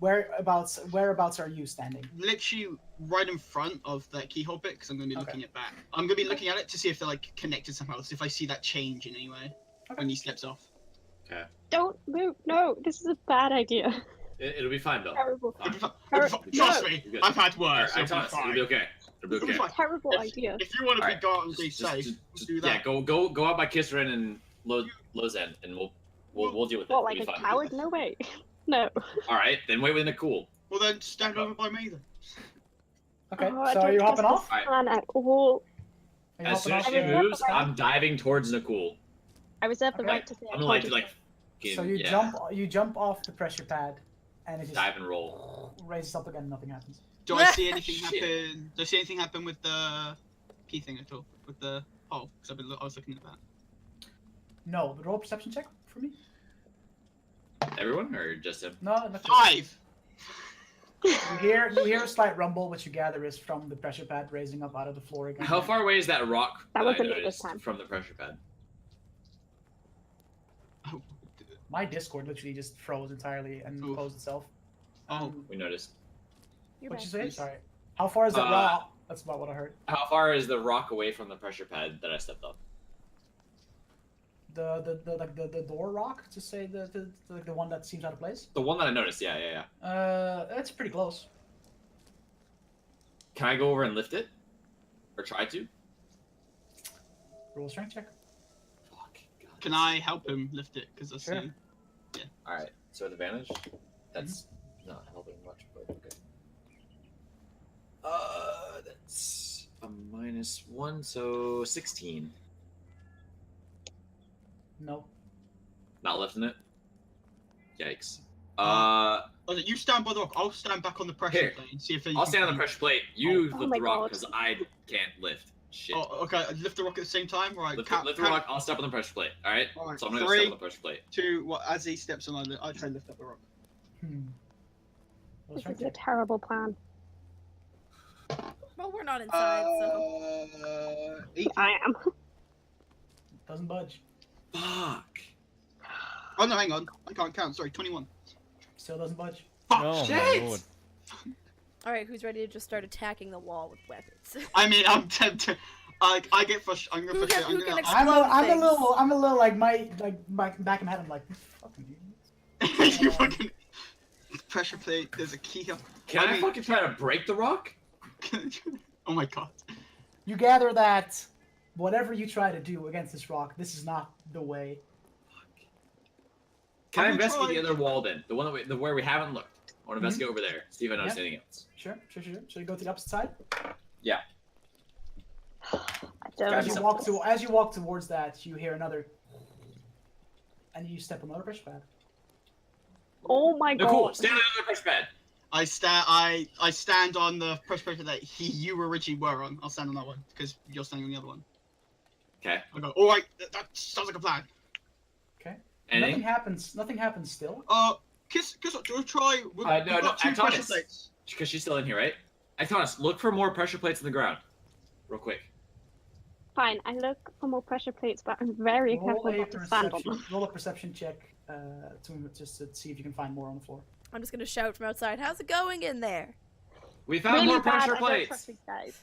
Whereabouts are you standing? Literally right in front of that keyhole bit because I'm gonna be Okay. looking it back. I'm gonna be looking at it to see if they're like connected somehow. See if I see that change in any way when he steps off. Don't move. No, this is a bad idea. It'll be fine though. Terrible. Fine. It'll be fine. Trust No. me, You're good. I've had Alright, worse. I It'll be promise. It'll fine. be okay. It'll be It'll be okay. fine. Terrible If- idea. If you want to be Alright, God and be Just- safe, just- do Yeah, that. go out by Kisrin and Lo's end, and we'll deal with it. What, It'll like be a fine. coward? No way. No. All right, then wait within the cool. Well then, stand over by me then. Okay, Oh, I so are don't you trust hopping this off? Alright. plan at all. Are you As soon as hopping she off? I moves, reserve the right- I'm diving towards Nakul. I reserve the Okay. right to say I I'm told like you like, so. So you jump off the pressure pad, and it just dive and roll. raises up again. Nothing happens. Do I see anything Shit. happen? Do I see anything happen with the key thing at all? With the hole? Because I was looking at that. No, but roll a perception check for me. Everyone or just him? No, not just- 5. You hear a slight rumble, which you gather is from the pressure pad raising up out of the floor again. How far away is that rock That I wasn't me this noticed time. from the pressure pad? Oh. My Discord literally just froze entirely and Oof. closed itself. Oh. We noticed. You're What'd you back. say? Sorry. How far is that Uh, rock? That's about what I heard. How far is the rock away from the pressure pad that I stepped off? The door rock, to say the one that seems out of place. The one that I noticed. Yeah. It's pretty close. Can I go over and lift it, or try to? Roll a strength check. Fuck. God, Can I help him lift it? Because I Sure. see. All right. So with advantage, that's not helping much, but okay. That's a -1, so 16. No. Not lifting it. Yikes. Oh, you stand by the rock. I'll stand back on the pressure Here. plate and see if I'll stand on the pressure plate. You Oh lift my the rock God. because I can't lift shit. Oh, okay. Lift the rock at the same time. Right. lift the rock. I'll step on the pressure plate. All right. Alright, So I'm gonna go 3, step on the pressure plate. 2. What? As he steps on, I try and lift up the rock. Roll a This strength is a check. terrible plan. Well, we're not inside, so. 18. I am. Doesn't budge. Fuck. Oh no, hang on. I can't count. Sorry, 21. Still doesn't budge. Fuck. Oh my shit! lord. All right, who's ready to just start attacking the wall with weapons? I mean, I'm tempted. I get frustrated. I'm gonna Who frustrate. can- who I'm can gonna. I'm a little like back in my head. I'm like, fucking idiots. You fucking pressure plate. There's a key here. Can I mean- fucking try to break the rock? Oh my god. You gather that whatever you try to do against this rock, this is not the way. Can I I'm gonna investigate try- the other wall then? The one where we haven't looked. I want to investigate over there. See if I notice Yeah. anything else. Sure. So you go to the opposite side. Yeah. I don't As Gotta you be know. as you walk towards that, you hear another, and you step on another pressure pad. Oh my No, cool. god. Stand on the other press pad. I stand on the pressure plate that you originally were on. I'll stand on that one because you're standing on the other one. Okay. I go. All right. That sounds like a plan. Okay. Anything? Nothing happens still. Kiss. Do you want to try? We've No, got two Antonis. pressure plates. Because she's still in here, right? Antonis, look for more pressure plates in the ground. Real quick. Fine, I look for more pressure plates, but I'm very Roll careful a not to stand on perception. them. Roll a perception check just to see if you can find more on the floor. I'm just gonna shout from outside. How's it going in there? We found Really more bad, pressure I don't plates. trust these guys.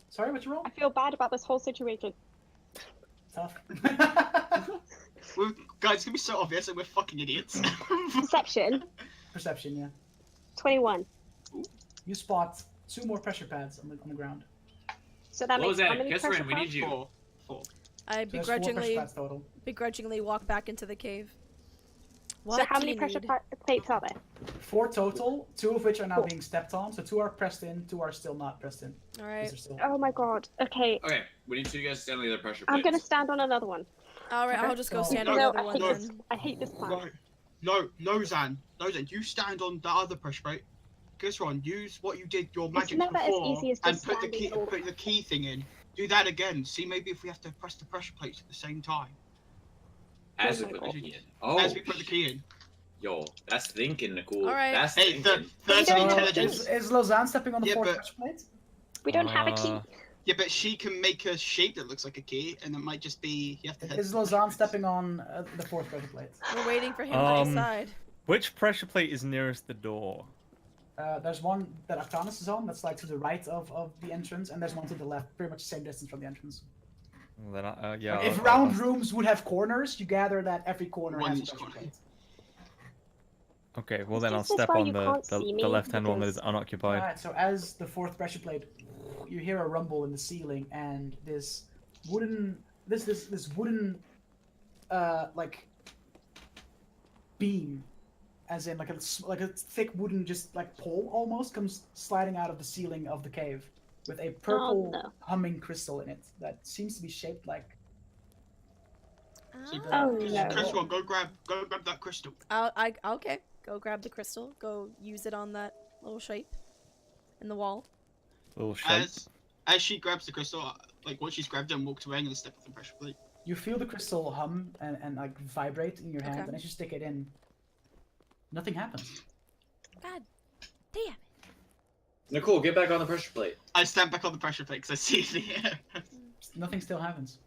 Sorry, what you roll? I feel bad about this whole situation. Tough. Guys, it's gonna be so obvious that we're fucking idiots. Perception, Perception, yeah. 21. You spot 2 more pressure pads on the ground. So that What was makes how that? many Catherine, pressure we need pads? you. Four. I So there's 4 pressure begrudgingly pads total. walk back into the cave. What So how do many you pressure need? plates are there? 4 total, 2 of which are now Cool. being stepped on. So 2 are pressed in, 2 are still not pressed in. All These right, are still... Oh my god. Okay, Okay, we need you guys to stand on the other pressure I'm plates. gonna stand on another one. all right. Okay, I'll just go so- stand on No, the other one no. then. I hate this plan. No, Zan. You stand on the other pressure plate. Guess what? Use what you did your magic never as before easy as and just put the standing key, over. put the key thing in. Do that again. See maybe if we have to press the pressure plates at the same time As Oh we my put the God. key in. Oh, as we put the key in. Yo, that's thinking, Nicole. All right. That's Hey, thinking. there's don't an know. intelligence. Is Lausanne stepping on the Yeah, 4th but- pressure plate? We don't have a key. Yeah, but she can make a shape that looks like a key, and it might just be you have to hit. Is Lausanne stepping on the 4th pressure plate? We're waiting for him to Um, decide. Which pressure plate is nearest the door? There's one that Artanis is on, that's like to the right of the entrance, and there's one to the left, pretty much the same distance from the entrance. Well, then, yeah. If I'll- round I'll- rooms would have corners, you gather that every corner One has a each pressure corner. plate. Okay, well Is then I'll this step why on you the can't see me? left-hand one that Because- is unoccupied. Alright, so as the 4th pressure plate, you hear a rumble in the ceiling, and this wooden, this wooden, like beam, as in like a thick wooden just like pole almost comes sliding out of the ceiling of the cave, with a purple no. humming crystal in it that seems to be shaped like. Oh, the- no. Crystal, go grab that crystal. Okay. Go grab the crystal. Go use it on that little shape in the wall. Little shape. As she grabs the crystal, like once she's grabbed it and walked away, I'm gonna step off the pressure plate. You feel the crystal hum and like vibrate in your hand, Okay. and as you stick it in, nothing happens. God damn it. Nicole, get back on the pressure plate. I stand back on the pressure plate because I see the air. Nothing still happens.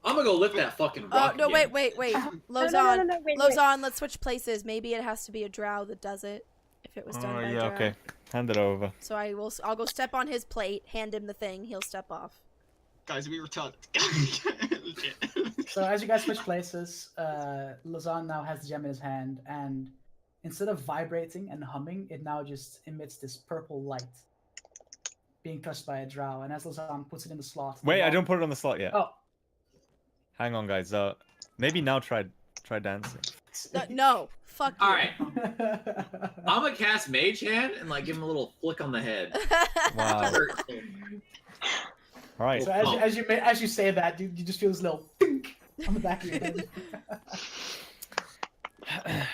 I'm gonna go lift that fucking rock. No, again. wait. No, Lozon, wait, wait. Lozon, let's switch places. Maybe it has to be a drow that does it. If it was done Oh by a yeah, drow. okay. Hand it over. So I'll go step on his plate, hand him the thing, he'll step off. Guys, are we retarded? Legit. So as you guys switch places, Lausanne now has the gem in his hand, and instead of vibrating and humming, it now just emits this purple light, being touched by a drow. And as Lausanne puts it in the slot, the Wait, I rock- don't put it on the slot yet. Oh, Hang on, guys. Maybe now try dancing. No, fuck you. All right, I'm gonna cast Mage Hand and like give him a little flick on the head. Wow. All right. So as you say that, you just feel this little pink on the back of your head.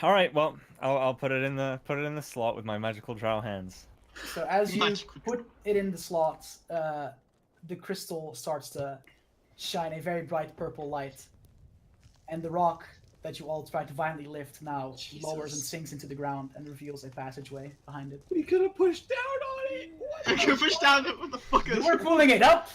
All right. Well, I'll put it in the slot with my magical drow hands. So as you Magical. put it in the slot, the crystal starts to shine a very bright purple light, and the rock that you all try to violently lift now lowers and Jesus. sinks into the ground and reveals a passageway behind it. We could have pushed down on it. I can push down. What the fuck is? You were pulling it up.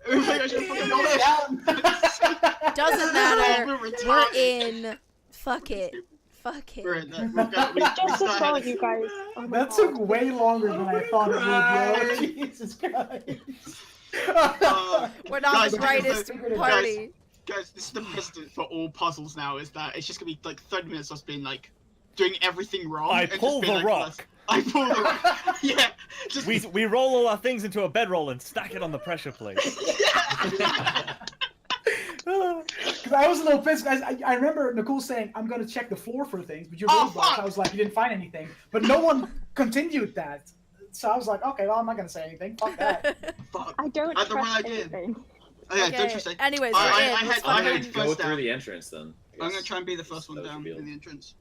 I should fucking Pull it down. Doesn't matter. We're in. Fuck it. Fuck We're it. in there. We've got, we Just started as well, having- you guys. Oh my That God. took way longer than I thought it would, Christ. yo. Jesus Christ. We're not Guys, the brightest guys, party. Guys, this is the precedent for all puzzles now. Is that it's just gonna be like 30 minutes of us being like doing everything wrong. I and just pull being the like, rock. "Let's-" I pull the rock. Yeah. Just We roll all our things into a bedroll and stack it on the pressure plate. Because I was a little pissed. I remember Nicole saying, I'm going to check the floor for things, but you're Oh, really boss. fuck! I was like, you didn't find anything. But no one continued that. So I was like, okay, well, I'm not going to say anything. Fuck that. Fuck. I don't I don't know what I trust did. anything. Oh, yeah, Okay, don't trust it. anyways, I- we're I in. had- Let's I had fucking- first Go down. through the entrance then. I'm gonna try and be the first one That was down revealed. in the entrance.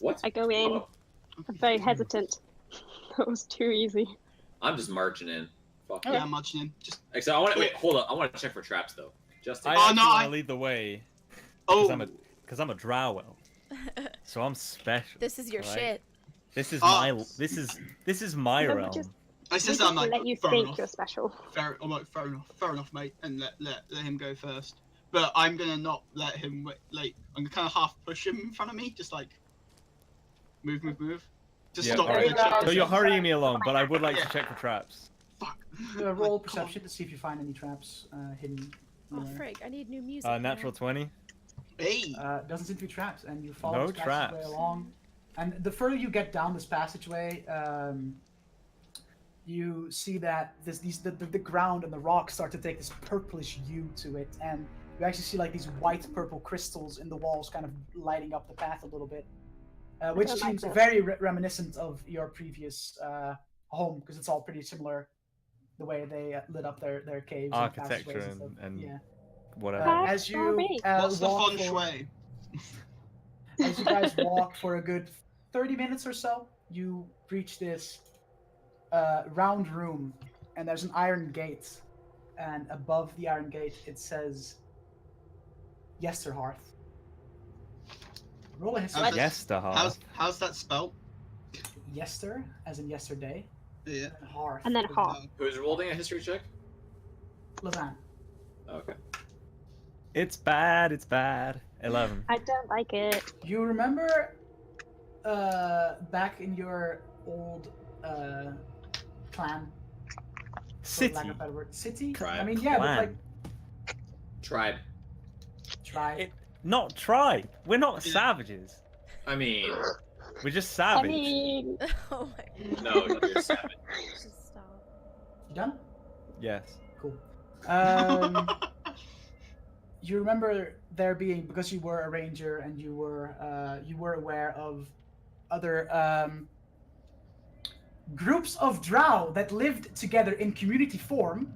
What? I go in. Oh, I'm very hesitant. That was too easy. I'm just marching in. Fuck. Yeah, I'm marching in. Just Except I want to wait. Hold on. I want to check for traps though. Just in I case. Oh, actually no, want I- to lead the way oh, because I'm a Drow elf, so I'm special. This is your right? shit. This is Oh. this is my No, but realm. just- I We said just I'm like let you fair think enough. you're special. I'm like fair enough, mate, and let him go first. But I'm gonna not let him like I'm gonna kind of half push him in front of me, just like move. Just Yeah, stop alright. the trap. So you're hurrying me along, but I would like Yeah. to check for traps. Fuck. Roll Come perception to see if you find any traps hidden. Oh, anywhere. frig, I need new music. Natural 20. on. Hey. Doesn't seem to be traps, and you follow No this passageway traps. along. And the further you get down this passageway, you see that the ground and the rocks start to take this purplish hue to it, and you actually see like these white purple crystals in the walls, kind of lighting up the path a little bit, which don't like seems that. very reminiscent of your previous home, because it's all pretty similar, the way they lit up their caves, Architecture and passageways and, and- stuff. Yeah. Whatever. Back As you story. What's the walk feng for- shui? as you guys walk for a good 30 minutes or so, you reach this round room, and there's an iron gate, and above the iron gate it says YesterHearth. Roll a history. How's that- YesterHearth. How's that spelled? Yester, as in yesterday, Yeah. and Hearth. And then as in Hearth. Who's rolling a history check? Lausanne. Okay. It's bad. It's bad. 11. I don't like it. You remember back in your old clan, for lack City. of a better word, city? Tribe. I mean, yeah, but Clan. like Tribe. tribe. It- Not tribe. We're not Yeah. savages. I mean, We're just I savage. mean, Oh my god. no, you're savage. Just stop. You done? Yes. Cool. You remember there being, because you were a ranger and you were aware of other groups of Drow that lived together in community form,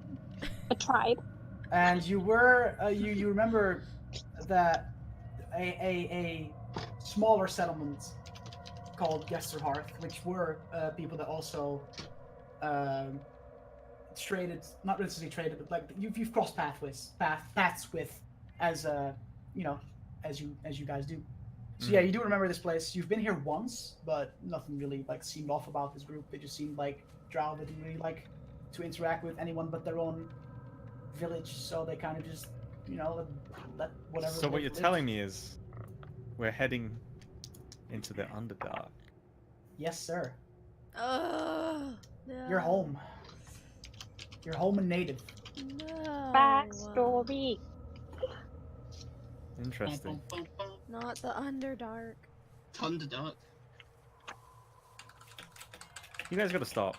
a tribe. and you were you remember that a smaller settlement called YesterHearth, which were people that also traded, not necessarily traded, but like you've crossed paths with, as as you guys do. So yeah, you do remember this place. You've been here once, but nothing really like seemed off about this group. They just seemed like Drow that didn't really like to interact with anyone but their own village, so they kind of just let whatever. So what you're telling me is we're heading into the Underdark. Yes, sir. Oh, no. You're home. You're home and native. No. Backstory. Interesting. Not the Underdark. Thunderdark. You guys gotta stop.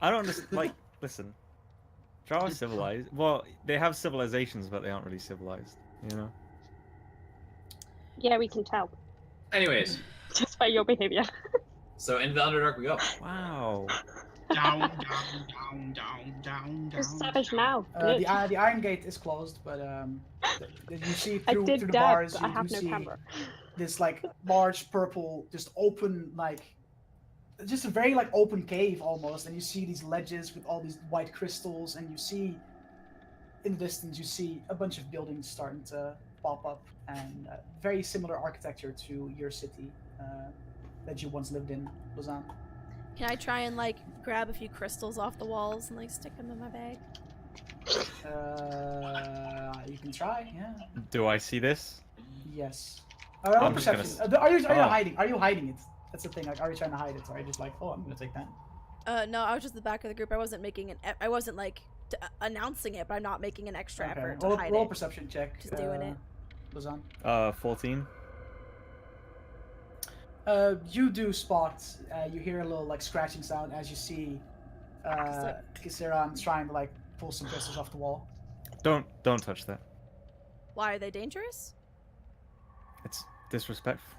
I don't understand. Like, listen. Drow are civilized. Well, they have civilizations, but they aren't really civilized. You know. Yeah, we can tell. Anyways, Just by your behavior. so into the Underdark we go. Wow. Down. You're savage now. The Iron Gate is closed, but you see I through did the that, bars, but you I have do no see camera. this like large purple, just open, like just a very like open cave almost, and you see these ledges with all these white crystals, and you see in the distance you see a bunch of buildings starting to pop up, and very similar architecture to your city that you once lived in, Lausanne. Can I try and like grab a few crystals off the walls and like stick them in my bag? You can try, yeah. Do I see this? Yes. Roll I'm just gonna perception. Are you Oh. hiding? Are you hiding it? That's the thing. Like, are you trying to hide it, or are you just like, oh, I'm gonna take that? No, I was just the back of the group. I wasn't making I wasn't like announcing it, but I'm not making an extra effort to hide roll it. perception check. Just doing it. Lausanne. 14. You do spot. You hear a little like scratching sound as you see Kiseran trying to like pull some crystals off the wall. Don't touch that. Why are they dangerous? It's disrespectful.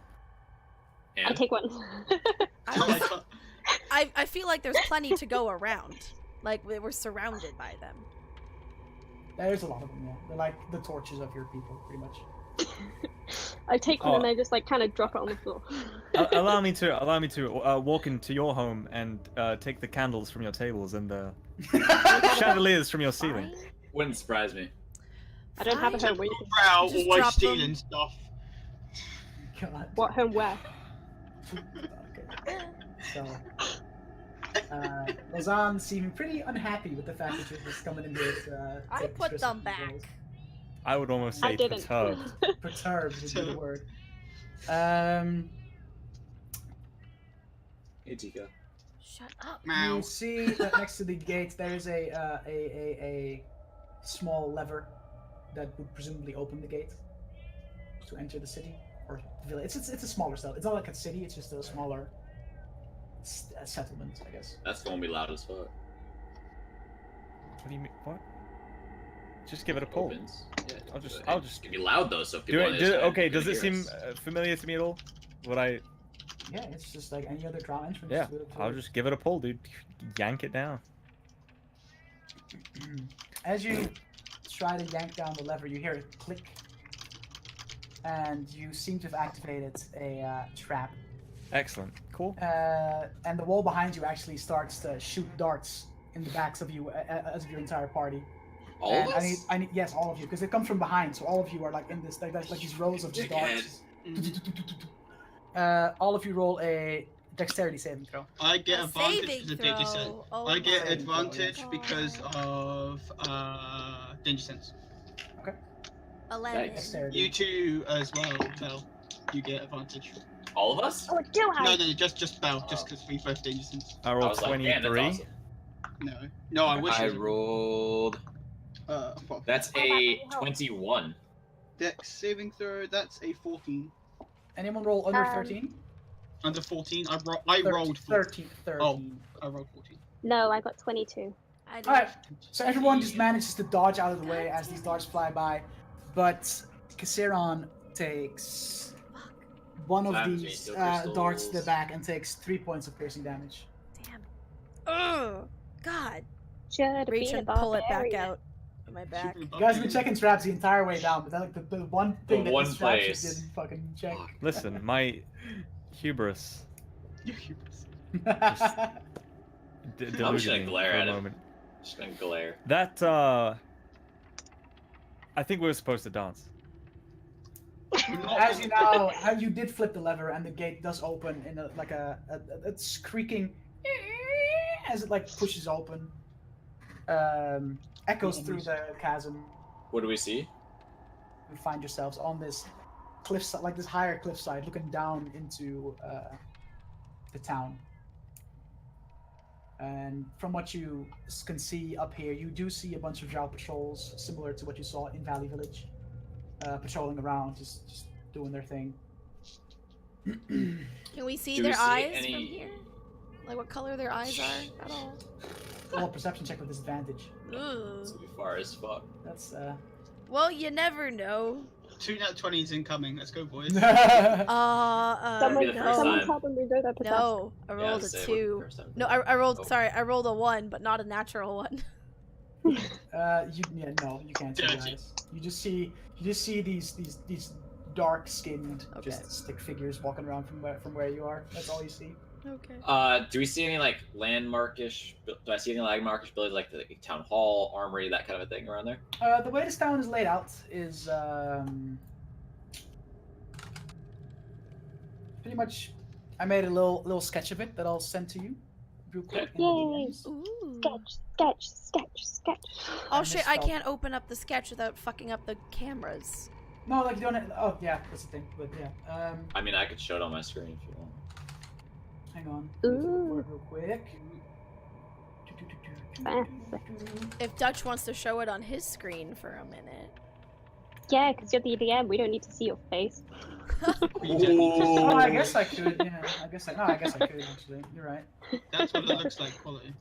I And take one. I feel like there's plenty to go around. Like we're surrounded by them. There's a lot of them. Yeah, they're like the torches of your people, pretty much. I take one Oh. and I just like kind of drop it on the floor. Allow me to walk into your home and take the candles from your tables and the chandeliers from your ceiling. Fine. wouldn't surprise me. I don't have a Fine. home where you can. Drow Just always drop them. stealing stuff. God. What home where? Okay. So, Lausanne seeming pretty unhappy with the fact that you're just coming in here to I take put these them crystals back. and I would almost I say didn't. perturbed. rolls. Perturbed would be the word. Hey, Tika. Shut up. Meow. You see that next to the gate there is a small lever that would presumably open the gate to enter the city or village. It's a smaller cell. It's not like a city. It's just a smaller settlement, I guess. That's gonna be loud as fuck. What do you mean? What? Just give it a pull. Opens. Yeah, I'll just- It's gonna be loud though, so if Do people it, on do, this side okay, are does gonna it hear seem us. familiar to me at all? Would I? Yeah, it's just like any other Drow entrance. Yeah, to I'll just give it a pull, dude. Yank it down. As you try to yank down the lever, you hear it click, and you seem to have activated a trap. Excellent. Cool. And the wall behind you actually starts to shoot darts in the backs of you as of your entire party. All And of us? I need, yes, all of you, because it comes from behind, so all of you are like in this, like these rows of just darts. All of you roll a dexterity saving throw. I get A advantage saving because of danger sense. throw. Oh I get my advantage God. because of danger sense. 11. Yikes. Dexterity. You two as well, Bell. You get advantage. All of us? Oh, do I? No, just Bell, just because we both danger sense. I I rolled was like, man, that's 23. awesome. No, I wish. I it was- rolled. Fuck. That's How about a any help? 21. Dex saving throw. That's a 14. Anyone roll under Um, 13? Under 14. I rolled 14. 13. 13. I rolled 14. No, I got 22. I did. Alright, so everyone just manages to dodge out of the way as these darts fly by, but Kiseran takes one of Damage, these no darts to the crystals. back and takes 3 points of piercing damage. Damn. Ugh. God. Should Reach be and a pull it back barbarian. out of my back. You guys have been checking traps the entire way down, but like the one thing that one these traps place. just didn't fucking check. Listen, my hubris You hubris. deluded I'm just gonna me glare for a at him. moment. Just gonna glare. That I think we were supposed to dance. As you now, how you did flip the lever and the gate does open in a creaking as it like pushes open, echoes through the chasm. What do we see? You find yourselves on this cliffside, like this higher cliffside, looking down into the town. And from what you can see up here, you do see a bunch of Drow patrols, similar to what you saw in Valley Village, patrolling around, just doing their thing. Can we see Do we their see eyes any- from here? Like what color their eyes are at all? Roll a perception check with disadvantage. Ugh. It's gonna be far as fuck. That's Well, you never know. 2 nat 20s incoming. Let's go, boys. Be the Someone, first someone time. tell them we know their possessed. No, I Yeah, rolled a say it 2. would be the first time. No, I rolled. Oh. Sorry, I rolled a 1, but not a natural one. no, you can't see the Dirty. eyes. You just see these dark-skinned, Okay. just stick figures walking around from where you are. That's all you see. Okay. Do we see any like landmarkish? Do I see any landmarkish buildings like the town hall, armory, that kind of a thing around there? The way this town is laid out is pretty much, I made a little sketch of it that I'll send to you real quick. in the Yay. DMs. Ooh. Sketch. Oh And shit! just I spelled- can't open up the sketch without fucking up the cameras. No, like you don't. Oh yeah, that's the thing. But yeah, I mean, I could show it on my screen if you want. hang on. Ooh. Real quick. If Dutch wants to show it on his screen for a minute. Yeah, because you're the DM. We don't need to see your face. We don't need to Oh, see I it. guess I could. Yeah, I guess I could actually. You're right. That's what it looks like, quality.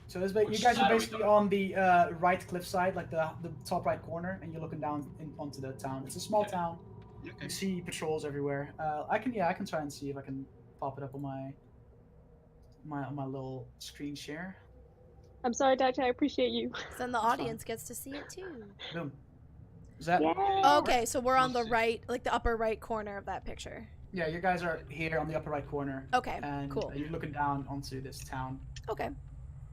So you guys are side are we basically talking? on the right cliff side, like the top right corner, and you're looking down onto the town. It's a small Okay. town. You Okay. see patrols everywhere. I can try and see if I can pop it up on my little screen share. I'm sorry, Doctor. I appreciate you. Then the That's audience gets to see it too. Boom. Is that? Yeah. Okay, so we're on the Let's see. right, like the upper right corner of that picture. Yeah, you guys are here on the upper right corner. Okay, And cool. you're looking down onto this town. Okay.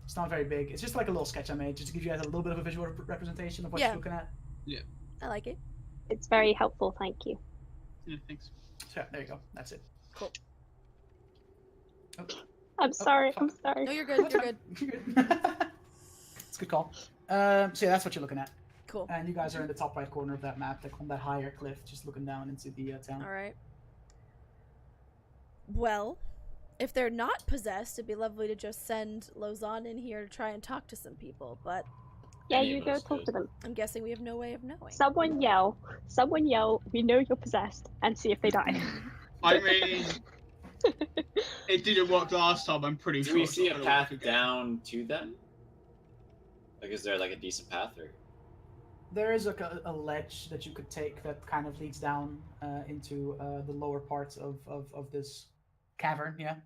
It's not very big. It's just like a little sketch I made, just to give you guys a little bit of a visual representation of what Yeah. you're looking at. I like it. It's very helpful. Thank you. Yeah, thanks. So yeah, there you go. That's it. Cool. Oh, I'm sorry. fuck. I'm sorry. No, you're good. that's You're fine. good. You're good. It's a good call. So yeah, that's what you're looking at. Cool. And you guys are in the top right corner of that map, like on that higher cliff, just looking down into the town. All right. Well, if they're not possessed, it'd be lovely to just send Lozan in here to try and talk to some people, but Yeah, Any you of go us talk could. to them. I'm guessing we have no way of knowing. Someone yell. We know you're possessed, and see if they die. I mean, it didn't work last time. I'm pretty Do sure. we it's see not a gonna path work again. down to them? Like, is there like a decent path or? There is a ledge that you could take that kind of leads down into the lower parts of this cavern. Yeah.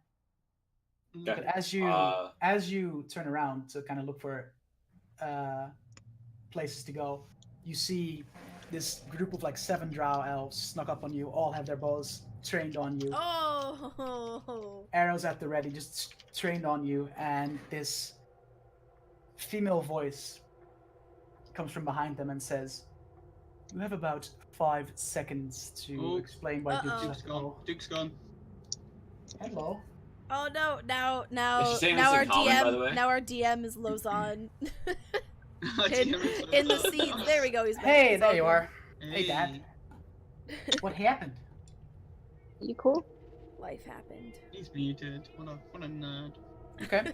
Okay. But as you turn around to kind of look for places to go, you see this group of like 7 Drow elves snuck up on you. All have their bows trained on you. Oh. Arrows at the ready, just trained on you, and this female voice comes from behind them and says, "You have about 5 seconds to Ooh. explain why Uh-oh. you Duke's gone. Duke's gone. Hello." Oh no! Now Is she saying now this our in common, DM by the way? now our DM is Lozan in in the seats. There we go. He's back. Hey, It's all there you good. are. Hey, Dad. What happened? You cool? Life happened. He's muted. What a nerd. Okay.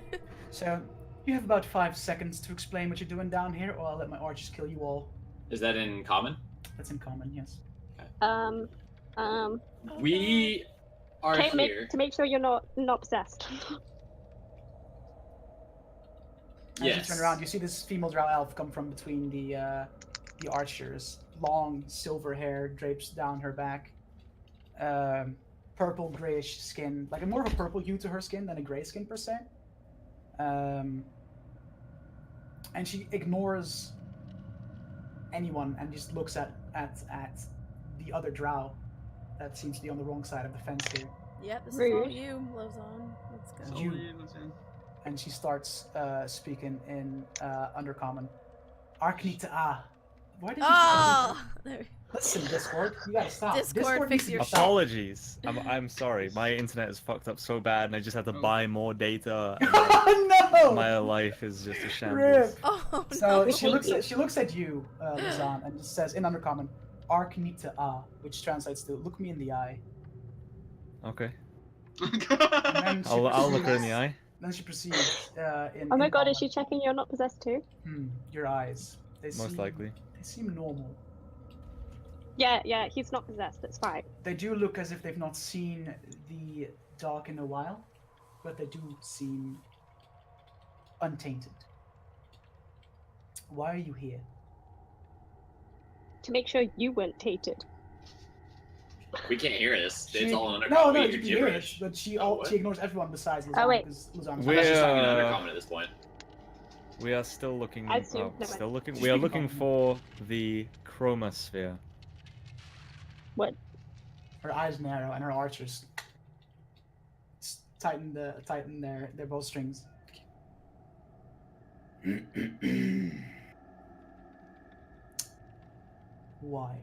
So, you have about 5 seconds to explain what you're doing down here, or I'll let my archers kill you all. Is that in common? That's in common, yes. Um. We are Okay, here. to make sure you're not possessed. As Yes. you turn around, you see this female drow elf come from between the archers. Long silver hair drapes down her back. Purple grayish skin, like a more of a purple hue to her skin than a gray skin per se. And she ignores anyone and just looks at the other drow that seems to be on the wrong side of the fence here. Yep, this is all Rude. you, Lozan. Let's go. So You- weird, listen. And she starts speaking in Undercommon. Arknita ah. Why did you Oh, there. listen, Discord? You gotta stop. Discord, fix needs to your be shit. stopped. Apologies. I'm sorry. My internet is fucked up so bad, and I just had to Oh. buy more data. and Oh no! my life is just a Rip. shambles. Oh So no. she looks at you, Lizan, and just says in Undercommon, Arknita ah, which translates to "look me in the eye." Okay. And then I'll look her in the eye. Then she proceeds in. Oh my in god, is she common. checking you're not possessed too? Your eyes. They Most seem, likely. They seem normal. Yeah, he's not possessed. It's fine. They do look as if they've not seen the dark in a while, but they do seem untainted. Why are you here? To make sure you weren't tainted. We can't hear this. It's all in no, undercommon. no, We you hear can hear it, gibberish. but she Oh, what? she ignores everyone besides Luzan. Oh, wait. Because Luzan's I We're- thought she was talking in Uh, undercommon at this point. We are still looking. I assume- Oh, never still mind. looking. Just We are speak looking about for the Chroma Sphere. What? her eyes narrow and her archers tighten their bowstrings. Why?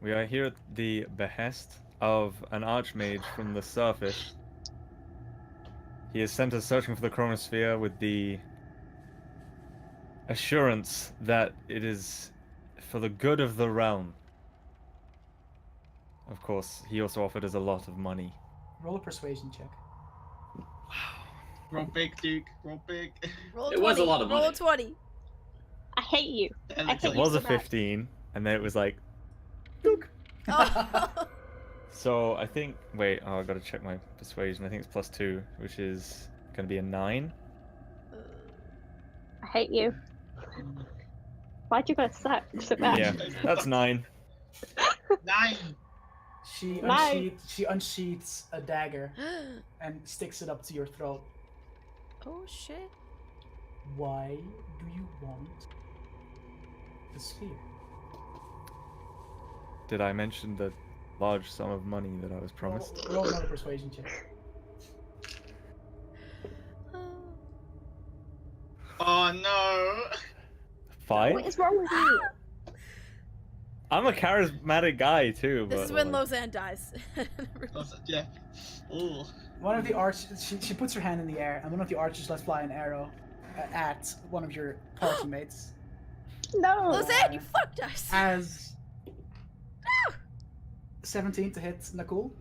We are here at the behest of an archmage from the surface. He is sent us searching for the Chroma Sphere with the assurance that it is for the good of the realm. Of course, he also offered us a lot of money. Roll a persuasion check. Roll big, Duke. Roll big. Roll 20. It was a lot of Roll money. 20. I hate you. And I it's hate It you was so a bad. 15, and then it was like. Oh. So I think. Wait, oh, I gotta check my persuasion. I think it's +2, which is gonna be a 9. I hate you. Why'd you guys suck so bad? Yeah, that's 9. 9. She Nice. unsheaths a dagger and sticks it up to your throat. Oh shit. Why do you want the sphere? Did I mention the large sum of money that I was promised? Roll another persuasion check. Oh no. 5? What is wrong with you? I'm a charismatic guy too. This but, is when like, Lozanne dies. Yeah. Ooh. One of the archers, she puts her hand in the air, and one of the archers lets fly an arrow at one of your party mates. No. Lozanne, you fucked us. As 17 to hit Nakul.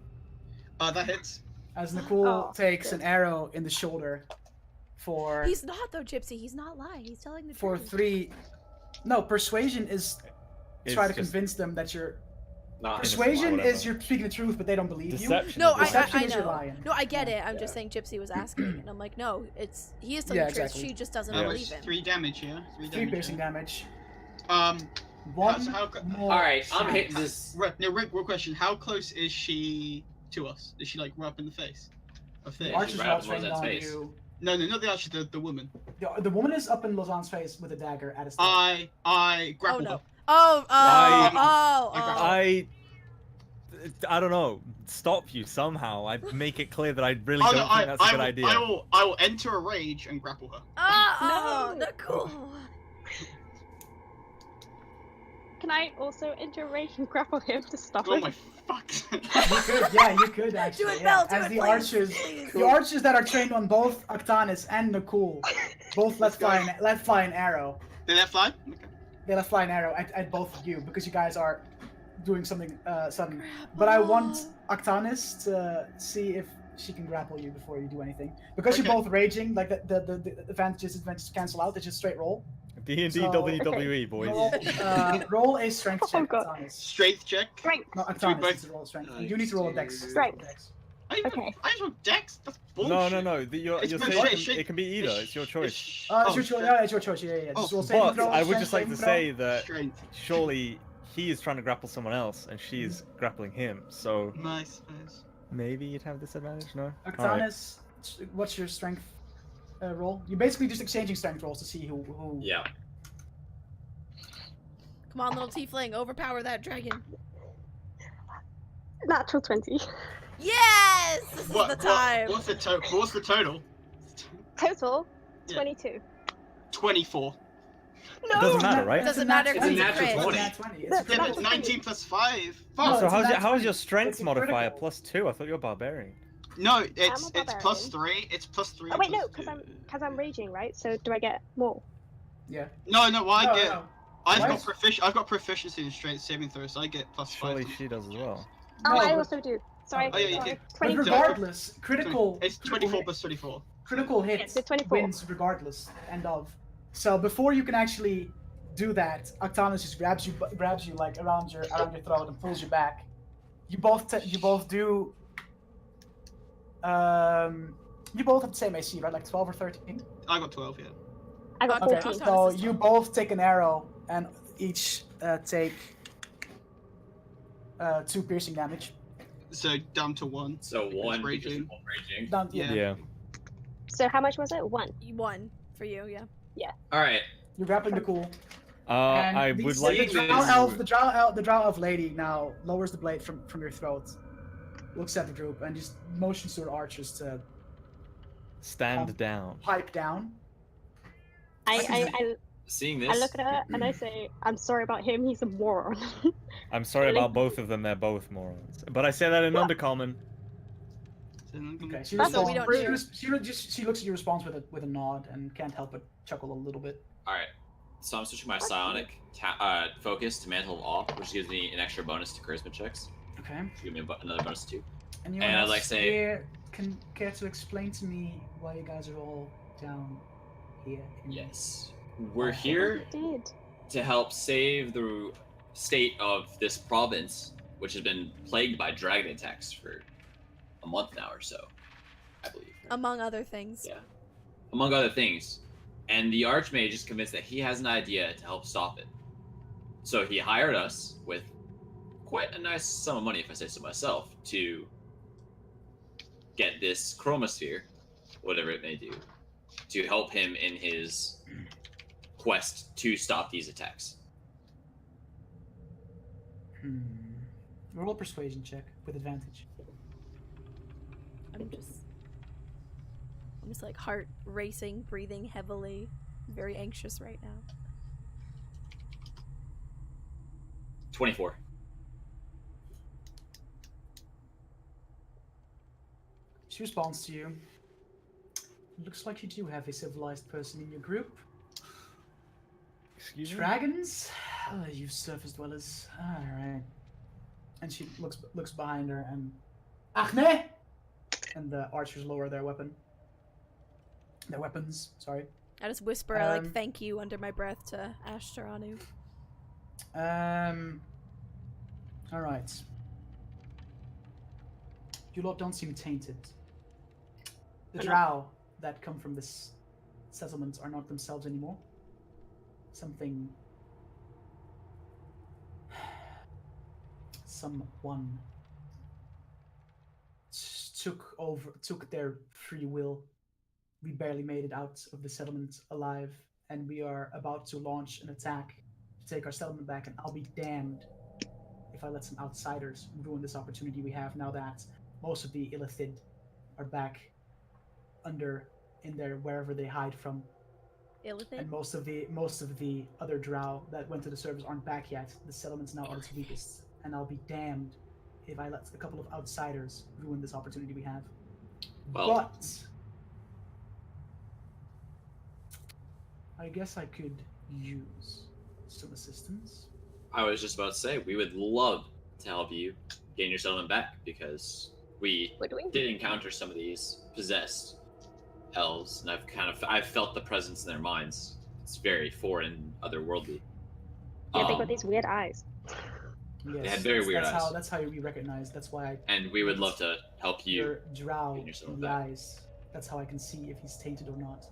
That hits. As Nakul Oh, takes good. an arrow in the shoulder for He's not though, Gypsy. He's not lying. He's telling the for truth. 3. No, persuasion is it's try to just convince them that you're. Not Persuasion whatever. is you're speaking the truth, but they don't believe you. deception. No, is what- Deception I is you're know. lying. No, I get Yeah. it. I'm just saying Gypsy was asking, and I'm like, no, he is telling Yeah, the truth. exactly. She just doesn't How believe much? him. 3 damage, yeah? 3 3 damage. piercing yeah? damage. How- One how co- more. Alright, I'm shot. hitting this. No, Rick, real question. How close is she to us? Is she like right up in the face? Of The this? Yeah, archer's right not up in trained Lozanne's on face. you. No, not the archer, the woman. The woman is up in Lausanne's face with a dagger at his throat. I grapple no. her. Oh, I don't know. Stop you somehow. I make it clear that I really Oh, don't no, think that's a good will, idea. I will enter a rage and grapple her. Oh, No. Nicole. Can I also enter a rage and grapple him to stop Oh him? my fuck. You could, yeah, you could actually. Do it, yeah. Belle, do As it, the please, archers, please. the archers that are trained on both Octanus and Nakul, both let fly an arrow. Did that fly? Okay. They let fly an arrow at both of you because you guys are doing something sudden. But I want Octanus to see if she can grapple you before you do anything. Because Okay. you're both raging, like the advantages, disadvantages cancel out. It's just straight roll. D&D So- WWE, boys. Roll a strength check, God. Octanus. Strength check. Strength. No, we Octanus both- needs to roll a strength. You need to roll a dex. Strength. Dex. I Okay. just want dex. That's bullshit. No. You're It's saying bullshit. it can be either. It's your choice. It's your choice. Yeah, it's your choice. Yeah. Just roll saving But throw, I would strength just like to saving throw. say that Strength. surely he is trying to grapple someone else and she is grappling him. So Nice. maybe you'd have disadvantage. No. Alright. Octanus, what's your strength roll? You're basically just exchanging strength rolls to see who. Yeah. Come on, little tiefling, overpower that dragon. Natural 20. Yes! This is the time. What's the total? Total, Yeah. 22. 24. No! It doesn't matter, right? Doesn't matter It's a 'cause it's a natural crit. 20. Nat 20. Yeah, It's a Yeah, but critical. 19 plus 5. No, Fuck. it's So a nat how's 20. your strength It's a modifier critical. +2? I thought you were barbarian. No, I'm it's a plus barbarian. 3. It's plus 3. Oh wait, no, plus because 2. I'm raging, right? So do I get more? Yeah. No, I No, get. no. I've What? got proficiency in strength saving throw, so I get plus 5. Surely she does as well. Oh, No, I but- also do. Sorry, Oh, yeah, you sorry. did. But 22. regardless, critical. It's 24 plus 24. Critical hit so 24. wins regardless. End of. So before you can actually do that, Octanus just grabs you like around your throat and pulls you back. You both do. You both have the same AC, right? Like 12 or 13. I got 12, yeah. I got Okay, 14. So you both take an arrow and each take 2 piercing damage. So down to 1. So one because raging. of one raging. Down, Yeah. Yeah. So how much was it? 1. One for you, yeah. All right. You're grappling the cool. I the, would like the to- drow elf lady now lowers the blade from your throat, looks at the group, and just motions to her archers to stand down. pipe down. I Seeing this, I look at her and I say, "I'm sorry about him. He's a moron." I'm sorry Really? about both of them. They're both morons. But I say that in Undercommon. Okay, she That's what responds. we don't hear. She looks at your response with a nod and can't help but chuckle a little bit. all right. So I'm switching my psionic focus to Mantle of Awe, which gives me an extra bonus to charisma checks. Okay. Give me another bonus to 2. And And I'd like to say- care to explain to me why you guys are all down here? Yes. We're Oh. here Did. to help save the state of this province, which has been plagued by dragon attacks for a month now or so, I believe. Among other things. Yeah. Among other things. And the Archmage is convinced that he has an idea to help stop it. So he hired us with quite a nice sum of money, if I say so myself, to get this Chroma Sphere, whatever it may do, to help him in his quest to stop these attacks. Roll a persuasion check with advantage. I'm just like heart racing, breathing heavily, very anxious right now. 24. She responds to you. Looks like you do have a civilized person in your group. Excuse me? Dragons? Oh, you surface dwellers. Alright. And she looks behind her and Achne! And the archers lower their weapons, sorry. I just whisper like thank you under my breath to Ashtaranu. Alright. You lot don't seem tainted. The Drow that come from this settlement are not themselves anymore. Someone took their free will. We barely made it out of the settlement alive, and we are about to launch an attack to take our settlement back, and I'll be damned if I let some outsiders ruin this opportunity we have now that most of the Illithid are back in their wherever they hide from. Illithid? And most of the other Drow that went to the service aren't back yet. The settlement's now at its weakest, and I'll be damned if I let a couple of outsiders ruin this opportunity we have. Well, But I guess I could use some assistance. I was just about to say, we would love to help you gain your settlement back, because we did encounter some of these possessed elves, and I've felt the presence in their minds. It's very foreign and otherworldly. Yeah, they got these weird eyes. Yes, They had very weird eyes. That's how we recognize. That's why And we would love to help you. your Drow gain your settlement in the back. eyes. That's how I can see if he's tainted or not.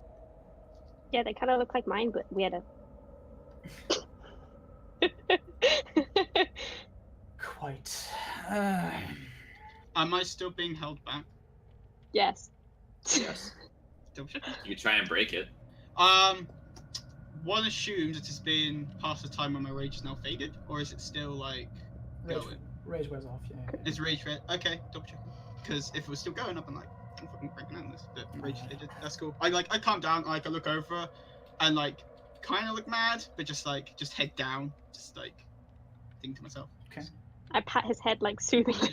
Yeah, they kind of look like mine, but weirder. Quite. Am I still being held back? Yes. Yes. Double check. You try and break it. One assumes it has been past the time when my rage is now faded, or is it still like going? Rage wears off. Yeah. Is rage red? Okay, double check. Because if it was still going up, I'm like, I'm fucking breaking out this. But rage faded. That's cool. I calm down. I look over, and like kind of look mad, but just head down, just like think to myself. Okay. I pat his head like soothingly.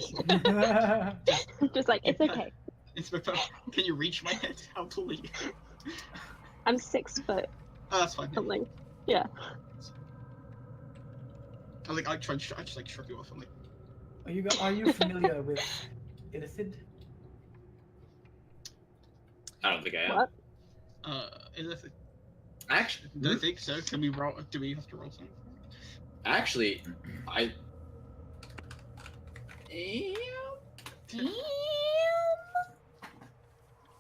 Just like, it's okay. Can you reach my head? How tall are you? I'm 6 foot Oh, that's fine. something. Yeah. I just like shrug you off. I'm like, Are you familiar with Illithid? I don't think I am. What? Illithid. Actually, Don't think so. Can we roll? Do we have to roll something? actually,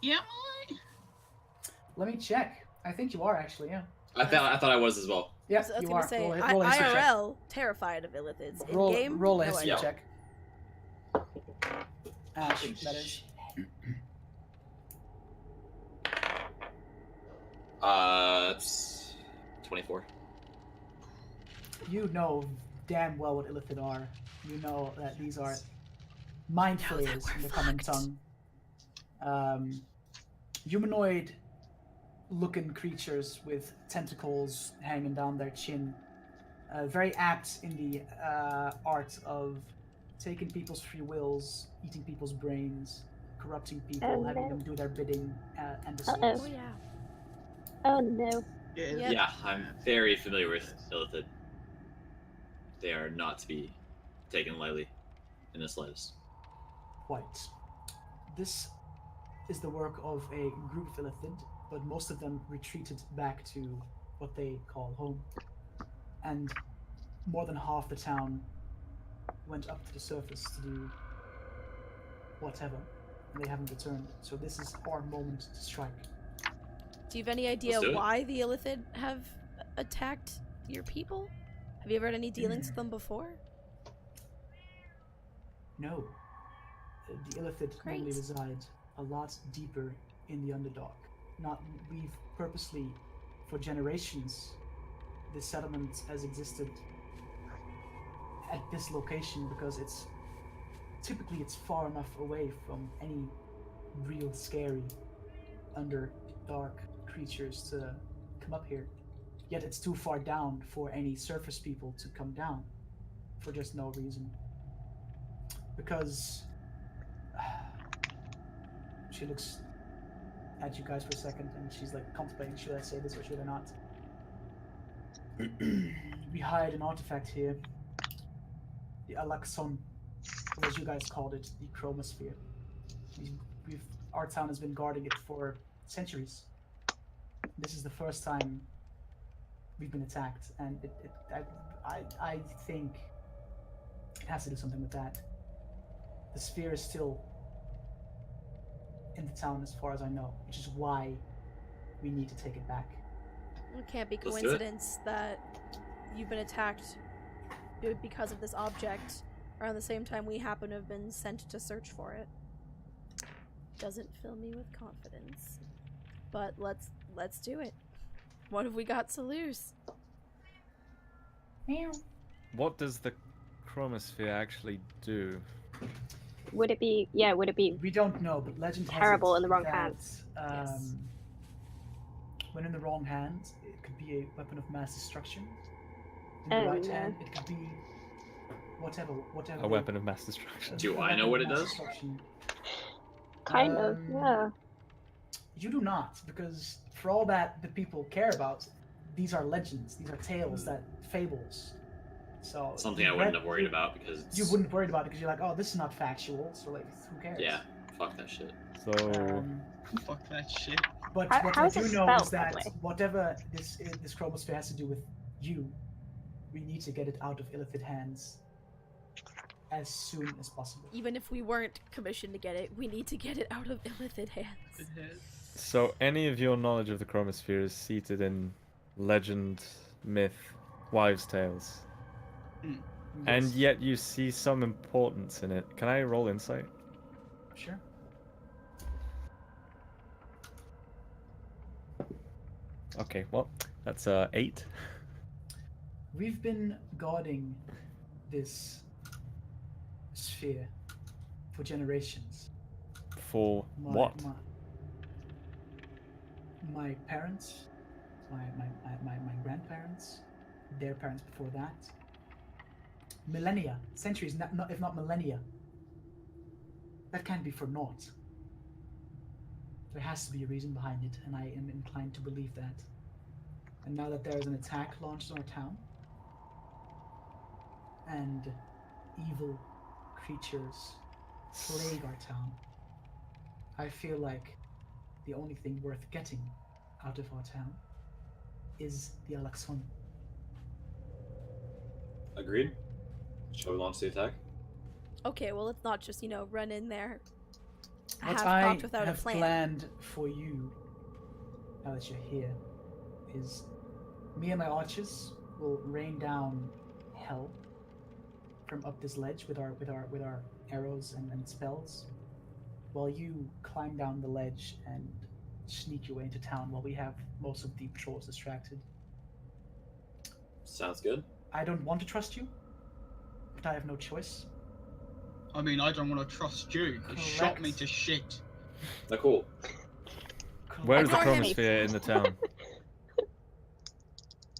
Yeah. Let me check. I think you are actually. Yeah. I thought I was as well. Yep, I was you gonna are. say, Roll a history check. IRL, terrified of Illithids. In game, Roll a no history idea. check. Ash, that is. It's 24. You know damn well what Illithid are. You know that these are mind Know that flayers we're in the common fucked. tongue. Humanoid, looking creatures with tentacles hanging down their chin. Very apt in the art of taking people's free wills, eating people's brains, corrupting people, having them do their bidding, and the Uh-oh. sorts. Oh yeah. Oh no. Yep. Yeah, I'm very familiar with Illithid. They are not to be taken lightly in the slightest. Quite. This is the work of a group of Illithid, but most of them retreated back to what they call home. And more than half the town went up to the surface to do whatever, and they haven't returned. So this is our moment to strike. Do you have any idea Let's do it. why the Illithid have attacked your people? Have you ever had any dealings with them before? No. The Illithid Great. normally reside a lot deeper in the Underdark. We've purposely, for generations, this settlement has existed at this location because it's far enough away from any real scary Underdark creatures to come up here. Yet it's too far down for any surface people to come down for just no reason. Because she looks at you guys for a second and she's like contemplating, should I say this or should I not? We hired an artifact here, the Alaxon, or as you guys called it, the Chroma Sphere. Our town has been guarding it for centuries. This is the first time we've been attacked, and I think it has to do something with that. The sphere is still in the town as far as I know, which is why we need to take it back. It can't be Let's do it. coincidence that you've been attacked because of this object around the same time we happen to have been sent to search for it. Doesn't fill me with confidence. But let's do it. What have we got to lose? What does the Chroma Sphere actually do? Would it be? Yeah. Would it be? We don't know, but legend has Terrible it in the wrong that, hands. Yes. When in the wrong hands, it could be a weapon of mass destruction. In the Oh, right no. hand, it could be whatever. A weapon of mass destruction. Do a I know weapon what of it mass does? destruction. Kind of. Yeah. You do not, because for all that the people care about, these are legends. These are tales, that fables. So Something I wouldn't have worried about because it's... You wouldn't worry about it because you're like, oh, this is not factual. So like, who cares? Yeah, fuck that shit. So Fuck that shit. But How- what how I is do it know spelled, is by that the way? whatever this Chroma Sphere has to do with you, we need to get it out of Illithid hands as soon as possible. Even if we weren't commissioned to get it, we need to get it out of Illithid hands. So any of your knowledge of the Chroma Sphere is seated in legend, myth, wives' tales, and Yes. yet you see some importance in it. Can I roll insight? Sure. Okay, well, that's 8. We've been guarding this sphere for generations. For what? My parents, my grandparents, their parents before that. Millennia, centuries, if not millennia. That can't be for naught. There has to be a reason behind it, and I am inclined to believe that. And now that there is an attack launched on our town, and evil creatures plague our town, I feel like the only thing worth getting out of our town is the Alaxon. Agreed. Shall we launch the attack? Okay, well, let's not just, run in there What half-cocked I without a have plan. planned for you, now that you're here, is me and my archers will rain down hell from up this ledge with our arrows and spells, while you climb down the ledge and sneak your way into town while we have most of the patrols distracted. Sounds good. I don't want to trust you, but I have no choice. I mean, I don't want to trust you. You shot me Correct. to shit. They're cool. Where is the Ignore Chroma him. Sphere in the town?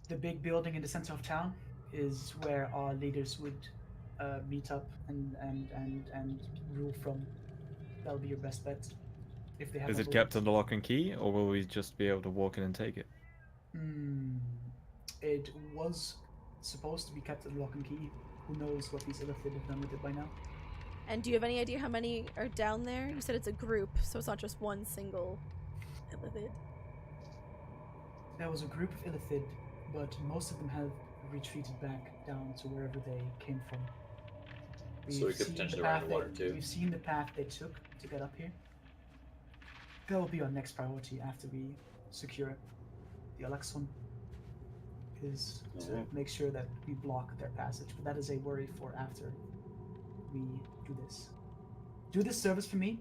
The big building in the center of town is where our leaders would meet up and rule from. That'll be your best bet. If they have Is a it kept vote. under lock and key, or will we just be able to walk in and take it? It was supposed to be kept under lock and key. Who knows what these Illithid have done with it by now? And do you have any idea how many are down there? You said it's a group, so it's not just one single Illithid. There was a group of Illithid, but most of them have retreated back down to wherever they came from. So we could seen potentially the run path the water, too. We've seen the path they took to get up here. That will be our next priority after we secure the Alexon. Is to make sure that we block their passage, but that is a worry for after we do this. Do this service for me.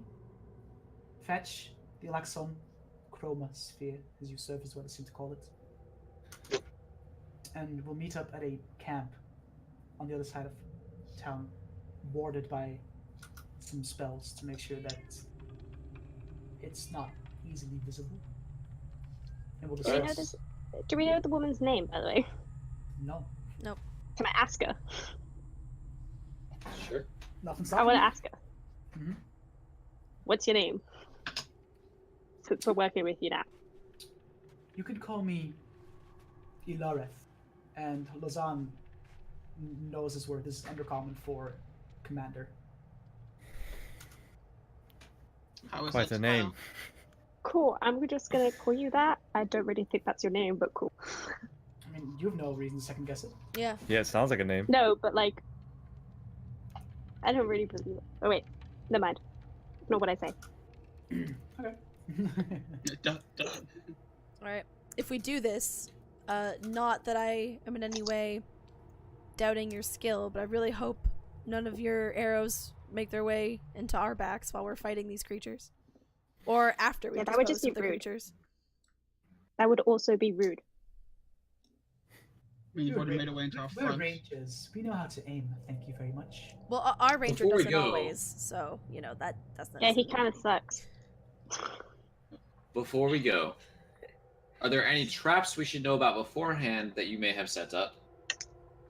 Fetch the Alexon Chroma Sphere, as you service what I seem to call it. And we'll meet up at a camp on the other side of town, warded by some spells to make sure that it's not easily visible. And we'll Do we know discuss. this? Do we know the woman's name, by the way? No, Can I ask her? Sure. nothing I stopping want you. to ask her. Mhm. What's your name? Since we're working with you now. You could call me Ilareth, and Lausanne knows his word. This is undercommon for commander. How is Quite that a name. spelled? Cool. I'm just gonna call you that. I don't really think that's your name, but cool. I mean, you have no reason to second guess it. Yeah. Yeah, it sounds like a name. No, but like, I don't really believe it. Oh wait, never mind. Not what I say. Okay. Dun, dun. Alright. If we do this, not that I am in any way doubting your skill, but I really hope none of your arrows make their way into our backs while we're fighting these creatures. Or after we Yeah, that would just dispose of be the rude. creatures. That would also be rude. You've already made a way into our We're front. rangers. We know how to aim. Thank you very much. Well, our ranger Before we doesn't go- always, so, you know, that's not Yeah, he kind of sucks. Before we go, are there any traps we should know about beforehand that you may have set up?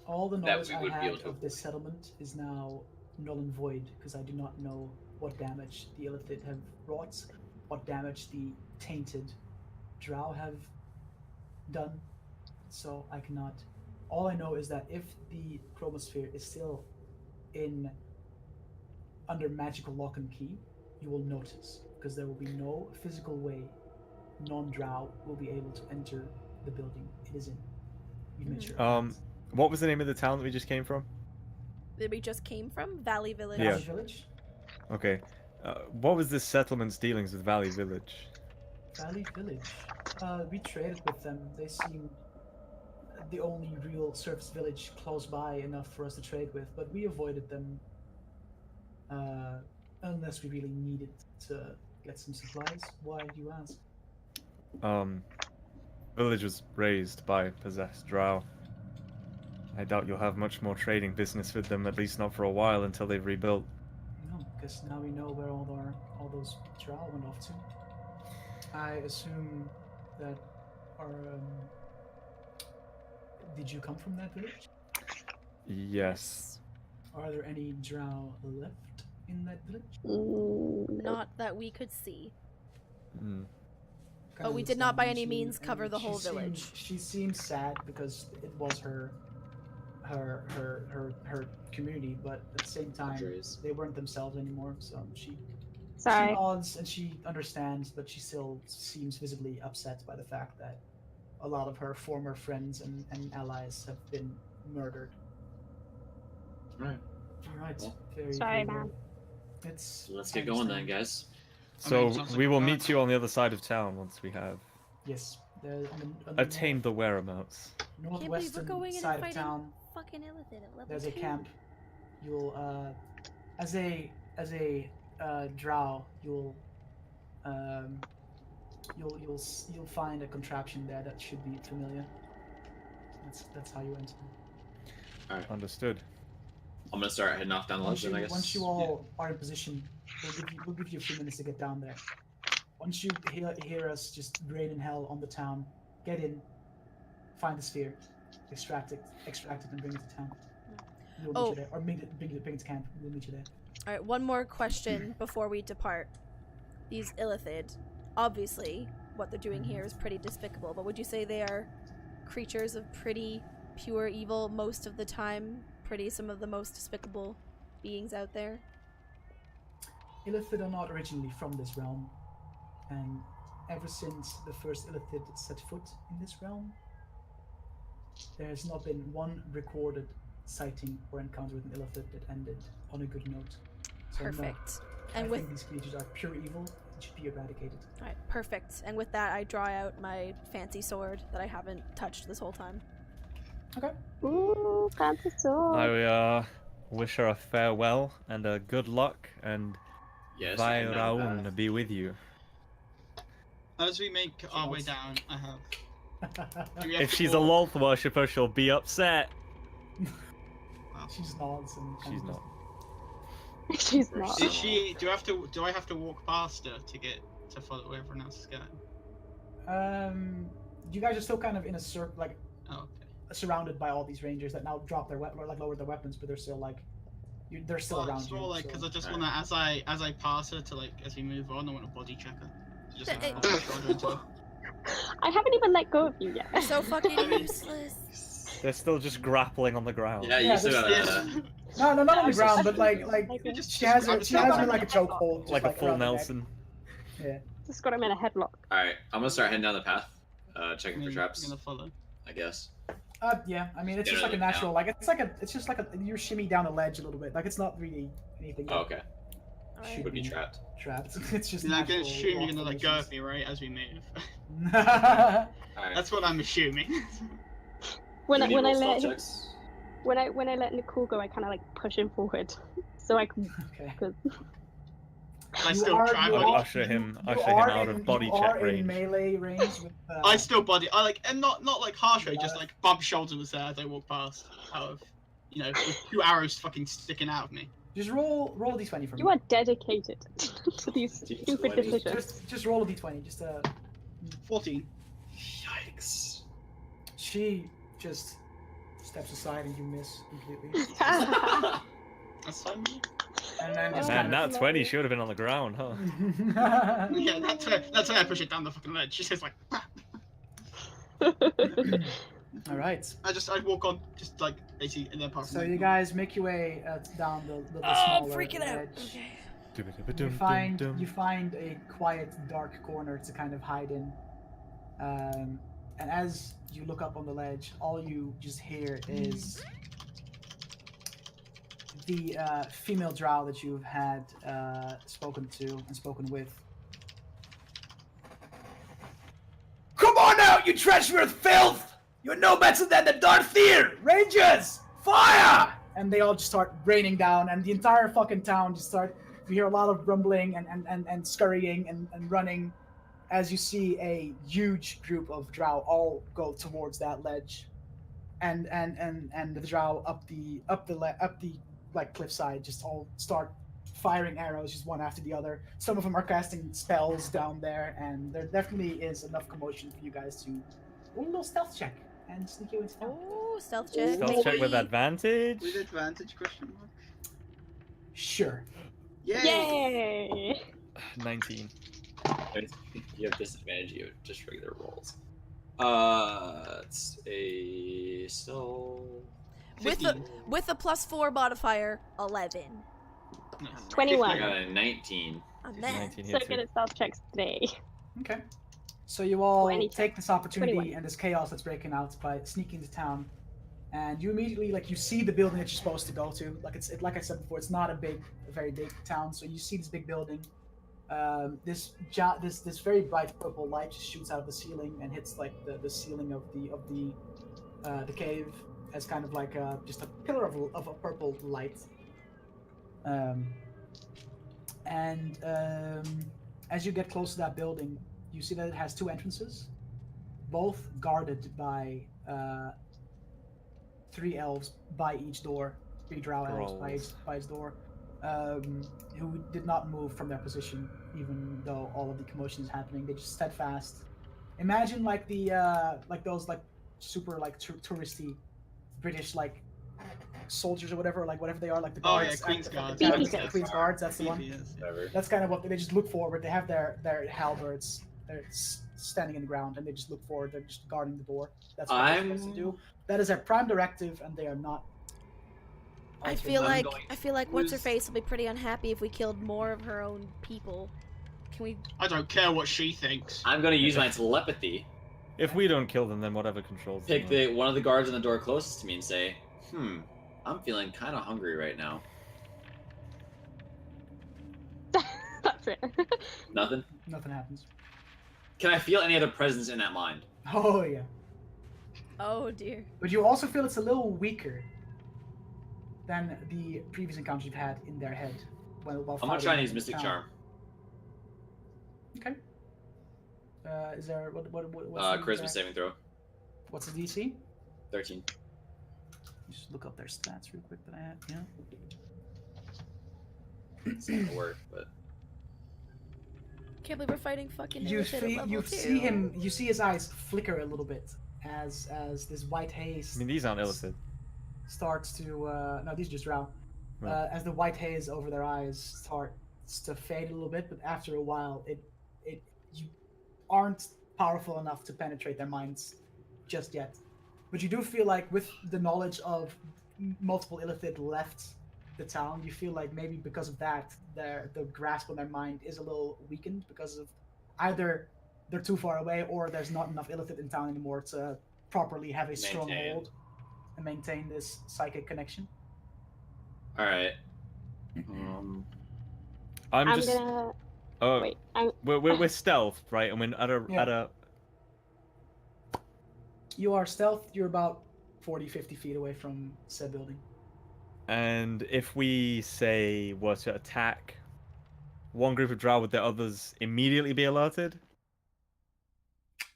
All the That knowledge we I would be had able to of this settlement is now null and void because I do not know what damage the Illithid have wrought, what damage the tainted Drow have done. So I cannot. All I know is that if the Chroma Sphere is still under magical lock and key, you will notice because there will be no physical way non-Drow will be able to enter the building it is in. We've made sure. of that. What was the name of the town that we just came from? That we just came from? Valley Village. Yeah. Valley Village. Okay. What was this settlement's dealings with Valley Village? Valley Village. We traded with them. They seemed the only real service village close by enough for us to trade with, but we avoided them unless we really needed to get some supplies. Why do you ask? Village was raised by possessed Drow. I doubt you'll have much more trading business with them, at least not for a while until they've rebuilt. No, because now we know where all those Drow went off to. I assume that did you come from that village? Yes. Are there any Drow left in that village? Not that we could see. Mm. But we did not by any means cover the whole village. She seemed sad because it was her community, but at the same time, Padres. they weren't themselves anymore. So she Sorry. nods and she understands, but she still seems visibly upset by the fact that a lot of her former friends and allies have been murdered. Right. All right. Well, Very, Sorry, very man. well. It's. Let's I get going then, understand. guys. So sounds like we a will plan. meet you on the other side of town once we have Yes. On the attained the whereabouts. Can't believe we're northwestern going in and side of fighting town. fucking Illithid at level There's a 2. camp. You'll as a drow, you'll find a contraption there that should be familiar. That's how you enter. Understood. I'm gonna start heading off down the ledge then, I guess. Once you all are in position, we'll give you a few minutes to get down there. Once you hear us just rain in hell on the town, get in, find the sphere, extract it, and bring it to town. We'll meet you there, or bring it to camp. We'll meet you there. All right, one more question before we depart. These Illithid, obviously, what they're doing here is pretty despicable, but would you say they are creatures of pretty pure evil most of the time? Some of the most despicable beings out there? Illithid are not originally from this realm, and ever since the first Illithid set foot in this realm, there has not been one recorded sighting or encounter with an Illithid that ended on a good note. So Perfect. No, And I with think these creatures are pure evil and should be eradicated. all right, perfect. And with that, I draw out my fancy sword that I haven't touched this whole time. Okay. Ooh, fancy sword. I wish her a farewell and a good luck, and Yes. I can know Vairaun that. be with you. As we make our way down, I have. Do we have If to she's a walk- Lolth worshipper, she'll be upset. She just nods and She's not. She's not. Is she? Do I have to walk past her to get to follow where everyone else is going? You guys are still kind of in a circle, like Oh, okay. surrounded by all these rangers that now drop their lowered their weapons, but they're still like, they're still Well, around it's you. more like because so- I just Alright. want to, as I pass her to as we move on, I want to body check her. Just like, Hey. pop my shoulder into her. I haven't even let go of you yet. So fucking useless. They're still just grappling on the ground. Yeah, Yeah, you still there's- gotta. No, not on the Just- ground, but like Just- she has just- me like a just- chokehold, just Like a full around the neck. Nelson. Yeah. Just got him in a headlock. Alright, I'm gonna start heading down the path. I Checking mean, for traps, I'm gonna follow. I guess. Yeah. I mean, it's Get just like a another natural, like it's just like you shimmy down the ledge a little bit. Like it's not really anything. Oh, okay. Alright. Would be trapped. Trapped. It's just. And I'm gonna natural assume you're walk gonna let go formations. of me, right, as we move. Alright. That's what I'm assuming. When I Do we need when I roll let stealth him, checks? when I let Nicole go, I kind of like push him forward, so I can. Okay. I You still are- try you Would body. are- usher him you out are of body you check are in range. melee range with. I still body. I like, and not like harsh way, Yeah. just like bump shoulders there as I walk past. Out of, with 2 arrows fucking sticking out of me. Just roll a d20 for me. You are dedicated to these D20. stupid decisions. Just roll a d20. 14. Yikes. She just steps aside and you miss completely, That's fine. and then just Oh, Man, kind that 20 should have been on the ground, huh? of. Yeah, that's why I push it down the fucking ledge. She says like, All right. I walk on, just like basically, and then pass. So you guys make your way down the Oh, I'm smaller freaking out. ledge. Okay. You find a quiet, dark corner to kind of hide in. And as you look up on the ledge, all you just hear is the female drow that you've had spoken to and spoken with. Come on out, you treacherous filth! You're no better than the Darthier! Rangers! Fire! And they all just start raining down, and the entire fucking town just start. You hear a lot of rumbling and scurrying and running as you see a huge group of drow all go towards that ledge. And the drow up the like cliffside just all start firing arrows just one after the other. Some of them are casting spells down there, and there definitely is enough commotion for you guys to roll a little stealth check and sneak you into town. Oh, stealth check. Stealth check with maybe. advantage. With advantage? Question mark. Sure. Yay! Yay! 19. You have disadvantage, you have just regular rolls. It's a With a +4 modifier, 11. Nice. 21. I got a 19. I'm there. 19 So hits good you. at stealth checks today. Okay. So you all 20. take this opportunity 21. and this chaos that's breaking out by sneaking into town, and you immediately you see the building that you're supposed to go to. Like I said before, it's not a very big town. So you see this big building. This very bright purple light just shoots out of the ceiling and hits like the ceiling of the cave as kind of like just a pillar of a purple light. As you get close to that building, you see that it has 2 entrances, both guarded by 3 elves by each door, 3 drow elves by each door, who did not move from their position even though all of the commotion is happening. They just steadfast. Imagine like the like those like super like touristy British like soldiers or whatever, like whatever they are, like the Oh, guards. yeah, at Queen's the- Guards. Yeah, BTs. Queen's Guards. That's the one. BTs. Whatever. That's kind of what they just look forward. They have their halberds. They're standing in the ground and they just look forward. They're just guarding the door. That's what they're supposed to do. That is a prime directive, and they are not. I altering feel that. like going what's her who's- face will be pretty unhappy if we killed more of her own people. Can we? I don't care what she thinks. I'm gonna use my telepathy. If we don't kill them, then whatever controls Pick them. one of the guards on the door closest to me and say, I'm feeling kind of hungry right now. That's it. Nothing? Nothing happens. Can I feel any other presence in that mind? Oh yeah, Oh dear. but you also feel it's a little weaker than the previous encounters you've had in their head. While I'm gonna fighting try and use in Mystic town. Charm. Okay. Is there what's Charisma saving throw. What's the DC? 13. Just look up their stats real quick that I have. Yeah. It's not gonna work, but Can't believe we're fighting fucking You Illithid at see, level you 2. see him. You see his eyes flicker a little bit as this white haze I mean, these aren't illicit. starts to. No, these are just Drow. Right. As the white haze over their eyes starts to fade a little bit, but after a while, you aren't powerful enough to penetrate their minds just yet. But you do feel like, with the knowledge of multiple Illithid left the town, you feel like maybe because of that, the grasp on their mind is a little weakened because of either they're too far away or there's not enough Illithid in town anymore to properly have a strong Maintain. hold and maintain this psychic connection. alright. I'm I'm just. gonna Oh, wait. we're stealth, right? And we're Yeah. at a. You are stealth. You're about 40, 50 feet away from said building. And if we say were to attack one group of Drow, would the others immediately be alerted?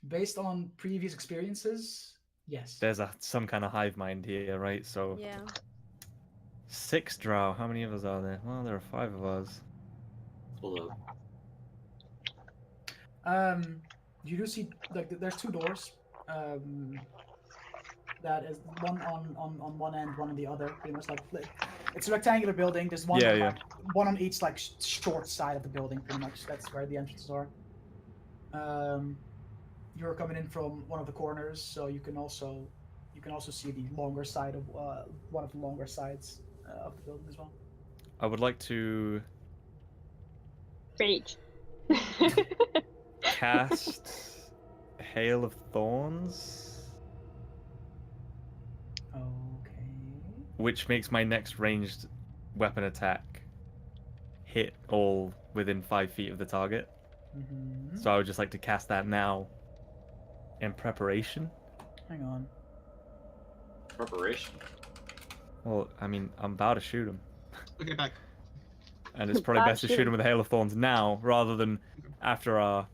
Based on previous experiences, yes. There's some kind of hive mind here, right? So Yeah. 6 Drow. How many of us are there? Well, there are 5 of us. Hold up. You do see there's 2 doors. That is one on one end, one on the other. Pretty much like it's a rectangular building. There's one Yeah, one on each like short side of the building. Pretty much that's where the entrances are. You're coming in from one of the corners, so you can also see the longer side of one of the longer sides of the building as well. I would like to Rage. cast Hail of Thorns, Okay. which makes my next ranged weapon attack hit all within 5 feet of the target. Mm-hmm. So I would just like to cast that now in preparation. Hang on. Preparation. Well, I mean, I'm about to shoot him. Okay, back. And it's probably About best to shoot shoot him with a Hail of Thorns now, rather than after our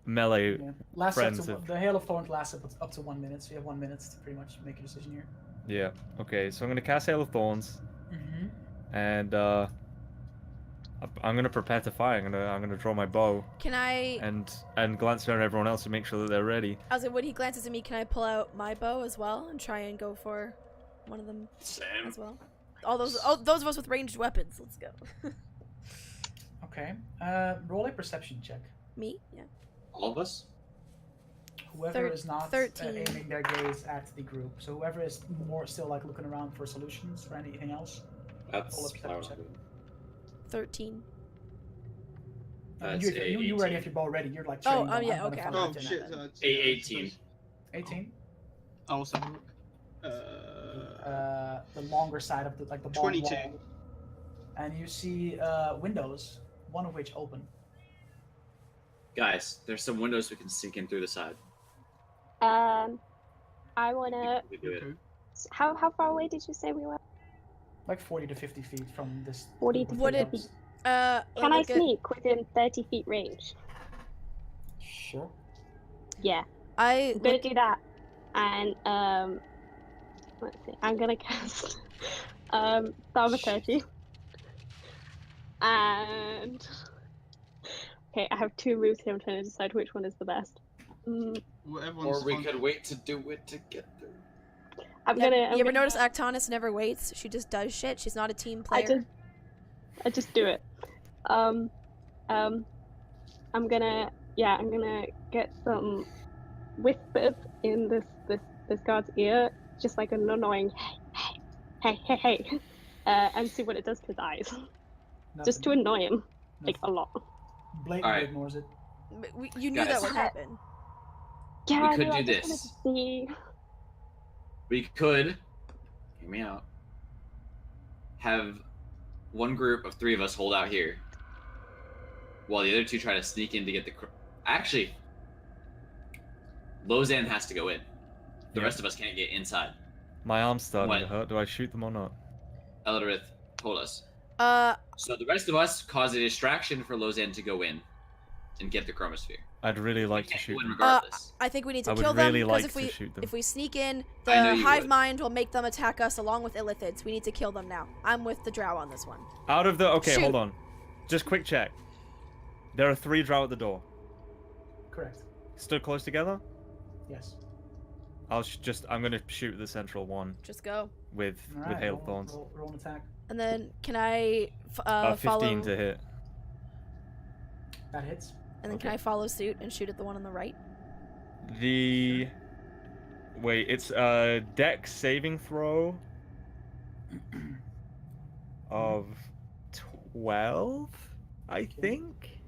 melee. Yeah. Lasts friends up to, have- the Hail of Thorns lasts up to 1 minute, so you have 1 minute to pretty much make a decision here. Yeah. Okay, so I'm gonna cast Hail of Thorns, Mm-hmm. and I'm gonna prepare to fire. I'm gonna draw my bow Can I? and glance around everyone else to make sure that they're ready. I was like, when he glances at me, can I pull out my bow as well and try and go for one of them Same. as well? All those of us with ranged weapons. Let's go. Okay. Roll a perception check. Me? Yeah. All of us? Whoever is not 13. aiming their gaze at the group. So whoever is more still like looking around for solutions or anything else. That's Roll a perception check. 13. That's You already have your bow ready. You're like trained. on, yeah, I'm gonna okay, fucking Oh hit that shit. then. 18. 18. Oh, so The longer side of the long 22. wall. And you see windows, one of which open. Guys, there's some windows we can sneak in through the side. I wanna. We do it. Okay. How far away did you say we were? Like 40 to 50 feet from this. 40 group to of Would it- windows. Can I sneak within 30 feet range? Sure. Yeah, I I'm gonna do that. And let's see. I'm gonna cast Thaumaturgy. And Okay, I have 2 moves here. I'm trying to decide which one is the best. Everyone's Or we fun. could wait to do it together. I'm Yeah, gonna. you ever notice Actonis never waits? She just does shit. She's not a team player. I just do it. I'm gonna get some whispers in this guard's ear, just like an annoying hey, and see what it does to his eyes, just to Nothing. annoy him, like a Nothing. lot. Blatantly Alright. ignores it. You knew that Guys. would happen. Yeah, We I could know, do I just wanted this. to see. We could, hear me out, have one group of 3 of us hold out here, while the other 2 try to sneak in to get the... Actually, Lozan has to go in. The Yeah. rest of us can't get inside. My arm's starting What? to hurt. Do I shoot them or not? Eldarith told us. Uh, So the rest of us cause a distraction for Lozan to go in and get the Chroma Sphere. I'd really like We to can't shoot go in them. regardless. I think we need to I would kill them really because like to shoot them. if we sneak in, I know the you hive would. mind will make them attack us along with illithids. We need to kill them now. I'm with the Drow on this one. Out of the... Okay, Shoot. hold on. Just quick check. There are 3 Drow at the door. Correct. Stood close together? Yes. I'm gonna shoot the central one Just go. with Alright, hail roll, thorns. roll an attack. And then can I 15 follow? to hit. That hits. And then can I follow suit and shoot at the one on the right? Wait, it's a dex saving throw of 12, I think.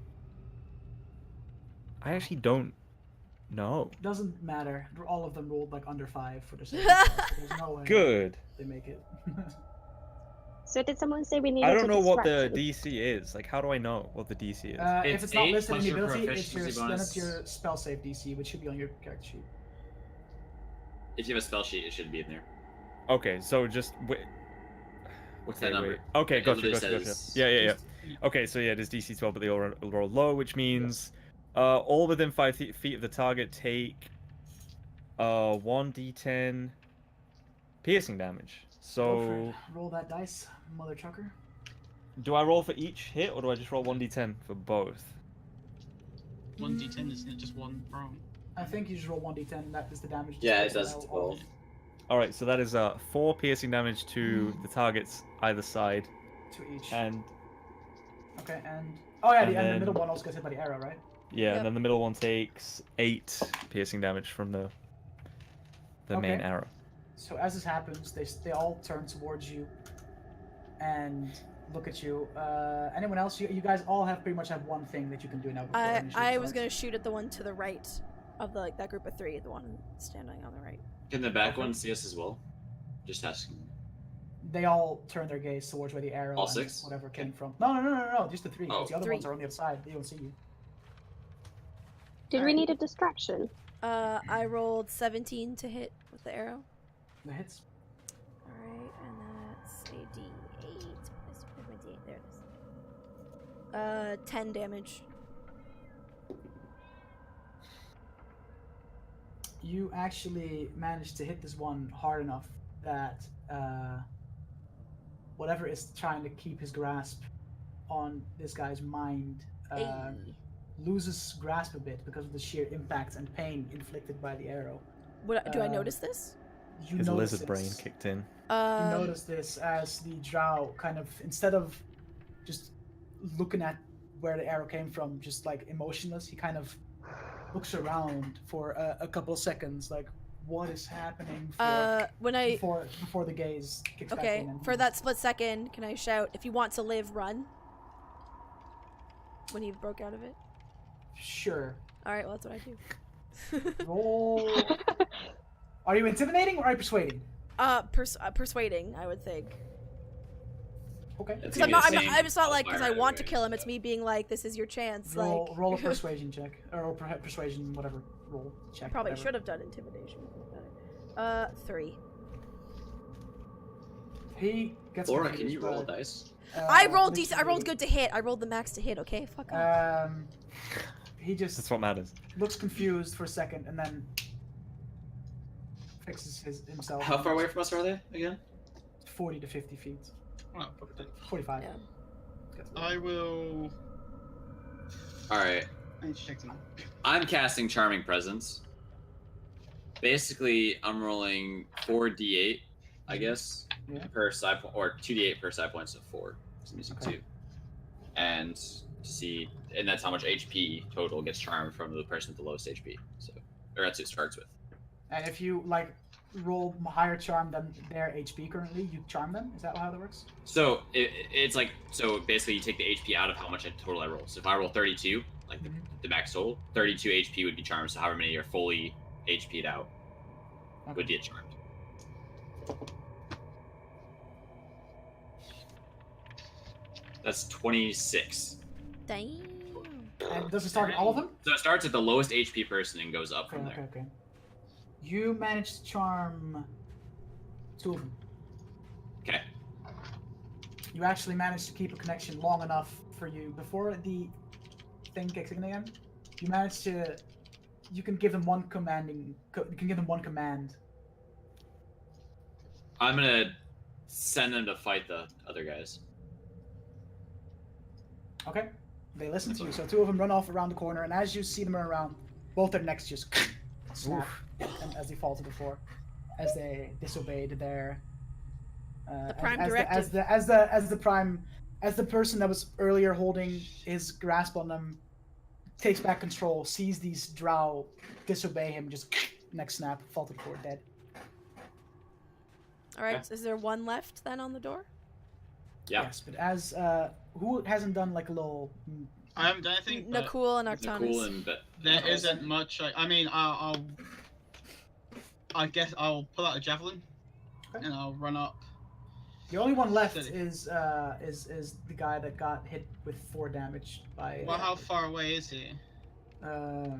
I actually don't know. Doesn't matter. All of them rolled like under 5 for the saving throw, so there's no way Good. they make it. So did someone say we needed I don't know what the distraction? DC is. Like, how do I know what the DC is? If It's it's not 8 listed in plus the your ability, it's proficiency then bonus. it's your spell save DC, which should be on your character sheet. If you have a spell sheet, it should be in there. Okay, so just wait. What's Okay, that number? wait. Okay, It gotcha. literally says- Yeah. Okay, so yeah, it is DC 12, but they all roll low, which means all within 5 feet of the target take 1d10 piercing damage. Go for So, it. Roll that dice, mother trucker. do I roll for each hit, or do I just roll 1d10 for both? 1d10, isn't it? Just one wrong. I think you just roll 1d10, and that is the damage. Yeah, it dispersed does by all- 12. Alright, so that is 4 piercing damage to the targets either side, To each. and Okay, and oh yeah, and and the then- middle one also gets hit by the arrow, right? yeah, Yep. and then the middle one takes 8 piercing damage from the main Okay. arrow. So as this happens, they all turn towards you and look at you. Anyone else? You guys all pretty much have one thing that you can do now. Before I initiative was starts. gonna shoot at the one to the right of that group of 3, the one standing on the right. Can the back Okay. one see us as well? Just asking. They all turn their gaze towards where the arrow All and 6? whatever came from. No, just the 3. Oh. Because the other 3. ones are on the other side. They don't see you. Did we Alright. need a distraction? I rolled 17 to hit with the arrow. The hits. Alright, and that's a D8. Where's my D8? There it is. 10 damage. You actually managed to hit this one hard enough that whatever is trying to keep his grasp on this guy's mind Ayy. loses grasp a bit because of the sheer impact and pain inflicted by the arrow. What do I Uh, notice this? You His notice lizard brain this. kicked in. You notice this as the drow kind of, instead of just looking at where the arrow came from, just like emotionless, he kind of looks around for a couple of seconds, like what is happening when I before the gaze kicks back okay in. And for that split second, can I shout, "If you want to live, run"? When he broke out of it. Sure. All right, well that's what I do. Roll. Are you intimidating or are you persuading? Persuading, I would think. Okay. It's Because I'm gonna not. be the same I'm just not like because I fire want to anyway. kill him. It's me being like, "This is your chance." Roll, like roll a persuasion check or persuasion, whatever. Roll check. I probably whatever. should have done intimidation. 3. He gets. Laura, can confused you roll a by, dice? I rolled decent. I literally, rolled good to hit. I rolled the max to hit. Okay, fuck off. He just That's what matters. looks confused for a second and then fixes himself. How far away from us are they again? 40 to 50 feet. Oh, 45. Yeah. Gets I will. All right. I need to check them out. I'm casting Charming Presence. Basically, I'm rolling 4d8, I guess, Yeah. per side point, or 2d8 per side point, so 4. So I'm using Okay. 2. And to see, and that's how much HP total gets charmed from the person with the lowest HP. So, or that's who it starts with. And if you like roll higher charm than their HP currently, you charm them. Is that how that works? So it's like, so basically you take the HP out of how much total I roll. So if I roll 32, like the max total, 32 HP would be charmed. So however many are fully HP'd out would get charmed. That's 26. Damn. And does it start at all of them? So it starts at the lowest HP person and goes up Okay, from okay, there. okay. You managed to charm 2 of them. Okay. You actually managed to keep a connection long enough for you before the thing kicks in again. You managed to. You can give them one commanding. You can give them one command. I'm gonna send them to fight the other guys. Okay. They listen to you. So 2 of them run off around the corner, and as you see them run around, both their necks just snap and as they fall to the floor, as they disobeyed their. The prime as directive. The person that was earlier holding his grasp on them takes back control, sees these Drow disobey him, just neck snap, fall to the floor, dead. All right. So is there one left then on the door? Yeah. Yes, but as who hasn't done like a little? I haven't done anything. But Nakul and It's a Arctanus. cool and but there isn't much. I mean, I guess I'll pull out a javelin, Okay. and I'll run up. The only one left Steady. is the guy that got hit with 4 damage by. Well, how far away is he? Oh,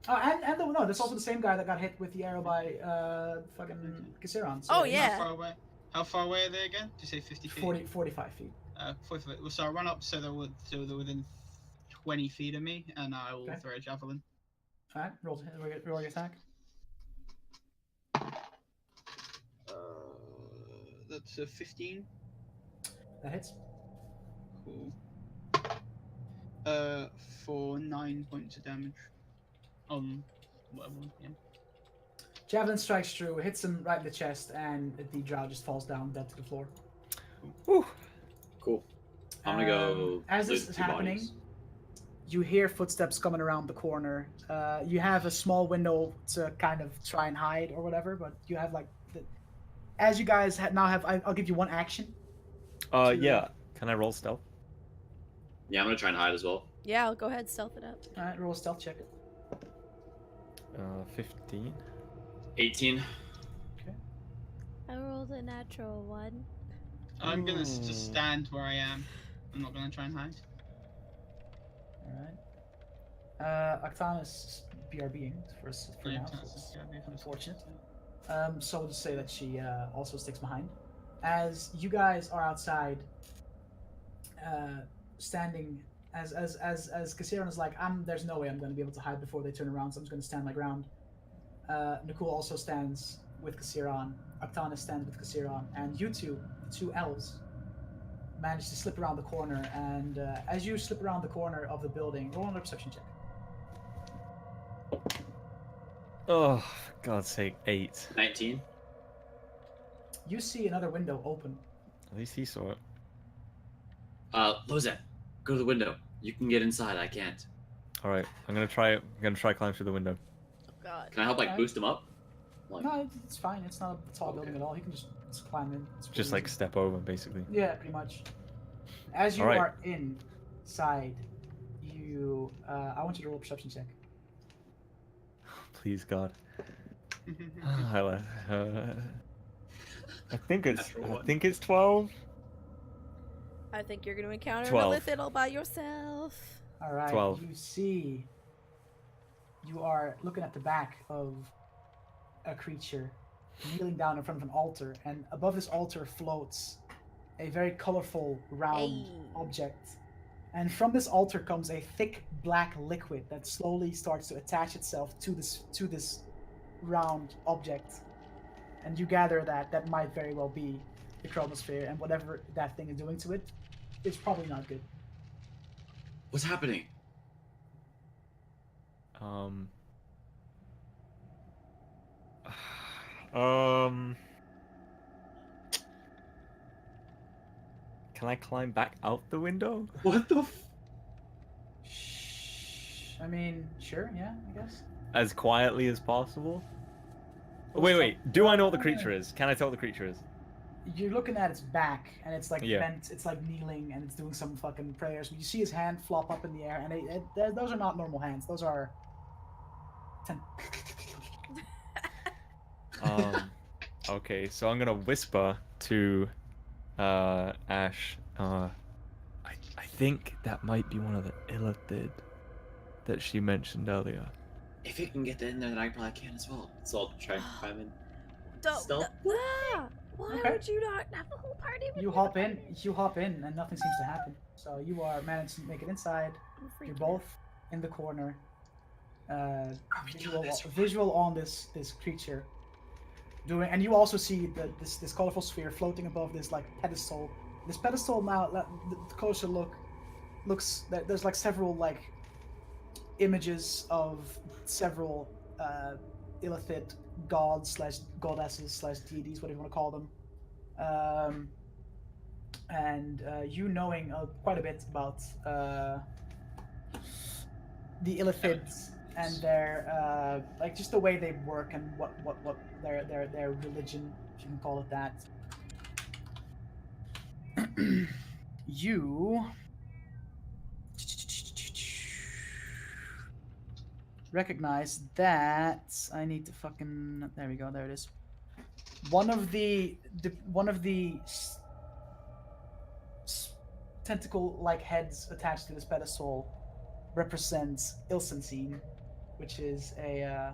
no, that's also the same guy that got hit with the arrow by fucking Kisseron. So Oh, he's yeah. How far away? How far away are they again? Did you say 50 feet? 45 feet. 40 feet. Well, so I run up so they're within 20 feet of me, and I will Okay. throw a javelin. All right, roll your attack. That's a 15. That hits. Cool. For 9 points of damage. Whatever. Yeah. Javelin strikes through, hits him right in the chest, and the Drow just falls down dead to the floor. cool. I'm gonna go. As loot this the is 2 happening, bodies. you hear footsteps coming around the corner. You have a small window to kind of try and hide or whatever, but you have like as you guys now have, I'll give you one action. Yeah. Can I roll stealth? Yeah, I'm gonna try and hide as well. Yeah, I'll go ahead, stealth it up. All right, roll a stealth check. 15. 18. I rolled a natural 1. I'm gonna just stand where I am. I'm not gonna try and hide. All right. Octanus BRBing for Yeah, now. So that's it's gotta be for- unfortunate. So we'll just say that she also sticks behind. As you guys are outside, standing, as Kassiran is like, there's no way I'm going to be able to hide before they turn around, so I'm just going to stand my ground. Nakul also stands with Kassiran. Octanus stands with Kassiran, and you two, the 2 elves, manage to slip around the corner. And as you slip around the corner of the building, roll another perception check. Oh, for God's sake, 8. 19. You see another window open. At least he saw it. Lozette, go to the window. You can get inside. I can't. All right, I'm gonna try climb through the window. Oh, God. Can I help like Alright. boost him up? Like, No, it's fine. It's not a tall Okay. building at all. You can just climb in. It's Just pretty like step over, basically. easy. Yeah, pretty much. As you Alright. are inside, you I want you to roll a perception check. Please, God. I think it's Natural one. 12. I think you're going to encounter 12. a Lithid all by yourself. All right. 12. You see, you are looking at the back of a creature kneeling down in front of an altar, and above this altar floats a very colorful round Hey. object. And from this altar comes a thick black liquid that slowly starts to attach itself to this round object. And you gather that might very well be the Chroma Sphere, and whatever that thing is doing to it, it's probably not good. what's happening? Um. Um. Can I climb back out the window What the? I mean, sure, yeah, I guess. as quietly as possible? Well, Wait, so- wait. Do I know what the uh, creature is? Can I tell what the creature is? You're looking at its back, and it's like Yeah. bent. It's like kneeling, and it's doing some fucking prayers. But you see his hand flop up in the air, and those are not normal hands. Those are. Okay, so I'm gonna whisper to Ash. I think that might be one of the illithid that she mentioned earlier. If it can get in there, then I probably can as well. So I'll try and climb in. Don't. Stealth? Why Okay. would you not have the whole party with You me? hop in. You hop in, and nothing seems to happen. So you are managed to make it inside. I'm You're freaking both in the corner. Visual on this creature. And you also see this colorful sphere floating above this like pedestal. This pedestal now, the closer looks there's like several like images of several illithid gods slash goddesses slash deities, whatever you want to call them. And you knowing quite a bit about the illithids and their like just the way they work and what their religion, if you can call it that. You recognize that I need to fucking there we go, there it is. One of the tentacle like heads attached to this pedestal represents Ilsenstein, which is a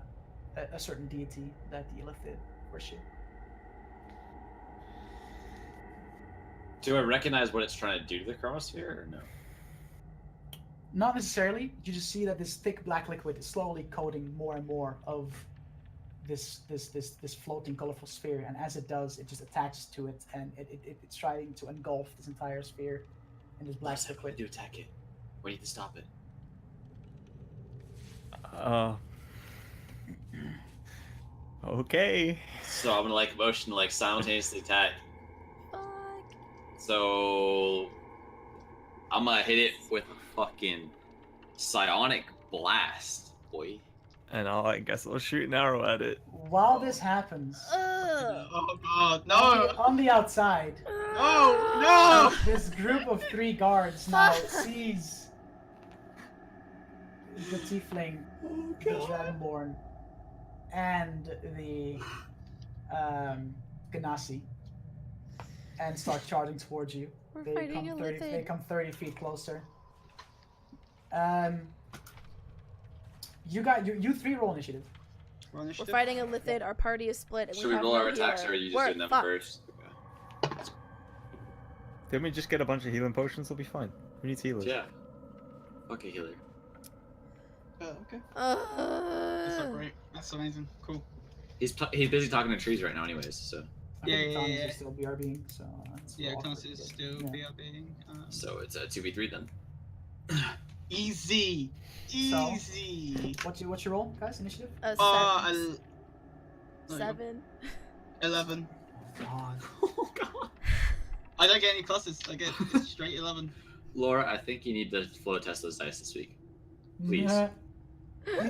certain deity that the illithid worship. Do I recognize what it's trying to do to the Chroma Sphere, or no? Not necessarily. You just see that this thick black liquid is slowly coating more and more of this floating colorful sphere, and as it does, it just attaches to it, and it's trying to engulf this entire sphere in this black We liquid. need to attack it. We need to stop it. Okay. So I'm gonna like motion to like simultaneously attack. Fuck. So I'm gonna hit it with a fucking psionic blast, boy. And I guess I'll shoot an arrow at it. While this happens, Ugh. Oh god, no! on the outside, No! No! this group of 3 guards now sees the tiefling, the dragonborn, and the Ganassi, and start charging towards you. We're They fighting a they lithid. come 30 feet closer. You 3 roll initiative. We're fighting a lithid. Our party is split. And Should we have roll no our attacks, healer. or are you just We're doing them fucked. first? Okay. Didn't we just get a bunch of healing potions? We'll be fine. Who needs healers? Yeah. Fuck a healer. Okay. That's not great. That's amazing. Cool. He's busy talking to trees right now, anyways. So I Yeah, think yeah, Thomas yeah. is still BRBing, so it's Yeah, awkward, Thomas is but- still yeah. BRBing. so it's a 2v3 then. Easy. So- Easy. What's your roll, guys? Initiative? A Oh, 7. 11. God. Oh god. I don't get any pluses. I get just straight 11. Laura, I think you need to flow test those dice this week. Please. Nah.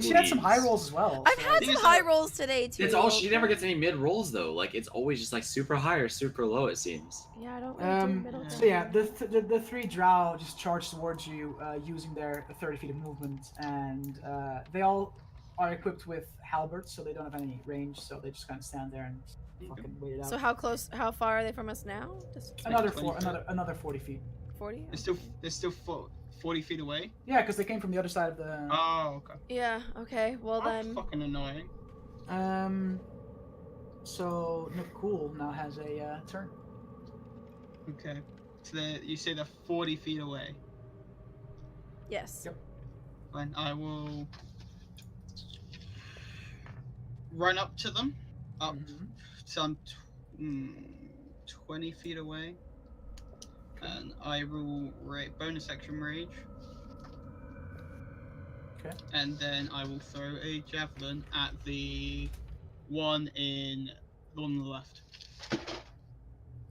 She had some high Please. rolls as well. I've so- had These some are- high rolls today too. It's all she never gets any mid rolls though. Like it's always just like super high or super low. It seems. Yeah, I don't really do middle. So yeah, the 3 drow just charge towards you using their 30 feet of movement, and they all are equipped with halberds, so they don't have any range, so they just kind of stand there and fucking wait it out. So how far are they from us now? Just another 20 another 40 feet. 40? They're still 40 feet away. Yeah, because they came from the other side of the. Oh, okay. Yeah, okay. Well That's then. fucking annoying. So Cool now has a turn. Okay. So you say they're 40 feet away. Yes. Yep. Fine. I will run up to them. Up Mhm. so I'm 20 feet away. And I will bonus action rage. Okay. And then I will throw a javelin at the one on the left.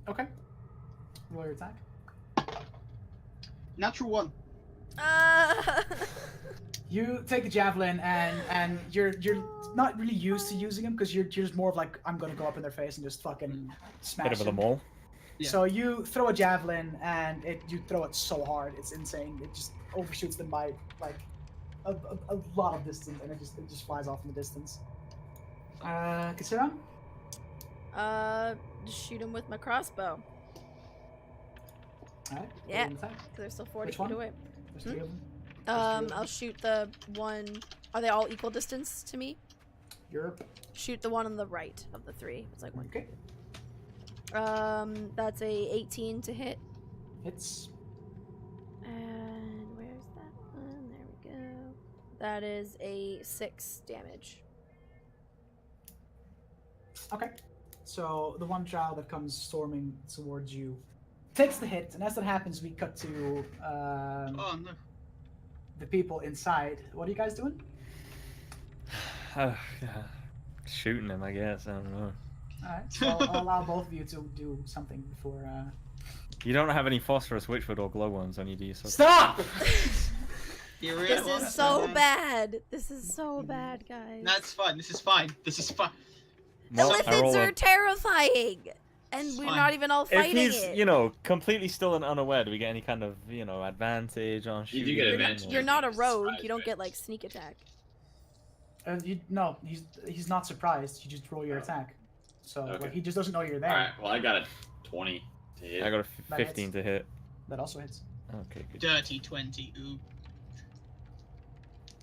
Okay. Roll your attack. Natural 1. You take the javelin and you're not really used to using them because you're just more of like, I'm gonna go up in their face and just fucking smash Bit of a them. mole. Yeah. So you throw a javelin and you throw it so hard, it's insane. It just overshoots them by like a lot of distance, and it just flies off in the distance. Kisira? Just shoot him with my crossbow. Alright. Yeah. roll an attack. Because they're still 40 Which feet one? away. There's 3 of them. I'll shoot the one. Are they all equal distance to me? Europe. Shoot the one on the right of the 3. It's like one. Okay. That's a 18 to hit. Hits. And where's that one? There we go. That is a 6 damage. Okay. So the one drow that comes storming towards you takes the hit, and as that happens, we cut to Oh no. the people inside. What are you guys doing? Shooting him, I guess. I don't know. Alright, so I'll allow both of you to do something before. You don't have any phosphorus, witchwood, or glowworms on you, do you? So Stop! You really This want is to so say bad. This is so bad, guys. That's fine. This is fine. This is fine. The Well, I roll lithids a- are terrifying, and It's we're fine. not even all If fighting he's, it. you know, completely still and unaware, do we get any kind of, you know, advantage on You shooting? do get him, advantage. or- You're not a Surprise, rogue. You don't right? get like sneak attack. No, he's not surprised. You just roll your attack. So Okay. like, he just doesn't know you're there. Alright, well, I got a 20 to hit. I got a That 15 hits. to hit. That also hits. Okay, good. Dirty 20. Ooh.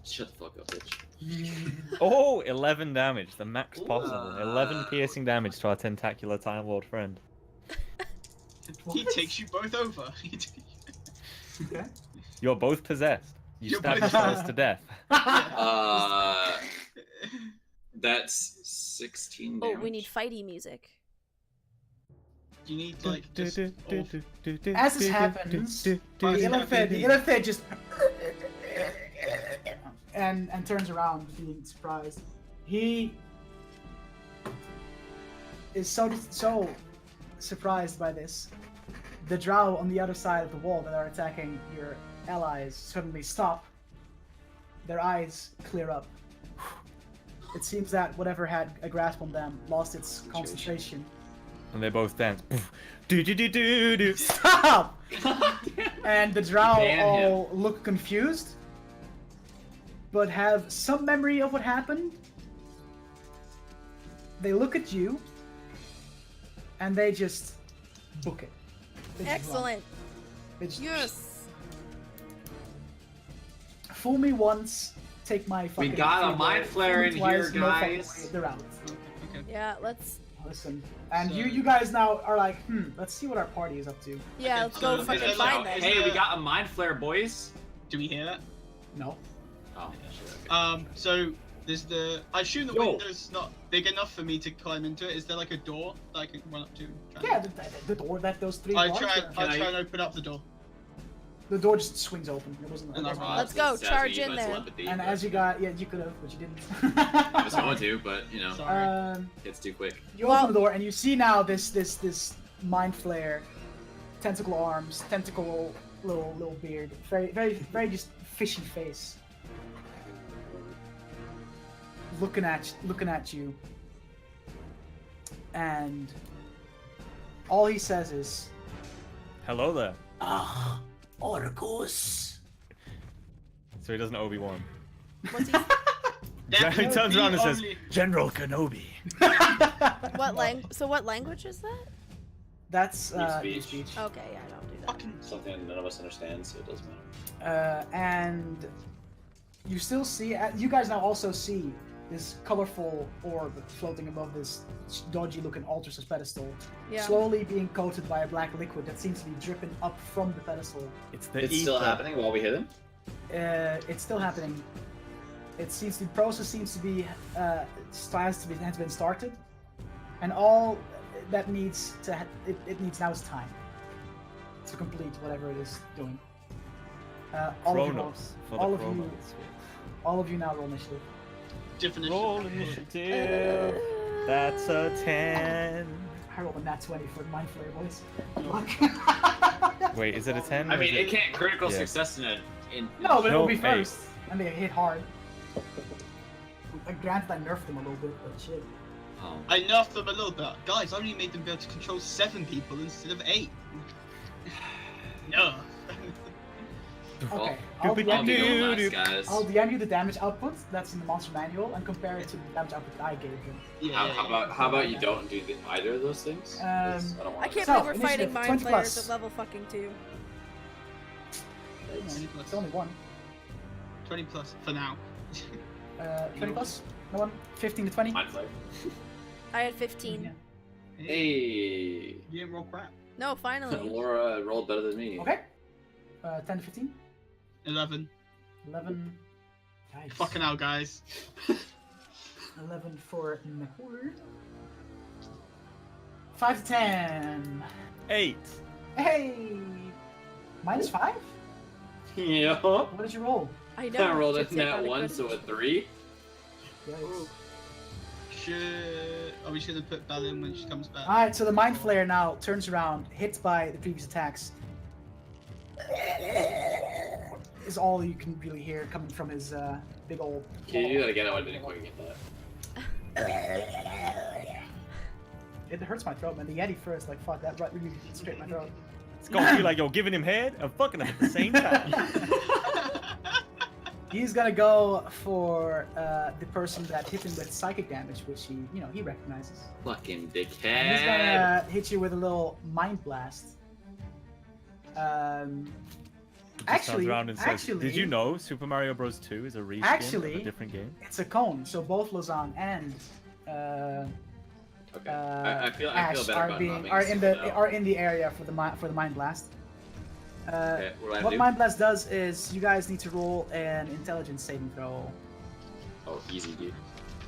Shut the fuck up, bitch. Oh, 11 damage, the max possible. Ooh. 11 piercing damage to our tentacular Time Lord friend. He takes you both over. Okay. You're both possessed. You You're stab both- yourselves to death. That's 16 Oh, damage. we need fighty music. You need like just As this happens, the illithid just and turns around, being surprised. He is so surprised by this. The drow on the other side of the wall that are attacking your allies suddenly stop. Their eyes clear up. It seems that whatever had a grasp on them lost its concentration. And they both dance. Do do do do do. Stop! And the drow Ban all look confused, but have some memory of what happened. They look at you, and they just book it. They just run. Excellent. They just- Yes. Fool me once, take my fucking. got a free mind will. flare Fool me in twice, here, no fucking guys. way, they're out. Yeah. Let's. Listen, and So- you guys now are like, let's see what our party is up to. Yeah. Okay, Let's go so fucking there's find like- them. Hey, we got a mind flare, boys. Do we hear that? No. Oh, yeah, sure, okay. So there's the. I assume the Yo. window's not big enough for me to climb into it. Is there like a door that I can run up to? and try Yeah, and- the door that those 3 I bars try. are- I I- try and open up the door. The door just swings open. It wasn't. And I run. Let's go, Sassy, charge you in got there. telepathy, And but- as you got, yeah, you could have, but you didn't. I was going to, but you know, Sorry. it's too quick. You Well- open the door and you see now this mind flare, tentacle arms, tentacle little beard, very just fishy face. Looking at you, and all he says is, Hello there. "Ah, Orcus." So he doesn't Obi-Wan. What's he? That He will turns be around and says, only- General Kenobi. What So what language is that? That's New new speech. speech. Okay. Yeah. I don't do that. Fucking. Something none of us understand, so it doesn't matter. And you still see, you guys now also see this colorful orb floating above this dodgy looking altar's pedestal, Yeah. slowly being coated by a black liquid that seems to be dripping up from the pedestal. It's the It's still ether. happening while we hit him. It's still happening. It seems the process seems to be has been started, and all that needs it needs now is time to complete whatever it is doing. All of you, Chronos for the all of Chroma you, Sphere. All of you now roll initiative. Definition. Roll initiative. That's a 10. I rolled a nat 20 for Mind Flare, boys. Fuck. Wait, is it a 10? I or mean, is it can't critical Yeah. success in No, but it'll be No, first. And they hit hard. Like, granted, I nerfed them a little bit, but shit. Oh. I nerfed them a little bit. Guys, I only made them be able to control 7 people instead of 8. No. Okay, I'll I'll be DM, going last, guys. I'll DM you the damage output that's in the monster manual and compare it to the damage output that I gave you. Yeah. How about you don't do either of those things? 'Cause I don't want I can't So, believe we're fighting initiative, mind 20 flayers plus. at level fucking 2. It's only one. 20 plus for now. 20 plus? No one? 15 to 20? Mind Flayer. I had 15. Yeah. Hey. You didn't roll crap. No, finally. Laura rolled better than me. Okay. 10 to 15? 11. 11. Nice. Fucking hell, guys. 11 for Nahor. 5 to 10. 8. Hey! Minus 5? Yeah. What did you roll? I know. I rolled a Gypsy nat got 1, good so a initiative. 3. Yikes. Are we gonna put Belle in when she comes back? Alright, so the Mind Flayer now turns around, hit by the previous attacks. Is all you can really hear coming from his big old. Can you do that again? I didn't quite get that. It hurts my throat, man. The Yeti first, like, fuck, that right really straight in my throat. It's gonna feel like you're giving him head and fucking him at the same time. He's gonna go for the person that hit him with psychic damage, which he recognizes. Fucking And he's dickhead. gonna hit you with a little mind blast. He just turns around and says, actually, "Did you know Super Mario Bros. 2 is a reskin of Actually- a different game?" it's a cone, so both Lausanne and Okay. I feel Ash better about not being are singled in the area for the mind blast. Okay, what do I What do? mind blast does is you guys need to roll an intelligence saving throw. Oh, easy, dude.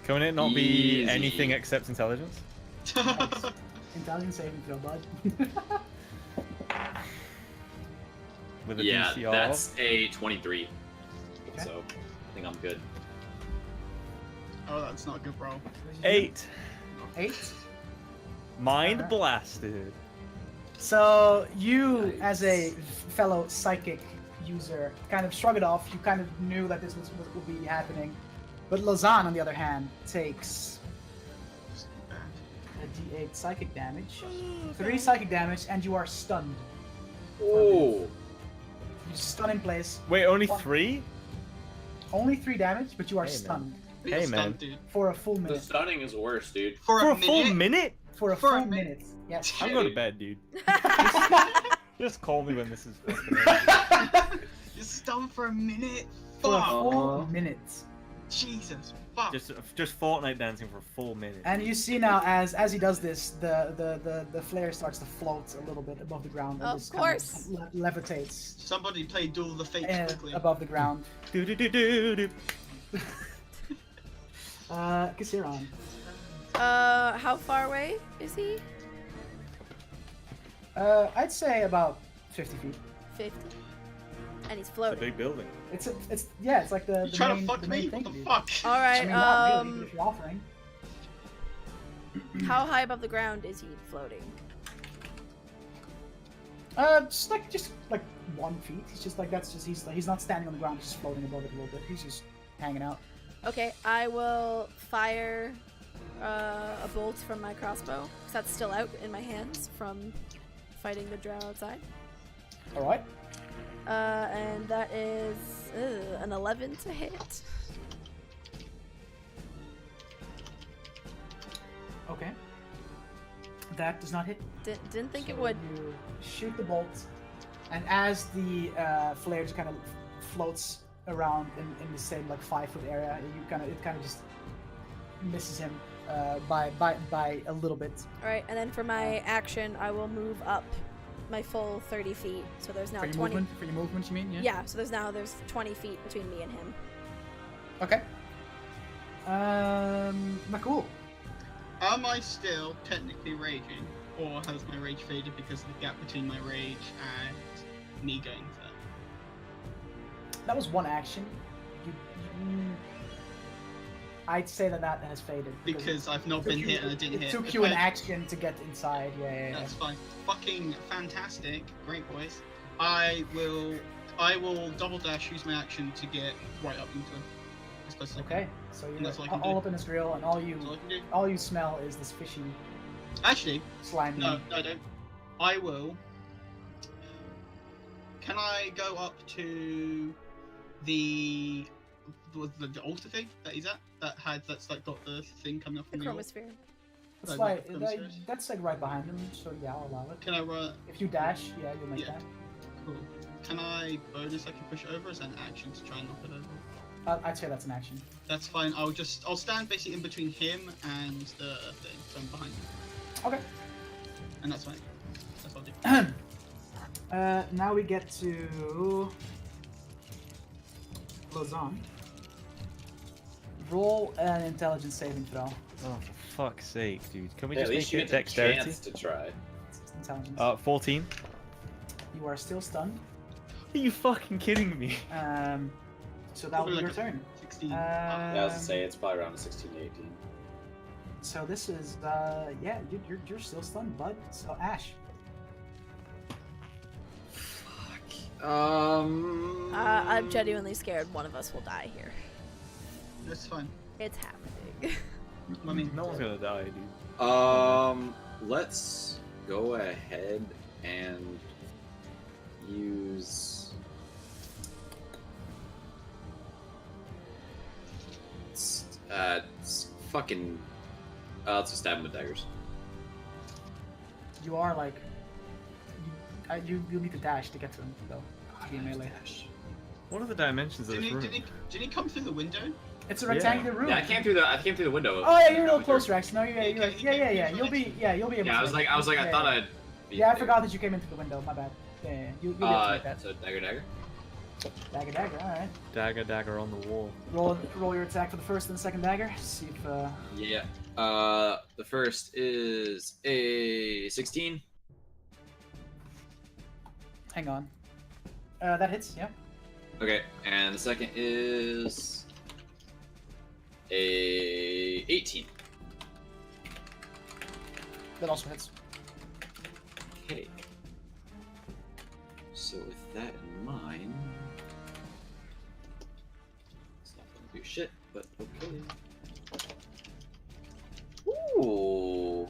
Can it not be Easy. anything except intelligence? Intelligence saving throw, bud. With a Yeah, DC of? that's a 23. Okay. So, I think I'm good. Oh, that's not good, bro. 8. 8. Mind Alright. blasted. So you, Nice. as a fellow psychic user, kind of shrug it off. You kind of knew that this would be happening. But Lausanne, on the other hand, takes a D8 psychic damage, 3 psychic damage, and you are stunned. Oh. You stun in place. Wait, only What? 3? Only 3 damage, but you are Hey, man. stunned You're Hey, stunned, man. dude. for a full The minute. stunning is worse, dude. For For a a full minute? minute? For a For a full minute. minute. Yes. I'm Yeah, going to dude. bed, dude. Just call me when this is fucking over. You're stunned for a minute? For a Fuck! full minute. Jesus, fuck. Just Fortnite dancing for a full minute. And you see now, as he does this, the flare starts to float a little bit above the ground. And Of just kind course. levitates Somebody play Duel of the Fates quickly. above the ground. Do do do do do. Kasiran. How far away is he? I'd say about 50 feet. 50. And he's It's a floating. big building. It's like the You trying main, to fuck the main me? thing, What the dude. fuck? I Alright, mean, not really, if you're offering. how high above the ground is he floating? Just like 1 feet. He's just like he's not standing on the ground. He's just floating above it a little bit. He's just hanging out. Okay, I will fire a bolt from my crossbow, because that's still out in my hands from fighting the drow outside. All right. And that is an 11 to hit. Okay. That does not hit. Didn't think it So would. You shoot the bolt, and as the flare just kind of floats around in the same like 5-foot area, it kind of just misses him by a little bit. Alright, and then for my action, I will move up my full 30 feet. So there's now For your 20. movement, you mean? Yeah. Yeah, so there's 20 feet between me and him. Okay. Not cool. Am I still technically raging? Or has my rage faded because of the gap between my rage and me going there? That was one action. I'd say that has faded. Because I've not been hit and I didn't hit. It took you an Okay, action to get inside. Yeah. That's fine. Fucking fantastic. Great boys. I will double dash, use my action to get right up into him. As close as I can. Okay, so And that's you're all I can all do. up in his grill, and all That's all I can do. you smell is this fishy, Actually, slimy. no, I don't. I will. Can I go up to the altar thing that he's at? That's like got the thing coming up The from the Chroma altar? Sphere. That's No, like not upstairs. that's like right behind him. So yeah, I'll allow it. Can I run? If you dash, yeah, you'll make Yeah. that. Cool. Can I bonus? I can push it over as an action to try and knock it over. I'd say that's an action. That's fine. I'll stand basically in between him and the thing, so I'm behind him, Okay. and that's fine. That's what I'll do. Now we get to Lausanne. Roll an intelligence saving throw. Oh, for fuck's sake, dude. Can we Hey, at just least make you it get the dexterity? chance to try. It's intelligence. 14. You are still stunned. Are you fucking kidding me? So that will be Probably your like turn. 16. Yeah, I was to say it's probably around 16 to 18. So this is yeah, you're still stunned, bud. So Ash. I'm genuinely scared one of us will die here. That's fine. It's happening. I mean, No one's gonna die, dude. Let's go ahead and use. Fucking. Let's just stab him with daggers. You are like you need to dash to get to him though. To be melee. What are the dimensions of this room? Did he come through the window? It's a rectangular room. Yeah, I came through the window. Oh yeah, you're a little closer, actually. No, yeah, Okay, yeah. You'll be able. Yeah, I was like, I Yeah, thought yeah. I'd. Be Yeah, I there. forgot that you came in through the window. My bad. Yeah. You'll be able to make that. So dagger. Dagger. All right. Dagger on the wall. Roll your attack for the first and the second dagger. See if. Yeah. The first is a 16. Hang on. That hits. Yeah. Okay, and the second is a 18. That also hits. Okay. So with that in mind, it's not gonna do shit, but okay. Ooh,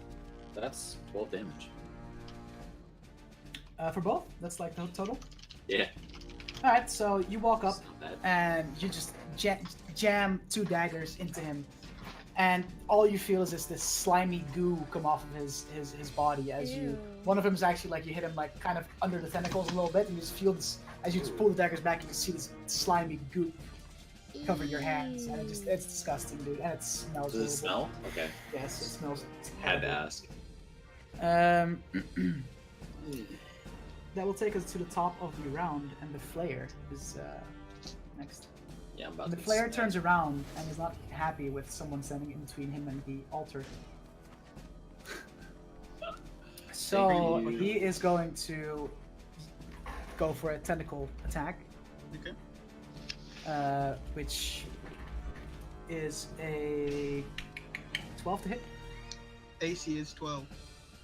that's 12 damage. For both, that's like the total. Yeah, All right. So you walk up it's not bad. and you just jam 2 daggers into him, and all you feel is this slimy goo come off of his body as you. Ew. One of them is actually like you hit him like kind of under the tentacles a little bit, and you just feel this as you just pull the daggers back. You can see this slimy goop cover your hands, and it's disgusting, dude. And it smells. Does it horrible. smell? Okay, Yes, it smells. had to ask. That will take us to the top of the round, and the Flayer is next. Yeah, I'm about And the to. Flayer snap. turns around and is not happy with someone standing in between him and the altar. So you. he is going to go for a tentacle attack, Okay. which is a 12 to hit. AC is 12.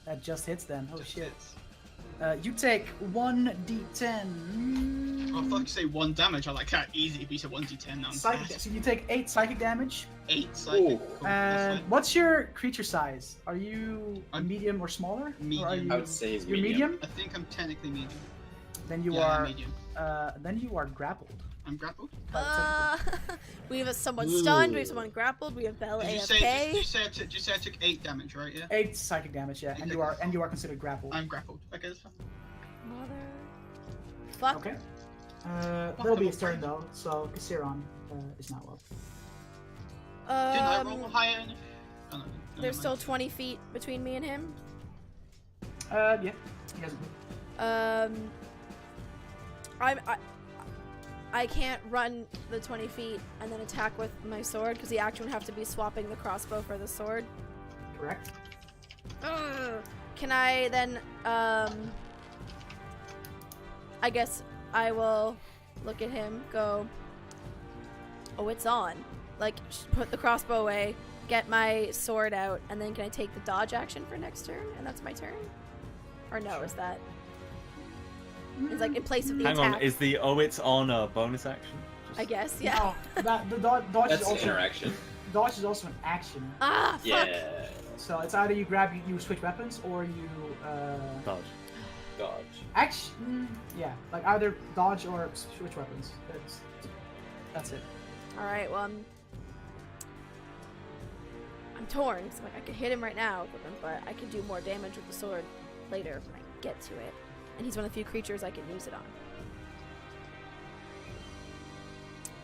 That just hits then. Oh Just shit. hits. You take 1d10. Oh, fuck, you say 1 damage. I like that. Easy. If you said 1d10, now I'm Psychic. fast. So you take 8 psychic damage. 8 psychic. Ooh. Cool. And That's fine. what's your creature size? Are you I'm medium or smaller? medium. Or are you, I would say he's you're medium. medium. I think I'm technically medium. Then you Yeah, I'm are. medium. Then you are grappled. I'm grappled. by the tentacle. We have someone stunned, we have someone grappled, we have Belle Did you AFK. say did you say I took 8 damage, right? Yeah. 8 psychic damage, yeah, and you are considered grappled. I'm grappled. Okay, that's fine. Mother. Fuck. Okay. That'll be his turn though. So Kasiron is now up. Didn't I roll higher? Oh, no, There's never still mind. 20 feet between me and him. Yeah. He hasn't moved. I can't run the 20 feet and then attack with my sword because the action would have to be swapping the crossbow for the sword. Correct. Ugh. Can I then, I guess I will look at him, go, Oh, it's on. Like, put the crossbow away, get my sword out, and then can I take the dodge action for next turn? And that's my turn? Or no, is that... It's like in place of the Hang attack. on, is the oh it's on a bonus action? I guess, yeah. No, the dodge That's is also interaction. dodge is also an action. Ah, fuck. Yeah. So it's either you grab, you switch weapons, or you Dodge. Dodge. yeah, like either dodge or switch weapons. That's it. Alright, well, I'm torn. So, like, I could hit him right now, but I could do more damage with the sword later when I get to it. And he's one of the few creatures I can use it on.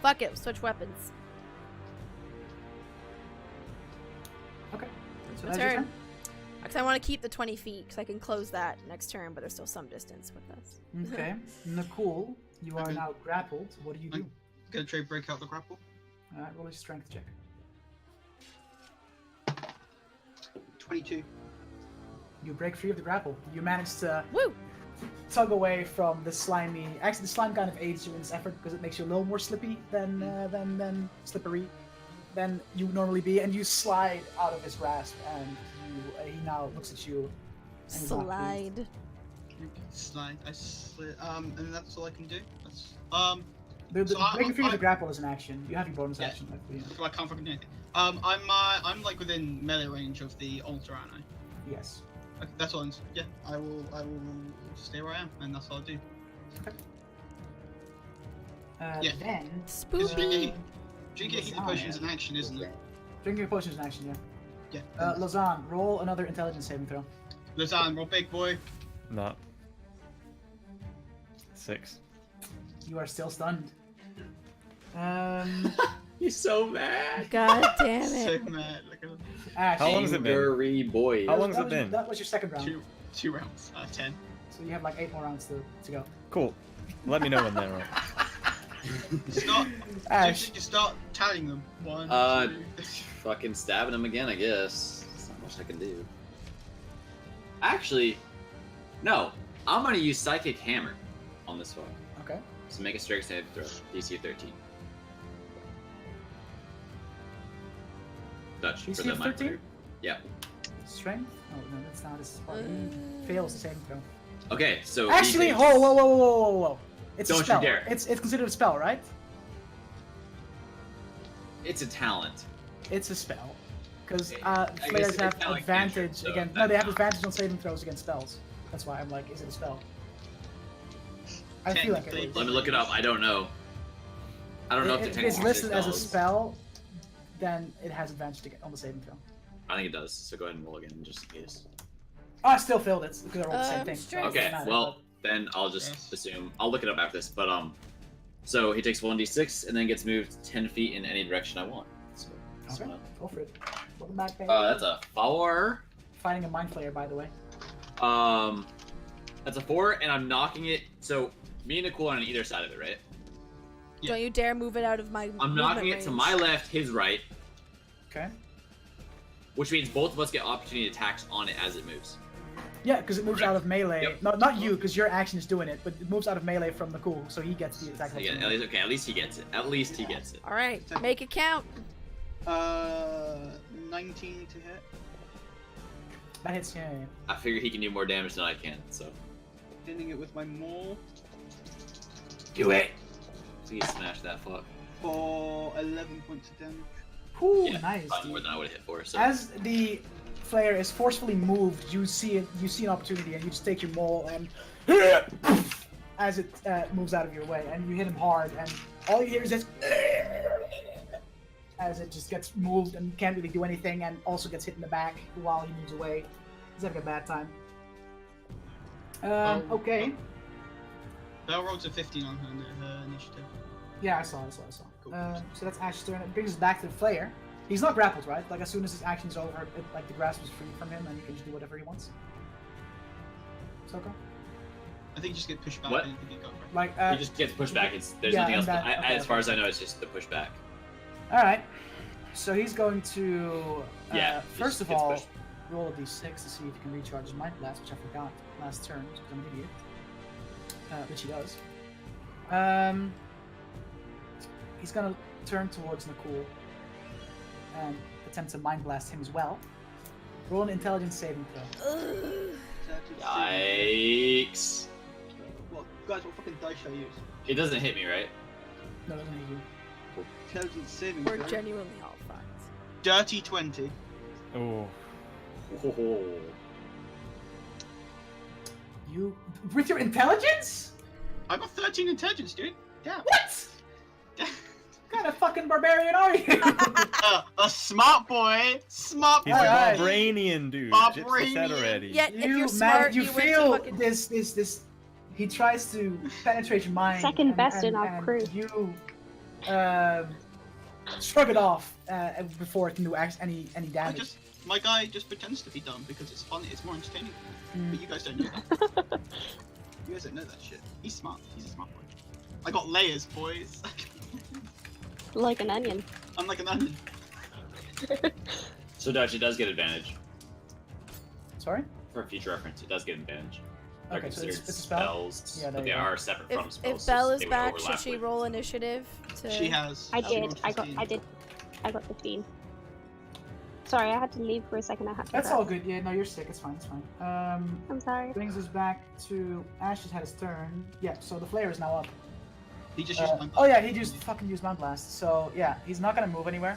Fuck it, switch weapons. Okay. So My that's your turn. turn. Because I want to keep the 20 feet, because I can close that next turn, but there's still some distance with us. Okay. Nicole, you are Okay. now grappled. What do you do? Gonna try break out the grapple. Alright, roll a strength check. 22. You break free of the grapple. You manage to Woo! tug away from the slimy. Actually, the slime kind of aids you in this effort because it makes you a little more slippy than slippery than you would normally be, and you slide out of his grasp, and he now looks at you. And he's not pleased. Slide. Slide. I slid. And that's all I can do. That's The So breaking free of the I'm- grapple is an action. You have your bonus Yeah. action. Like, you know. so I can't fucking do anything. I'm like within melee range of the altar, aren't I? Yes. Okay, that's all. Yeah, I will stay where I am, and that's all I'll do. Yeah. Then Spooky. Drinking healing potion is an action, isn't it? drinking a potion is an action. Yeah. Yeah. Lausanne, roll another intelligence saving throw. Lausanne, roll big boy. No. 6. You are still stunned. He's so mad. God damn So it. mad. Look at him. Ash. How long has it been? Angry boy. How long has that it was, been? That was your second round. Two rounds. 10. So you have like 8 more rounds to go. Cool. Let me know when they're up. Start. Ash. Just start tallying them. 1, 2. Fucking stabbing him again, I guess. There's not much I can do. Actually, no. I'm gonna use Psychic Hammer on this one. Okay. So make a strength save throw. DC 13. Dutch. DC for the 13? mic. Yeah. Strength? Oh no, that's not his part. He fails the saving throw. Okay, so he Actually, takes- whoa. It's Don't a you spell. dare. It's considered a spell, right? It's a talent. It's a spell. Because I guess players it's have kinda like advantage cantrip, so against. that No, they have counts. advantage on saving throws against spells. That's why I'm like, is it a spell? I feel like it Technically, is. Let me look it up. I don't know. I don't know if If the it's technical listed as a spells. spell, then it has advantage to get on the saving throw. I think it does. So go ahead and roll again, just in case. Oh, I still failed it because I rolled the same thing. strength. It doesn't Okay, matter. well then I'll just Yes. assume. I'll look it up after this. But so he takes 1d6 and then gets moved 10 feet in any direction I want. So, Okay, go for it. Welcome back, baby. that's a 4. Fighting a mind flayer, by the way. That's a 4, and I'm knocking it. So me and Nicole are on either side of it, right? Don't you dare move it out of my I'm knocking it to my left, his right, Okay. which means both of us get opportunity attacks on it as it moves. Yeah, because it moves Correct. out of melee. Yep. No, not you, because your action is doing it, but it moves out of melee from Nicole, so he gets the attack. So yeah, at least he gets it. At least he gets it. Alright, make it count. 19 to hit. That hits, yeah. I figure he can do more damage than I can. So Hitting it with my maul do it. Please smash that fuck. for 11 points of damage. Whew, Yeah, nice. probably more than I would have hit for. So As the flare is forcefully moved, you see it. You see an opportunity, and you just take your maul and as it moves out of your way, and you hit him hard, and all you hear is this as it just gets moved and can't really do anything, and also gets hit in the back while he moves away. He's having a bad time. Okay. Bell rolled a 15 on her initiative. Yeah, I saw. Cool. So that's Ash's turn. It brings us back to the Flayer. He's not grappled, right? Like, as soon as his action's over, like, the grasp is free from him, and he can just do whatever he wants. Soko? I think you just get pushed back. What? I didn't think you got right. Like, he just gets pushed back. There's yeah, nothing else. and that- okay, as far okay. as I know, it's just the pushback. Alright. So he's going to, Yeah, first just of gets all, pushed. roll a d6 to see if he can recharge his Mind Blast, which I forgot last turn, because I'm an idiot. Which he does. he's gonna turn towards Nakul and attempt to mind blast him as well. Roll an intelligence saving throw. Yikes. Well, guys, what fucking dice should I use? It doesn't hit me, right? No, doesn't hit you. Intelligence saving We're throw. genuinely all fucked. Dirty 20. Oh. Oh. You with your intelligence? I got 13 intelligence, dude. Yeah. What? What kind of fucking barbarian are you? A smart boy. Smart boy. He's a Alright. Vibranian, dude. Vibranian. Gypsy said already. Yet if You, you're man, smart, you went feel to fucking... this. He tries to penetrate your mind. Second best in our and crew. You shrug it off before it can do any damage. My guy just pretends to be dumb because it's fun. It's more entertaining. Mm. But you guys don't know that. You guys don't know that shit. He's smart. He's a smart boy. I got layers, boys. Like an onion. I'm like an onion. So Dutch, it does get advantage. Sorry? For future reference, it does get advantage. They're Okay, so considered it's a spell? spells, Yeah, there but they you go. are separate from spells. If so Belle is they would back, should overlap she with- roll initiative? To... She has. I she did. rolled I got 15. I got 15. Sorry, I had to leave for a second. I had to That's rest. all good. Yeah, no, you're sick. It's fine. It's fine. I'm sorry. Brings us back to Ash has had his turn. Yeah, so the flare is now up. He just used my Oh yeah, he just fucking used Mount Blast. So yeah, he's not gonna move anywhere.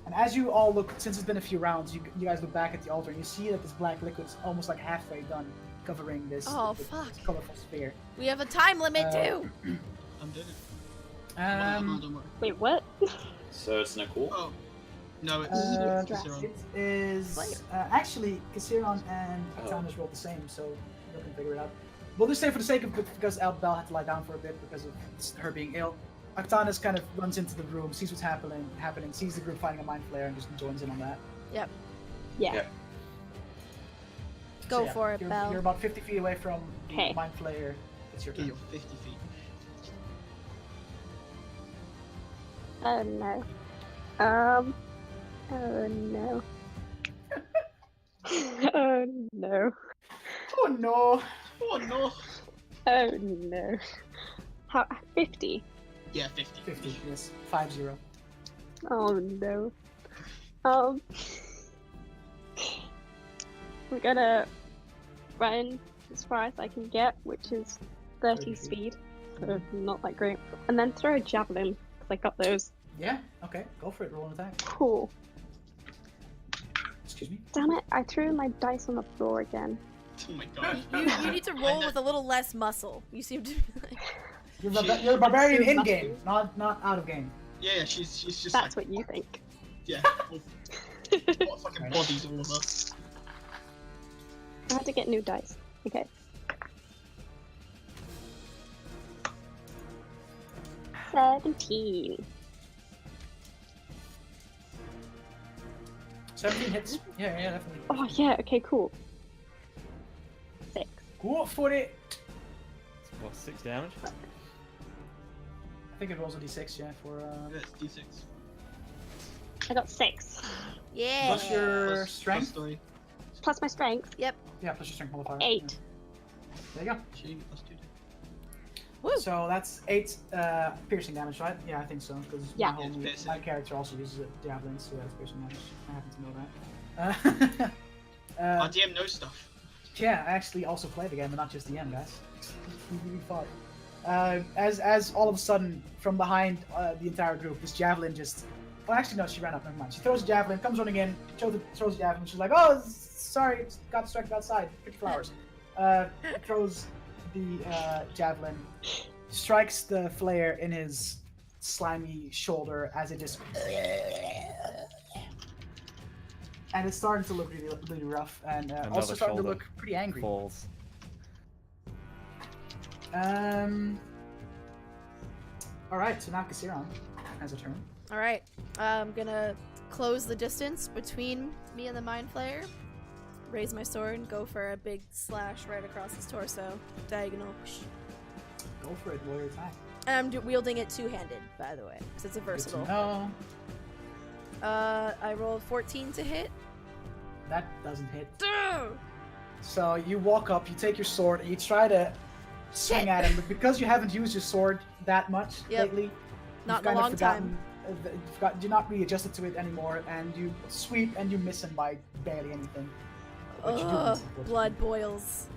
And as you all look, since it's been a few rounds, you guys look back at the altar and you see that this black liquid's almost like halfway done, covering this, Oh, this fuck. colorful sphere. We have a time limit too. I'm doing it. Don't worry. Wait, what? So it's Nakul. Oh. No, it's Stress. It is actually Kasiron and Katana's rolled the same, so you can figure it out. We'll just say for the sake of because Belle had to lie down for a bit because of her being ill. Katana's kind of runs into the room, sees what's happening, sees the group fighting a mind flare, and just joins in on that. Yep. Yeah. Yeah. Go So, for it, you're, Belle. You're about 50 feet away from the Okay. mind flare. It's your Okay, turn. you're 50 feet. Oh no. Oh no. Oh no. Oh no! Oh no. Oh no. How? 50. Yeah, 50. 50, yes. 5-0. Oh no. We're gonna run as far as I can get, which is 30 speed, so not that great. And then throw a javelin, because I got those. Yeah, okay, go for it, roll an attack. Cool. Excuse me? Damn it, I threw my dice on the floor again. Oh my god. You need to roll with a little less muscle. You seem to be like... You're a barbarian It's in muscle. game, not out of game. Yeah, she's just That's like, what you think. yeah. What fucking bodies all of us. I had to get new dice. Okay. $17. 17 hits. Yeah, definitely. Oh yeah, okay, cool. 6. Go for it! What, 6 damage? I think it rolls a d6, yeah, for That's D6. I got 6. Yeah. Plus your Plus strength? 3. Plus my strength, Yeah, plus your strength modifier. 8. Yeah. There you go. She plus 2. Woo. So that's 8 piercing damage, right? Yeah, I think so. Because Yeah. my, It's piercing. my character also uses a javelin, so that's piercing damage. I happen to know that. Our DM knows stuff. Yeah, I actually also played the game, but not just the end, guys. We really fought. As all of a sudden, from behind the entire group, this javelin just... Well, actually, no, she ran up, never mind. She throws a javelin, comes running in, throws a javelin, she's like, oh, sorry, got distracted outside, pretty flowers. Throws the javelin, strikes the flare in his slimy shoulder as it just... And it's starting to look really rough, and also Another starting to shoulder look pretty angry. Falls. Alright, so now Kasiron has a turn. All right. I'm gonna close the distance between me and the mind flayer. Raise my sword and go for a big slash right across his torso, diagonal. Go for it, warrior attack. And I'm wielding it two-handed, by the way, because it's a versatile. No, I rolled 14 to hit. that doesn't hit. Duh! So you walk up, you take your sword, and you try to swing Shit. at him, but because you haven't used your sword that much Yep. lately, Not you've in a kind long of time. forgotten. You're not really adjusted to it anymore, and you sweep and you miss him by barely anything. But you do Ugh, miss, unfortunately. blood boils.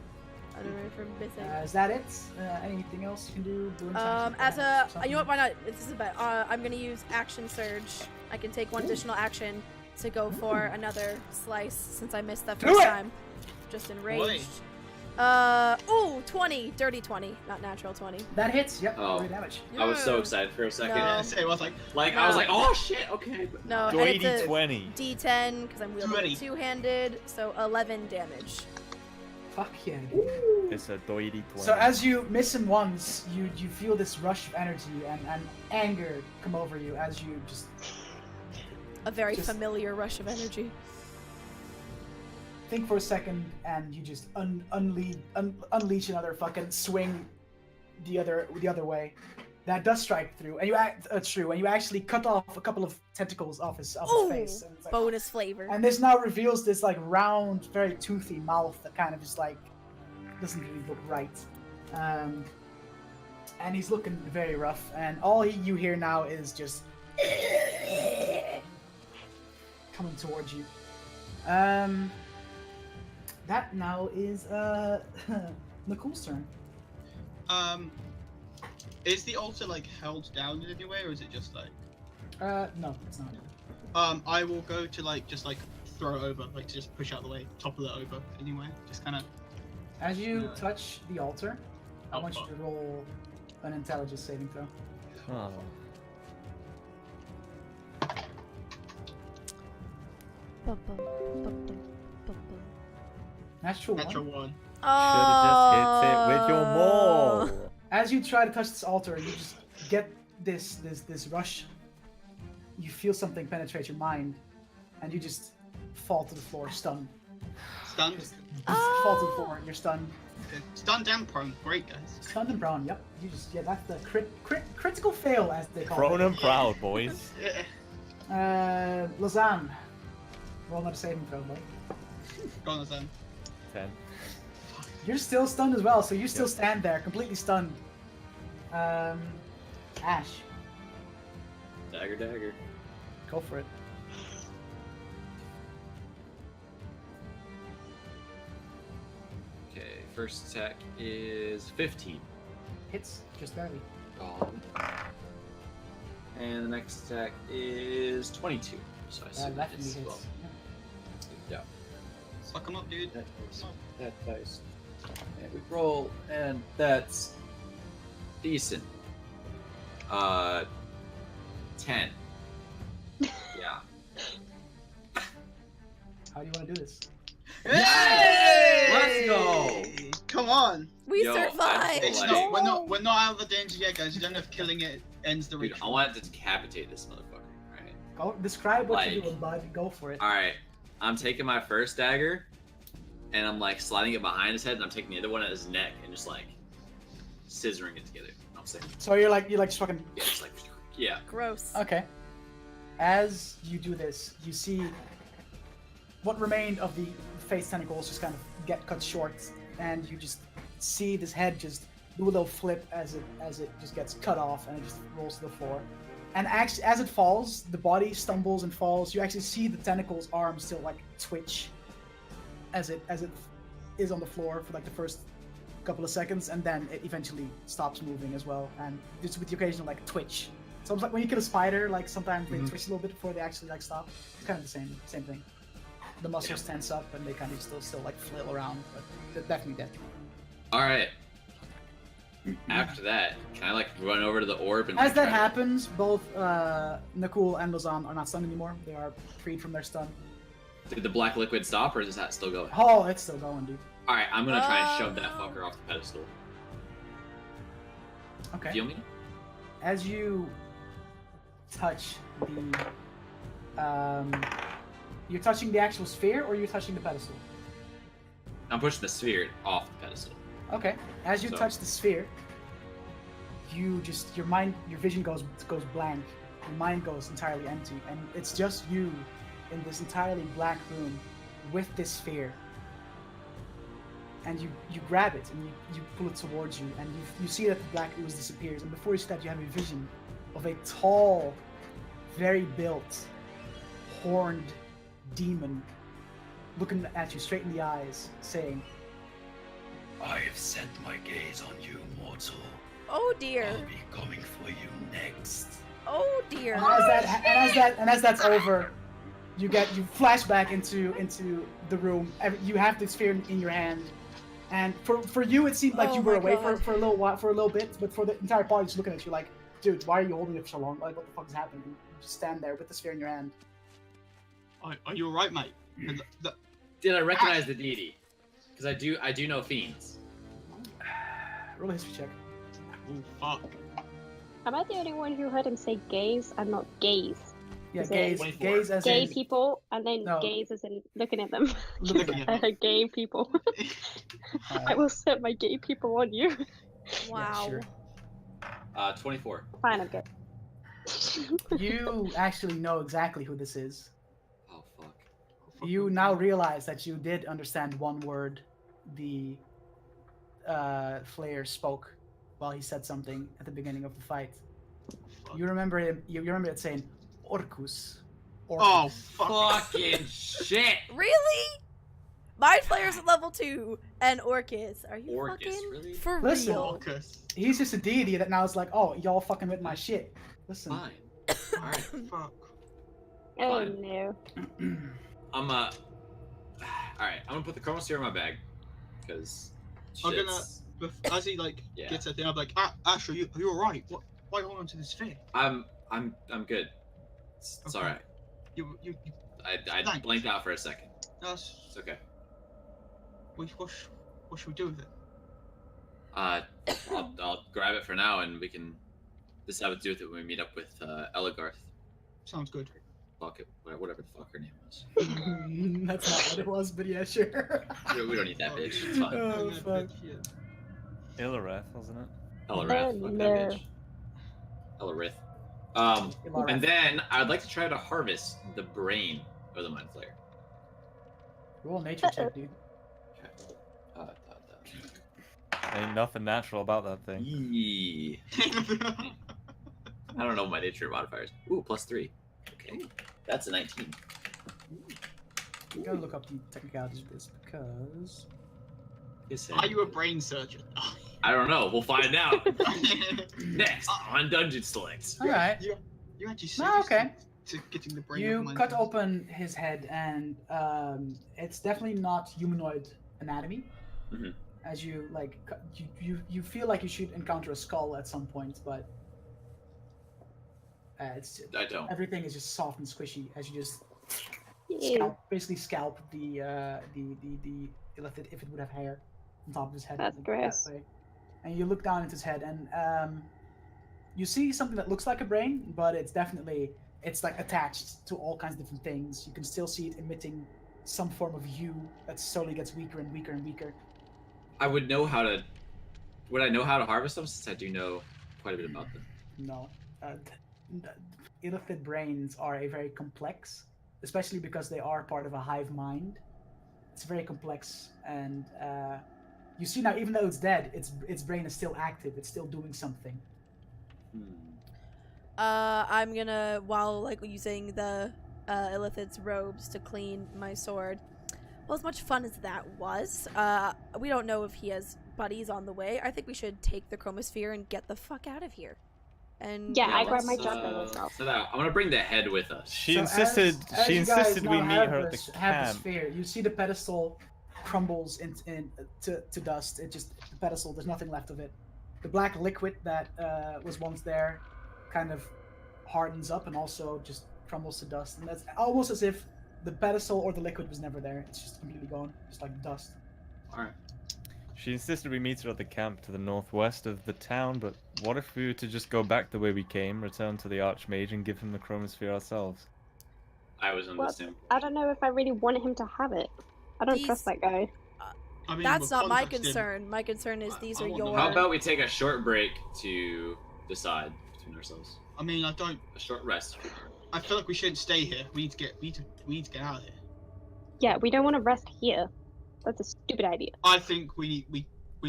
I don't know if I'm missing. Is that it? Anything else you can do? Bonus action, As perhaps, a, or you know what? something? Why not? This is about. I'm gonna use action surge. I can take one additional action to go for another slice since I missed that Do first it! time. Just enraged. Ooh, 20, dirty 20, not natural 20. That hits. Yep. Oh. 3 damage. I was so No. excited for a second. No. Yeah, so it was like, I was like, oh shit, okay. But No, and it's Doity a 20. D10 because I'm wielding 20. it two-handed, so 11 damage. Fuck yeah. It's a doity 20. So as you miss him once, you feel this rush of energy and anger come over you as you just A very Just- familiar rush of energy. think for a second and you just unleash another fucking swing the other way. That does strike through, and you true, and you actually cut off a couple of tentacles off his Ooh, face. And it's like, bonus flavor. and this now reveals this like round, very toothy mouth that kind of just like doesn't really look right. And he's looking very rough, and all you hear now is just coming towards you. That now is Nicole's turn. is the altar like held down in any way, or is it just like? No, it's not. I will go to like just like throw it over, like to just push out the way, topple it over anyway, just kind of. As you Yeah. touch the altar, I Oh, want you fuck. to roll an intelligence saving throw. Oh. Bum, bum, bum, bum, bum, bum. Natural one. Natural one. Should've just hit it with your Oh. maul. As you try to touch this altar, you just get this rush. You feel something penetrate your mind, and you just fall to the floor, stunned. Stunned. Just fall to the floor, you're stunned. Okay. Stunned and prone. Great guys. Stunned and brown, yep. You just, yeah, that's the critical fail, as they call Prone it. and proud, boys. Yeah. Lazan. Roll another saving throw, buddy. Go on then. 10. You're still stunned as well, so you still Yep. stand there, completely stunned. Ash, Dagger. go for it. Okay, first attack is 15. Hits, just barely. And the next attack is 22. So I assume that Definitely hits as hits. well. Yeah. Yeah. Suck 'em up, dude. That dice. And we roll, and that's decent. 10. Yeah. How do you want to do this? Hey! Let's go! Come on. We Yo, survived. It's Like- not. We're not out of the danger yet, guys. You don't know if killing it ends the Dude, ritual. I want to decapitate this motherfucker. Alright. Go describe what you're Like- doing, bud. Go for it. Alright. I'm taking my first dagger, and I'm like sliding it behind his head, and I'm taking the other one at his neck, and just like scissoring it together. I'm saying, So you're like just fucking. yeah, just like, yeah. Gross. Okay. As you do this, you see what remained of the face tentacles just kind of get cut short, and you just see this head just do a little flip as it just gets cut off, and it just rolls to the floor. And actually, as it falls, the body stumbles and falls. You actually see the tentacle's arm still like twitch as it is on the floor for like the first couple of seconds, and then it eventually stops moving as well, and just with the occasional like twitch. So it's like when you kill a spider, like sometimes they twitch a little bit before they actually like stop. It's kind of the same thing. The muscles tense up and they kind of still like flail around, but they're definitely dead. Alright. After that, can I like run over to the orb and As like, that try to- happens, both Nakul and Lozan are not stunned anymore. They are freed from their stun. Did the black liquid stop, or is that still going? Oh, it's still going, dude. Alright, I'm gonna try and shove that fucker off the pedestal. Okay. Feel me? As you touch the, you're touching the actual sphere, or you're touching the pedestal? I'm pushing the sphere off the pedestal. Okay. As you So- touch the sphere, you just your vision goes blank. Your mind goes entirely empty, and it's just you in this entirely black room with this sphere. And you grab it and you pull it towards you, and you see that the black ooze disappears, and before you see that, you have a vision of a tall, very built, horned demon looking at you straight in the eyes, saying, I have set my gaze on you, mortal. Oh dear. I'll be coming for you next. Oh dear. and as that's over, you flash back into the room. You have the sphere in your hand, and for you it seemed like Oh you were my away God. for a little while, for a little bit, but for the entire party just looking at you like, dude, why are you holding it for so long? Like, what the fuck is happening? You just stand there with the sphere in your hand. Are you alright, mate? Did I recognize the deity? Because I do know fiends. Roll a history check. Oh, fuck. Am I the only one who heard him say gaze and not gaze? Yeah, Is it gaze 24? as Gay in people, and then No. gaze as in looking at them. looking at. Gay people. I Alright. will set my gay people on you. Wow. sure. 24. Fine, I'm good. You actually know exactly who this is. Oh fuck. You now realize that you did understand one word the Flayer spoke while he said something at the beginning of the fight. You remember him. You remember it saying Orcus. Oh, fuck. Fucking shit. Really? Mind Flayer's at level 2 and Orcus. Are you Orcus, fucking really? for Listen. real? Focus. He's just a deity that now is like, oh, y'all fucking with my shit. Listen. Fine. Alright. Fuck. Oh Fine. no. I'm alright, I'm gonna put the Chroma Sphere in my bag. Because I'm gonna, as he like Yeah. gets at the, I'm like, Ash, are you alright? What? Why hold on to the sphere? I'm good. It's Okay. alright. You I Thanks. blanked out for a second. that's It's okay. what should we do with it? I'll grab it for now and we can decide what to do with it when we meet up with Eligarth. Sounds good. Fuck it, whatever the fuck her name was. That's not what it was, but yeah, sure. We don't need that bitch. It's fine. Oh, fuck. Yeah. Illareth, wasn't it? Elarath, fuck no. that bitch. Elarith. And then I'd like to try to harvest the brain of the Mind Flayer. Roll a nature check, dude. Okay. Ain't nothing natural about that thing. Yee. I don't know my nature modifiers. Ooh, +3. Okay, that's a 19. You gotta look up the technicalities of this because Are you a brain surgeon? I don't know. We'll find out next on Dungeon Select. all right. You actually No, okay. to getting the brain. You of cut Mindfulness? open his head, and it's definitely not humanoid anatomy. Mhm. As you like, you feel like you should encounter a skull at some point, but it's I don't. everything is just soft and squishy as you just Ew. basically scalp the illithid if it would have hair on top of his head. That's that gross. way. And you look down into his head, and you see something that looks like a brain, but it's like attached to all kinds of different things. You can still see it emitting some form of hue that slowly gets weaker and weaker and weaker. I would know how to. Would I know how to harvest them since I do know quite a bit about them? No, illithid brains are a very complex, especially because they are part of a hive mind. It's very complex, and you see now, even though it's dead, its brain is still active. It's still doing something. I'm gonna, while like using the Illithid's robes to clean my sword. Well, as much fun as that was, we don't know if he has buddies on the way. I think we should take the Chroma Sphere and get the fuck out of here. And Yeah, I grabbed let's, my jumper as well. So that, I'm gonna bring the head with us. She So insisted. as She you guys insisted we now meet have her at the the have the camp. sphere. You see the pedestal crumbles to dust. It just the pedestal. There's nothing left of it. The black liquid that was once there, kind of hardens up and also just crumbles to dust. And that's almost as if the pedestal or the liquid was never there. It's just completely gone, just like dust. All right. She insisted we meet her at the camp to the northwest of the town, but what if we were to just go back the way we came, return to the Archmage, and give him the Chroma Sphere ourselves? I was under Well, the same. I don't know if I really wanted him to have it. I don't trust These- that guy. I mean, That's we're not my contacted. concern. My concern is these I are want them. your. How about we take a short break to decide between ourselves? I mean, I don't. A short rest. I feel like we shouldn't stay here. We need to get. We need to get out of here. Yeah, we don't want to rest here. That's a stupid idea. I think we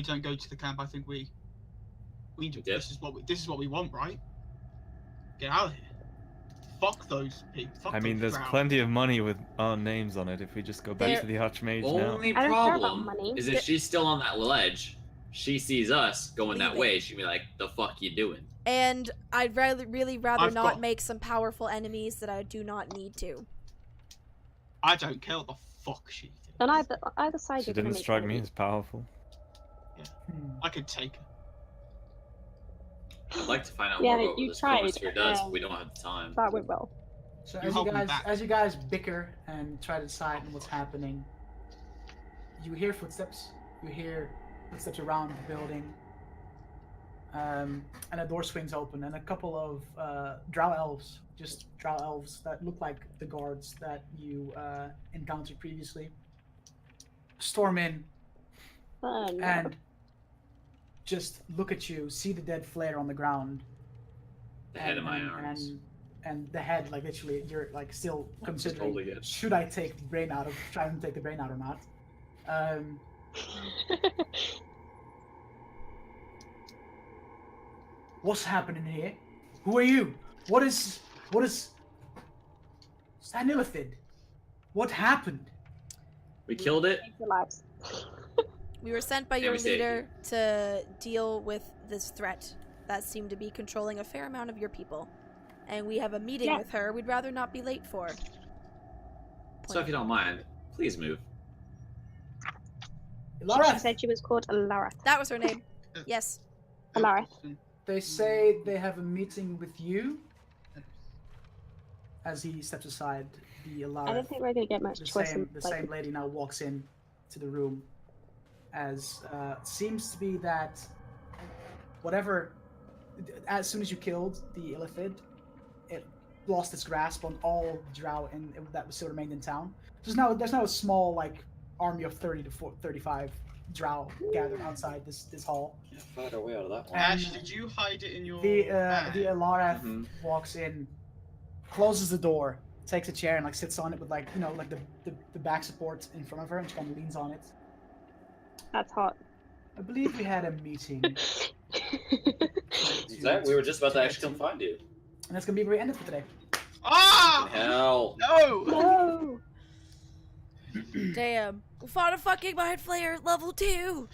don't go to the camp. I think we. dip? This is what we want, right? Get out of here. Fuck those people. Fuck I mean, those there's Drow. plenty of money with our names on it if we just go back There- to the Archmage now. Only I don't care about problem money. is if she's still on that ledge, she sees us going that Leaving. way, she'd be like, "The fuck you doing?" And I'd really rather I've not got- make some powerful enemies that I do not need to. I don't care what the fuck she did. On either side, She you're gonna didn't make strike me enemies. as powerful. I could take her. I'd like to find out Yeah, more about what you this Chroma tried, Sphere does, but we don't have the time. That went well. So You hold me back. as you guys bicker and try to decide on what's happening, you hear footsteps. You hear footsteps around the building, and a door swings open, and a couple of Drow elves, just Drow elves that look like the guards that you encountered previously, storm in Oh, no. and just look at you, see the dead flare on the ground, The head of my arms. and the head, like literally, you're like still considering, holding it. should I take the brain out try and take the brain out or not? What's happening here? Who are you? What is Stanilithid? What happened? We killed it. Relax. We were sent by Yeah, your we saved leader to deal with this threat that seemed to be controlling a fair amount of your people. And we have a meeting Yeah. with her we'd rather not be late for. So if you don't mind, please move. She Laura, said she was called Alara. That was her name. Yes. Alara. they say they have a meeting with you. As he steps aside, the I Alara, don't think we're gonna get much the choice in the same lady now walks in to the room. As seems to be that whatever, as soon as you killed the Illithid, it lost its grasp on all Drow that still remained in town. There's now a small like army of 30 to 35 Drow gathered outside this hall. Yeah, find our way out of that one. Ash, did you hide it in your The bag? Alara Mhm. walks in, closes the door, takes a chair and like sits on it with like like the back support in front of her, and she kind of leans on it. That's hot. I believe we had a meeting. Zach, we were just about to actually come find you. And that's gonna be where we end it for today. Ah! Hell. No! No. Damn. We fought a fucking mind flayer level 2.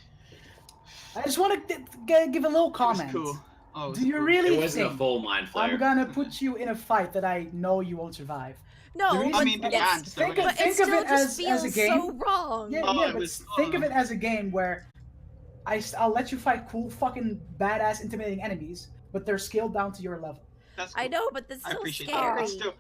I just want to give a little It was comment. cool. Oh, it was Do you cool. really It wasn't a think full mind I'm flare. gonna put you in a fight that I know you won't survive? No, The reason- I mean, but the it's- ants, though, think of- innit? but it think of still it just as a feels game. so wrong. Yeah, Oh, yeah, it but was- think of it as a game where I'll let you fight cool, fucking badass, intimidating enemies, but they're scaled down to your level. That's I cool. know, but that's I still appreciate that. scary. It's still,